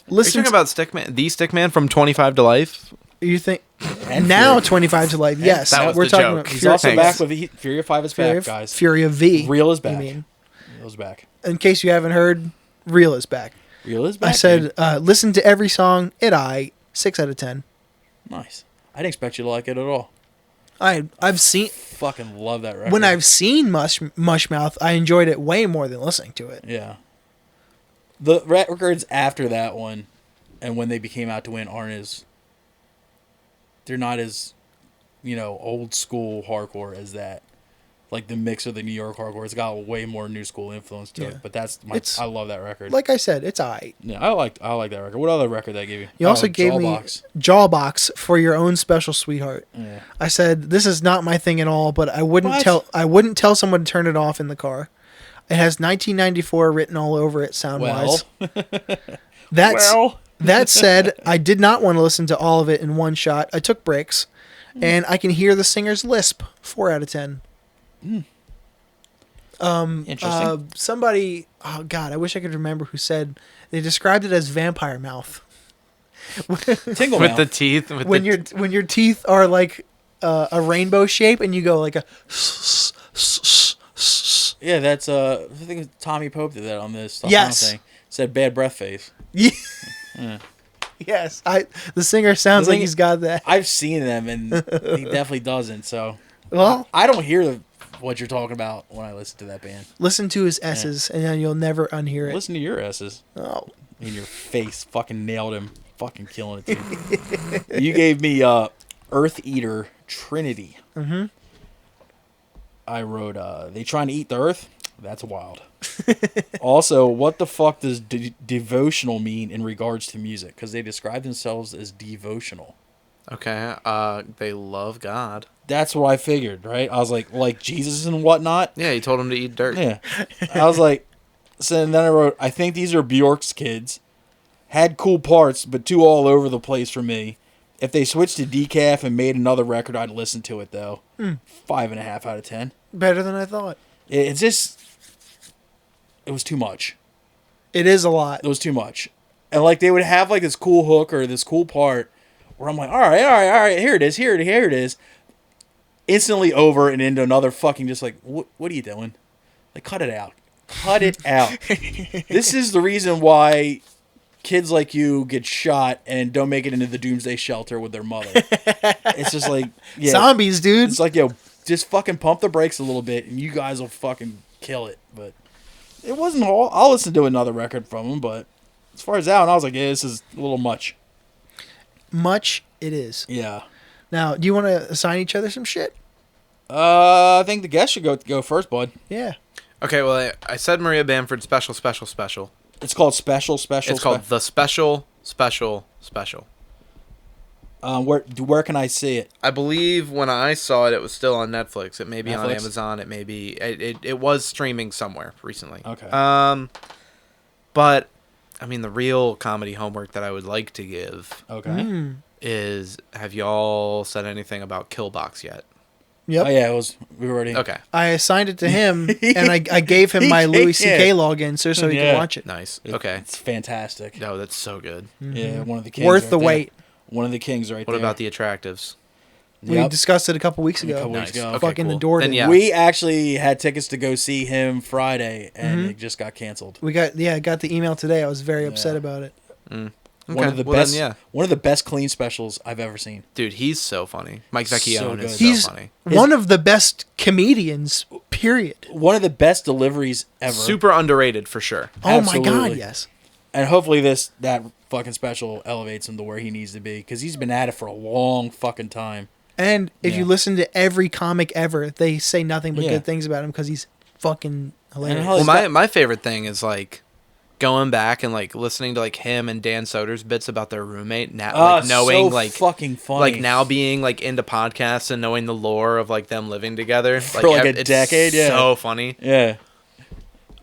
Listen, about Stickman, the Stickman from 25 to Life.
You think now 25 to Life? Yes,
that was
we're
the
talking
joke.
about.
He's also back with Fury 5 is back, guys.
Fury of V.
Real is back.
You mean?
Real is back.
In case you haven't heard, Real is back.
Real is back.
I said, listen to every song. 6 out of 10.
Nice. I didn't expect you to like it at all.
I've seen.
Fucking love that record.
When I've seen Mushmouth, I enjoyed it way more than listening to it.
Yeah. The records after that one, and when they became Out to Win, they're not as, old school hardcore as that. Like the mix of the New York hardcore, it's got way more new school influence to it. But I love that record.
Like I said, it's aight.
Yeah, I like that record. What other record did I give you?
You also gave me Jawbox for Your Own Special Sweetheart.
Yeah.
I said this is not my thing at all, but I wouldn't tell someone to turn it off in the car. It has 1994 written all over it, sound wise. That said, I did not want to listen to all of it in one shot. I took breaks, and I can hear the singer's lisp. 4 out of 10.
Interesting.
Somebody, oh God, I wish I could remember who said they described it as vampire mouth.
Tingle
with
mouth.
the teeth.
When your teeth are like a rainbow shape and you go like a.
Yeah, that's I think Tommy Pope did that on this.
Yes.
Thing. Said bad breath face.
Yeah.
Yeah.
Yes, the singer sounds like he's got that.
I've seen them, and he definitely doesn't. So,
Well,
I don't hear what you're talking about when I listen to that band.
listen to his S's, and then you'll never unhear it.
Listen to your S's.
Oh,
In your face. Fucking nailed him. Fucking killing it, dude. You gave me Earth Eater Trinity.
Mm-hmm.
I wrote, they trying to eat the Earth? That's wild. Also, what the fuck does devotional mean in regards to music? Because they describe themselves as devotional.
Okay. They love God.
That's what I figured, right? I was like Jesus and whatnot.
Yeah, he told him to eat dirt.
Yeah. I was like, so and then I wrote, I think these are Bjork's kids. Had cool parts, but too all over the place for me. If they switched to decaf and made another record, I'd listen to it, though. 5.5 out of 10.
better than I thought.
It's just... It was too much.
It is a lot.
It was too much. And, like, they would have, like, this cool hook or this cool part where I'm like, all right, here it is. Instantly over and into another fucking just like, what are you doing? Like, cut it out. Cut it out. This is the reason why kids like you get shot and don't make it into the doomsday shelter with their mother. It's just like... Yeah,
zombies, dude.
it's like, just fucking pump the brakes a little bit and you guys will fucking kill it. But it wasn't all. I'll listen to another record from them, but as far as that one, I was like, yeah, this is a little much.
Much it is.
Yeah.
Now, do you want to assign each other some shit?
I think the guest should go first, bud.
Yeah.
Okay, well, I said Maria Bamford special.
It's called Special.
It's called The Special.
Where can I see it?
I believe when I saw it, it was still on Netflix. It may be on
Netflix?
Amazon. It may be... It was streaming somewhere recently.
Okay.
But, I mean, the real comedy homework that I would like to give
Okay.
is, have y'all said anything about Killbox yet?
Yep.
Oh yeah, it was. We were already.
Okay.
I assigned it to him, and I gave him my Louis C.K. login so he
Yeah.
could watch it.
Nice. Okay.
It's fantastic.
No, that's so good.
Yeah, one of the kings.
Worth
right
the
there.
wait.
One of the kings right
What
there.
about the attractives?
We
Yep.
discussed it a couple weeks
A
ago.
couple weeks
Nice.
ago.
Okay,
Fucking
cool.
the door.
Then
did.
yeah.
We actually had tickets to go see him Friday, and it just got canceled.
We got the email today. I was very upset about it.
One of the
well,
best.
then, yeah.
One of the best clean specials I've ever seen.
Dude, he's so funny. Mike
So
Vecchione
good.
is so
He's
funny.
one of the best comedians. Period.
One of the best deliveries ever.
Super underrated for sure.
Oh my god,
Absolutely.
yes.
And hopefully that fucking special elevates him to where he needs to be, because he's been at it for a long fucking time.
And if
Yeah.
you listen to every comic ever, they say nothing but
Yeah.
good things about him because he's fucking hilarious.
how-
Well,
he's
my favorite thing is like going back and like listening to like him and Dan Soder's bits about their roommate now, like knowing
so
like
fucking funny.
like now being like into podcasts and knowing the lore of like them living together
For, like, a
it's
decade, yeah.
so funny.
Yeah.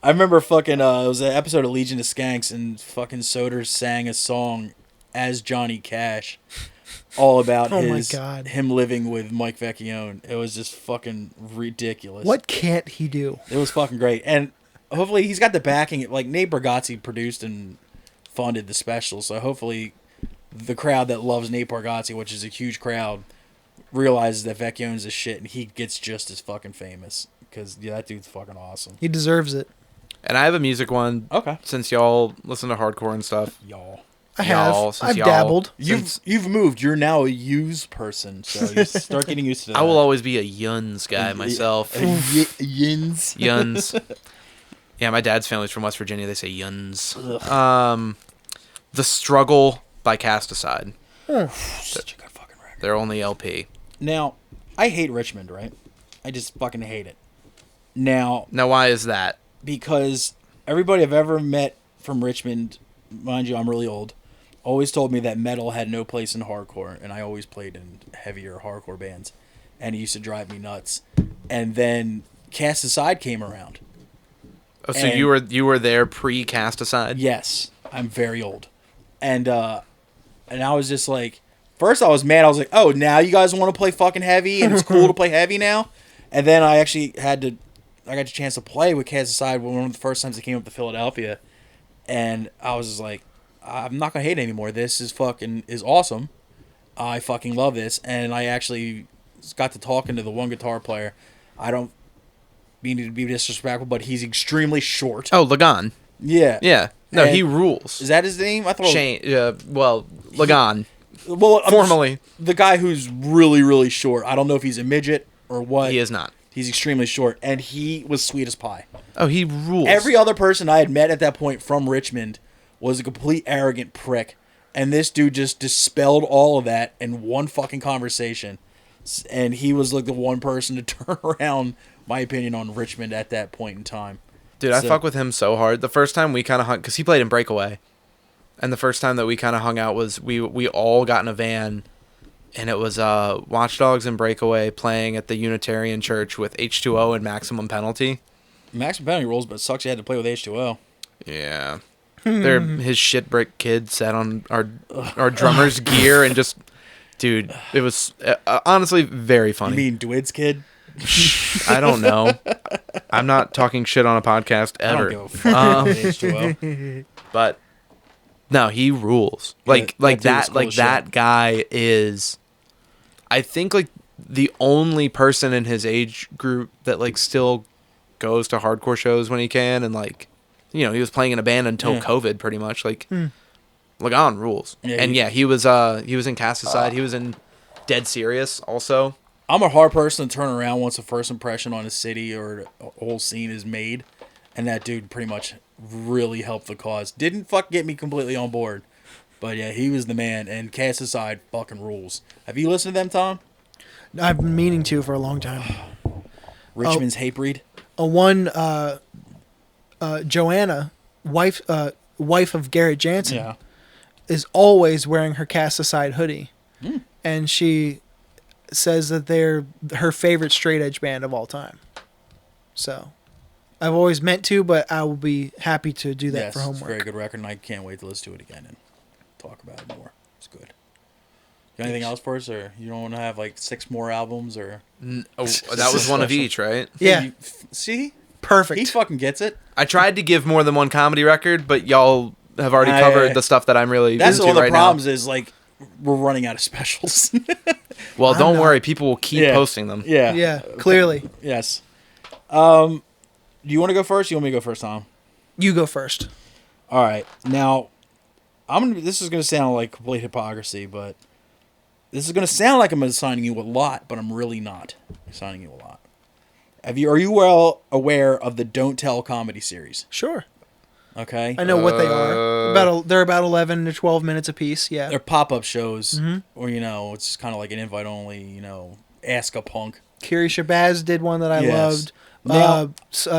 I remember fucking, it was an episode of Legion of Skanks, and fucking Soder sang a song as Johnny Cash, all about
Oh my God.
him living with Mike Vecchione. It was just fucking ridiculous.
What can't he do?
It was fucking great. And hopefully he's got the backing. Like, Nate Bargatze produced and funded the special, so hopefully the crowd that loves Nate Bargatze, which is a huge crowd, realizes that Vecchione's a shit, and he gets just as fucking famous. Because, yeah, that dude's fucking awesome.
He deserves it.
And I have a music one.
Okay.
Since y'all listen to hardcore and stuff.
Y'all.
I
Y'all,
have.
since
I've
y'all-
dabbled.
You've moved. You're now a use person, so you start getting used to that.
I will always be a Yuns guy myself.
Yins.
Yuns. Yeah, my dad's family's from West Virginia. They say Yuns. The Struggle by Cast Aside.
Such a good fucking record.
Their only LP.
Now, I hate Richmond, right? I just fucking hate it. Now,
Why is that?
because everybody I've ever met from Richmond, mind you, I'm really old, always told me that metal had no place in hardcore, and I always played in heavier hardcore bands, and it used to drive me nuts. And then Cast Aside came around.
Oh, so
And-
you were there pre Cast Aside?
Yes, I'm very old, and I was just like, first I was mad. I was like, oh, now you guys want to play fucking heavy, and it's cool to play heavy now. And then I actually I got a chance to play with Cast Aside one of the first times I came up to Philadelphia, and I was just like, I'm not gonna hate it anymore. This is awesome. I fucking love this, and I actually got to talking to the one guitar player. I don't mean to be disrespectful, but he's extremely short.
Oh, Lagan.
Yeah.
Yeah. No,
And-
he rules.
Is that his name? I thought.
Shane. Lagan.
Well,
Formally.
the guy who's really, really short. I don't know if he's a midget or what.
He is not.
He's extremely short, and he was sweet as pie.
Oh, he rules.
Every other person I had met at that point from Richmond was a complete arrogant prick, and this dude just dispelled all of that in one fucking conversation. And he was like the one person to turn around my opinion on Richmond at that point in time.
Dude, I
So-
fuck with him so hard. The first time we kind of hung, because he played in Breakaway, and the first time that we kind of hung out was we all got in a van, and it was Watch Dogs and Breakaway playing at the Unitarian Church with H2O and Maximum Penalty.
Maximum penalty rules, but it sucks you had to play with H2O.
Yeah. They're his shit brick kid sat on our drummer's gear and just, dude, it was honestly very funny.
You mean Dwid's kid?
I don't know. I'm not talking shit on a podcast ever.
I don't give a fuck about H2O.
But no, he rules. Like
that dude was cool
like
as
that
shit.
guy is, I think, like the only person in his age group that like still goes to hardcore shows when he can, and like, you know, he was playing in a band until
Yeah.
COVID pretty much. Like Lagan rules.
Yeah,
And
he-
yeah, he was in Cast Aside. He was in Dead Serious also.
I'm a hard person to turn around once a first impression on a city or a whole scene is made, and that dude pretty much really helped the cause. Didn't get me completely on board, but yeah, he was the man. And Cast Aside fucking rules. Have you listened to them, Tom?
I've been meaning to for a long time.
Richmond's Hate Breed.
Joanna, wife of Garrett Jenson, is always wearing her Cast Aside hoodie, and she says that they're her favorite straight edge band of all time. So, I've always meant to, but I will be happy to do that
Yes,
for
it's a
homework.
very good record, and I can't wait to listen to it again and talk about it more. It's good. Got anything else for us, or you don't want to have like 6 more albums, or?
That was one of each, right?
Yeah.
See?
Perfect.
He fucking gets it.
I tried to give more than one comedy record, but y'all have already
Yeah.
covered the stuff that I'm really
That's
into
one of the
right
problems
now.
is, like, we're running out of specials.
Well,
I'm
don't
not.
worry. People will keep
Yeah.
posting them.
Yeah.
Yeah, clearly.
Yes. Do you want to go first? Or you want me to go first, Tom?
You go first.
All right. Now, this is gonna sound like complete hypocrisy, but this is gonna sound like I'm assigning you a lot, but I'm really not assigning you a lot. Are you well aware of the Don't Tell comedy series?
Sure.
Okay.
I know what they are. They're about 11 to 12 minutes apiece. Yeah.
They're pop-up shows,
Mm-hmm.
or it's kind of like an invite-only. Ask a punk.
Kiri Shabazz did one that I
Yes.
loved.
Now-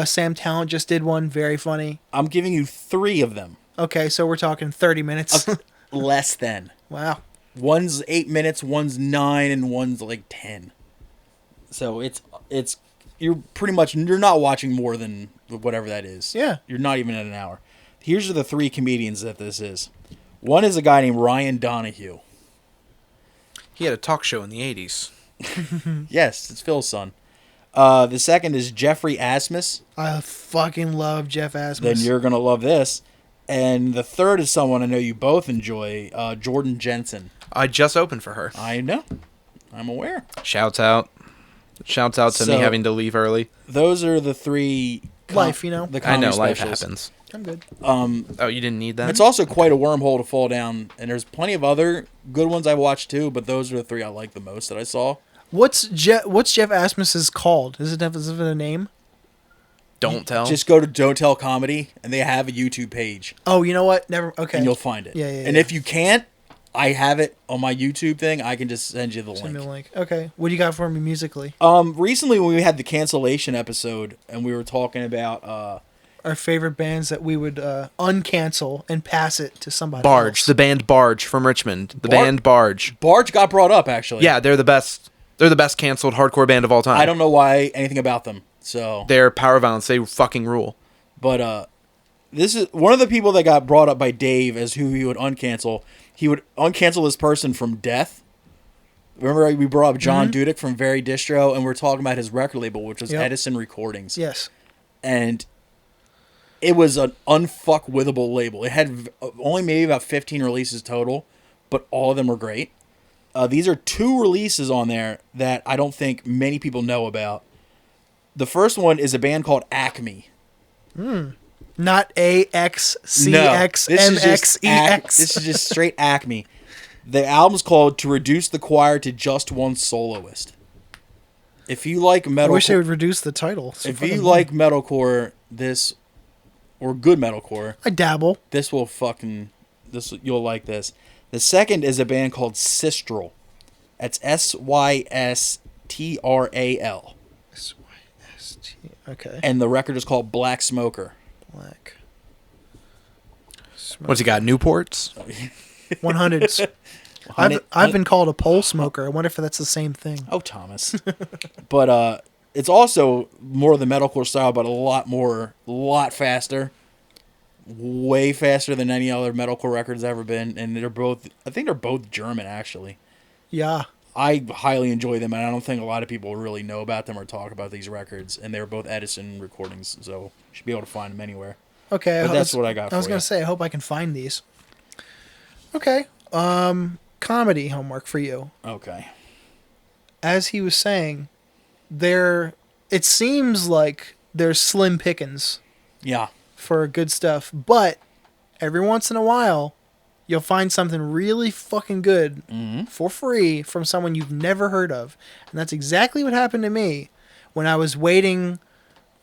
Sam Talent just did one. Very funny.
I'm giving you 3 of them.
Okay, so we're talking 30 minutes.
Less than.
Wow.
One's 8 minutes, one's 9, and one's like 10. So it's you're not watching more than whatever that is.
Yeah.
You're not even at an hour. Here's the 3 comedians that this is. One is a guy named Ryan Donahue.
He had a talk show in the 80s.
Yes, it's Phil's son. The second is Geoffrey Asmus.
I fucking love Jeff Asmus.
Then you're gonna love this. And the third is someone I know you both enjoy, Jordan Jenson.
I just opened for her.
I know. I'm aware.
Shouts out to me having to leave early.
Those are the 3...
Life,
The
I
comedy
know, life
specials.
happens.
I'm good.
Oh, you didn't need that?
It's also quite a wormhole to fall down, and there's plenty of other good ones I watched too, but those are the 3 I like the most that I saw.
What's Jeff Asmus's called? Is it a name?
Don't tell.
Just go to Don't Tell Comedy, and they have a YouTube page,
Oh, you know what? Never. Okay.
and you'll find it.
Yeah.
And if you can't, I have it on my YouTube thing. I can just send you the
Send me a
link.
link. Okay. What do you got for me musically?
Recently when we had the cancellation episode, and we were talking about
Our favorite bands that we would uncancel and pass it to somebody
Barge,
else.
the band Barge from Richmond. The
Bar-
band Barge.
Barge got brought up actually.
Yeah, they're the best. They're the best canceled hardcore band of all time.
I don't know why anything about them. So,
They're power violence. They fucking rule.
but this is one of the people that got brought up by Dave as who he would uncancel. He would uncancel this person from death. Remember we brought up John Dudek from Very Distro, and we're talking about his record label, which was
Yep.
Edison Recordings.
Yes.
And it was an unfuckwithable label. It had only maybe about 15 releases total, but all of them were great. These are 2 releases on there that I don't think many people know about. The first one is a band called Acme.
Not AXCXMXEX.
This is just straight Acme. The album's called To Reduce the Choir to Just One Soloist. If you like
I
metal,
wish they would reduce the title. So
if you
fucking-
like metalcore, or good metalcore,
I dabble.
you'll like this. The second is a band called Systral. That's Systral.
SYST. Okay.
And the record is called Black Smoker.
Black.
What's he got? Newports?
100s. I've been called a pole smoker. I wonder if that's the same thing.
Oh, Thomas. But it's also more of the metalcore style, but a lot faster. Way faster than any other metalcore record's ever been. And I think they're both German, actually.
Yeah.
I highly enjoy them, and I don't think a lot of people really know about them or talk about these records. And they're both Edison recordings, so you should be able to find them anywhere.
Okay.
But that's what I got
I was
for
going
you.
to say, I hope I can find these. Okay. Comedy homework for you.
Okay.
As he was saying, it seems like there's slim pickings
Yeah.
for good stuff, but every once in a while, you'll find something really fucking good for free from someone you've never heard of. And that's exactly what happened to me when I was waiting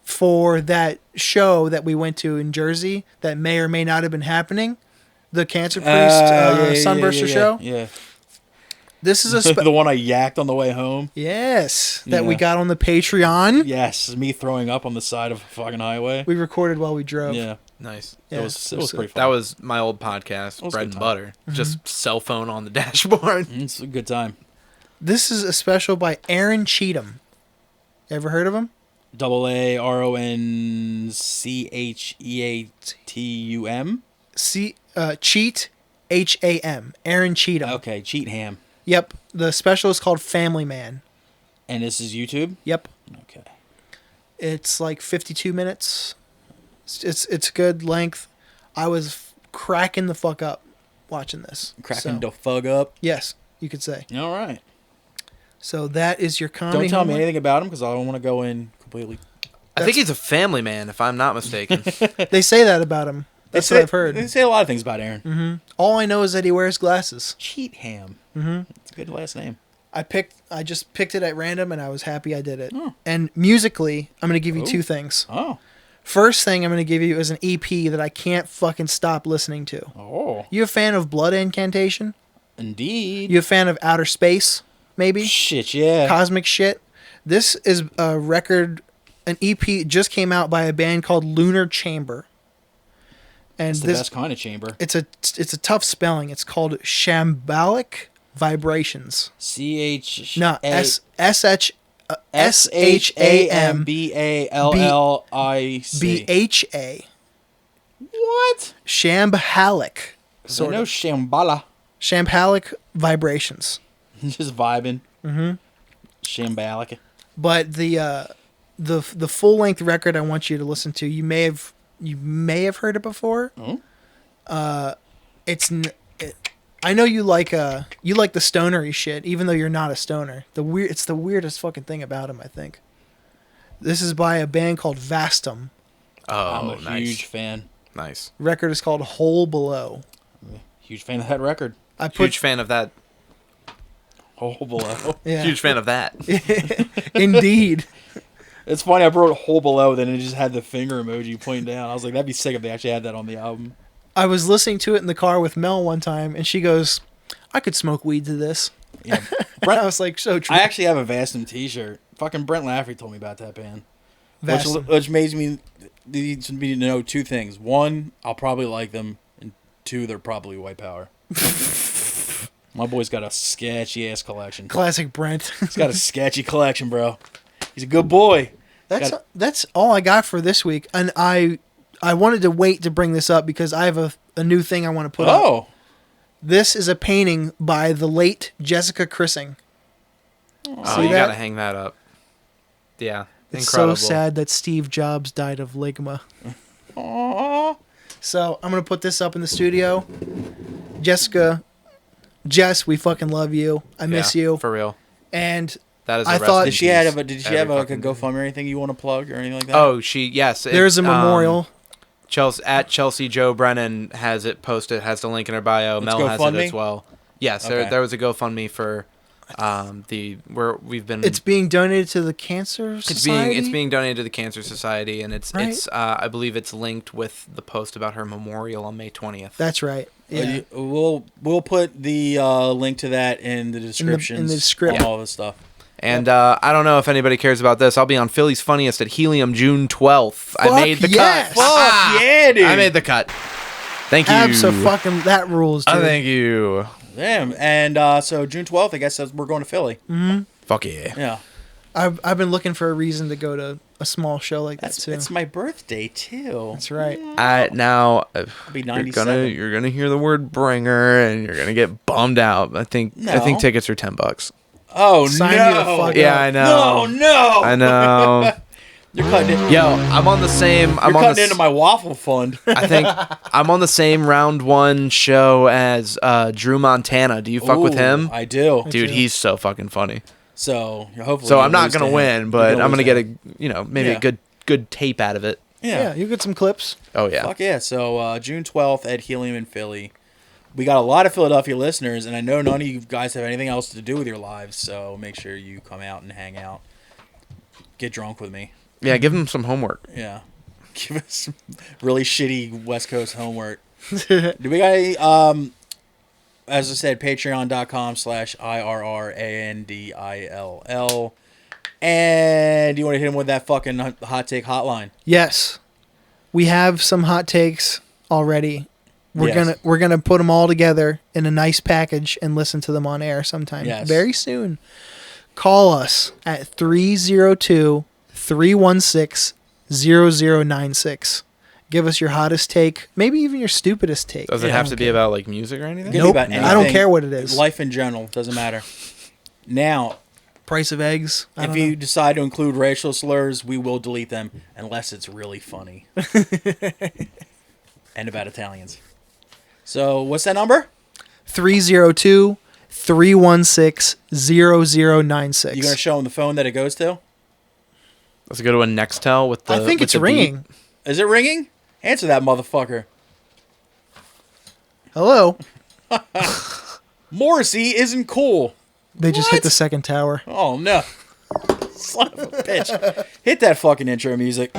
for that show that we went to in Jersey that may or may not have been happening. The Cancer Priest Sunburster show.
Yeah.
This is
The one I yacked on the way home.
Yes, that we
Yeah.
got on the Patreon.
Yes, me throwing up on the side of a fucking highway.
We recorded while we drove.
Yeah.
Nice.
Yeah,
It was pretty fun.
That was my old podcast,
was a
Bread
good
and
time.
Butter. Just cell phone on the dashboard.
It's a good time.
This is a special by Aaron Cheatham. Ever heard of him?
AARONCHEATUM.
Cheat, H-A-M. Aaron Cheatham.
Okay, Cheat Ham.
Yep. The special is called Family Man.
And this is YouTube?
Yep.
Okay.
It's like 52 minutes. It's good length. I was cracking the fuck up watching this.
Cracking the fuck up?
Yes, you could say.
All right.
So that is your comedy.
Don't tell me
homework.
anything about him because I don't want to go in completely.
I think he's a family man, if I'm not mistaken.
They say that about him. That's what I've heard.
They say a lot of things about Aaron.
All I know is that he wears glasses.
Cheatham. It's a good last name.
I just picked it at random, and I was happy I did it.
Oh.
And musically, I'm going to give you two things.
Oh.
First thing I'm going to give you is an EP that I can't fucking stop listening to.
Oh.
You a fan of Blood Incantation?
Indeed.
You a fan of Outer Space? Maybe?
Shit, yeah.
Cosmic shit. This is a record, an EP just came out by a band called Lunar Chamber. And
It's the best kind of chamber.
it's a tough spelling. It's called Shambhillic Vibrations.
C-H...
No, S-H-A-M-B-A-L-L-I-C. B-H-A.
What?
Shambhillic.
So no Shambhala.
Shambhillic Vibrations.
Just vibing. Shambhalic.
But the full length record I want you to listen to, you may have heard it before.
Oh.
I know you like the stonery shit, even though you're not a stoner. It's the weirdest fucking thing about him, I think. This is by a band called Vastum.
Oh,
I'm a
nice.
huge fan.
Nice.
Record is called Hole Below.
Huge fan of that record.
Huge fan of that.
Hole Below.
Yeah.
Huge fan of that.
Indeed.
It's funny, I wrote Hole Below, then it just had the finger emoji pointing down. I was like, that'd be sick if they actually had that on the album.
I was listening to it in the car with Mel one time, and she goes, I could smoke weed to this.
Yeah.
I was like, so true.
I actually have a Vastum t-shirt. Fucking Brent Lafferty told me about that band.
Vastum.
Which makes me needs me to know two things. One, I'll probably like them. And two, they're probably white power. My boy's got a sketchy ass collection.
Classic Brent.
He's got a sketchy collection, bro. He's a good boy.
That's all I got for this week. And I wanted to wait to bring this up because I have a new thing I want to put up.
Oh.
This is a painting by the late Jessica Chrising.
Oh,
See
you
that?
gotta hang that up. Yeah.
It's
Incredible.
so sad that Steve Jobs died of ligma.
Aww.
So I'm going to put this up in the studio. Jess, we fucking love you. I miss you.
For real.
And
That is.
I
a
thought-
rest
Did
in
she
peace.
have like a
Every
GoFundMe or anything you want to plug or anything like that?
Oh, yes.
there's a memorial.
Chelsea Joe Brennan has it posted. Has the link in her bio.
It's
Mel has it
GoFundMe?
as well. Yes,
Okay.
there was a GoFundMe for we've been.
It's being donated to the Cancer Society.
It's being donated to the Cancer Society, and it's
Right.
I believe it's linked with the post about her memorial on May 20th.
That's right. Yeah.
We'll put the link to that in the descriptions.
the script.
on all this stuff.
And I don't know if anybody cares about this. I'll be on Philly's Funniest at Helium June 12th. I made the
yes.
cut.
Fuck yeah, dude.
I made the cut. Thank you.
Abso-fucking that rules, dude.
Thank you.
Damn. And so June 12th, I guess we're going to Philly.
Fuck yeah.
Yeah.
I've been looking for a reason to go to a small show like that too.
It's my birthday too.
That's right.
Now
I'll be
you're
97.
you're gonna hear the word bringer and you're gonna get bummed out. I think
No.
tickets are $10.
Oh
Sign me the
no.
fuck
Yeah,
up.
I know.
No.
I know.
You're cutting in.
Yo, I'm on the same.
You're
I'm on
cutting
the,
into my waffle fund.
I think I'm on the same round one show as Drew Montana. Do you fuck with
Ooh,
him?
I do.
Dude,
too.
he's so fucking funny.
So hopefully.
So
you'll
I'm not
lose to
gonna
him.
win, but
You're
I'm gonna
lose
get
to him.
maybe
Yeah.
a good tape out of it.
Yeah, you get some clips.
Oh yeah.
Fuck yeah. So June 12th at Helium in Philly. We got a lot of Philadelphia listeners, and I know none of you guys have anything else to do with your lives, so make sure you come out and hang out. Get drunk with me.
Yeah, give him some homework.
Yeah. Give us some really shitty West Coast homework. Do we got any, as I said, patreon.com/IRRANDILL. And you want to hit him with that fucking hot take hotline?
Yes, we have some hot takes already.
Yes.
We're gonna put them all together in a nice package and listen to them on air sometime
Yes.
very soon. Call us at 302-316-0096. Give us your hottest take, maybe even your stupidest take.
Does it have to be about like music or anything?
It can be
Nope.
about
I don't
anything.
care what it is.
Life in general, doesn't matter. Now,
Price of eggs. I
if
don't
you
know.
decide to include racial slurs, we will delete them unless it's really funny. And about Italians. So, what's that number?
302-316-0096.
You gonna show them the phone that it goes to?
Let's go to a Nextel with the.
I think
with
it's
the beep.
ringing.
Is it ringing? Answer that motherfucker.
Hello.
Morrissey isn't cool.
They just
What?
hit the second tower.
Oh no. Son of a bitch. Hit that fucking intro music.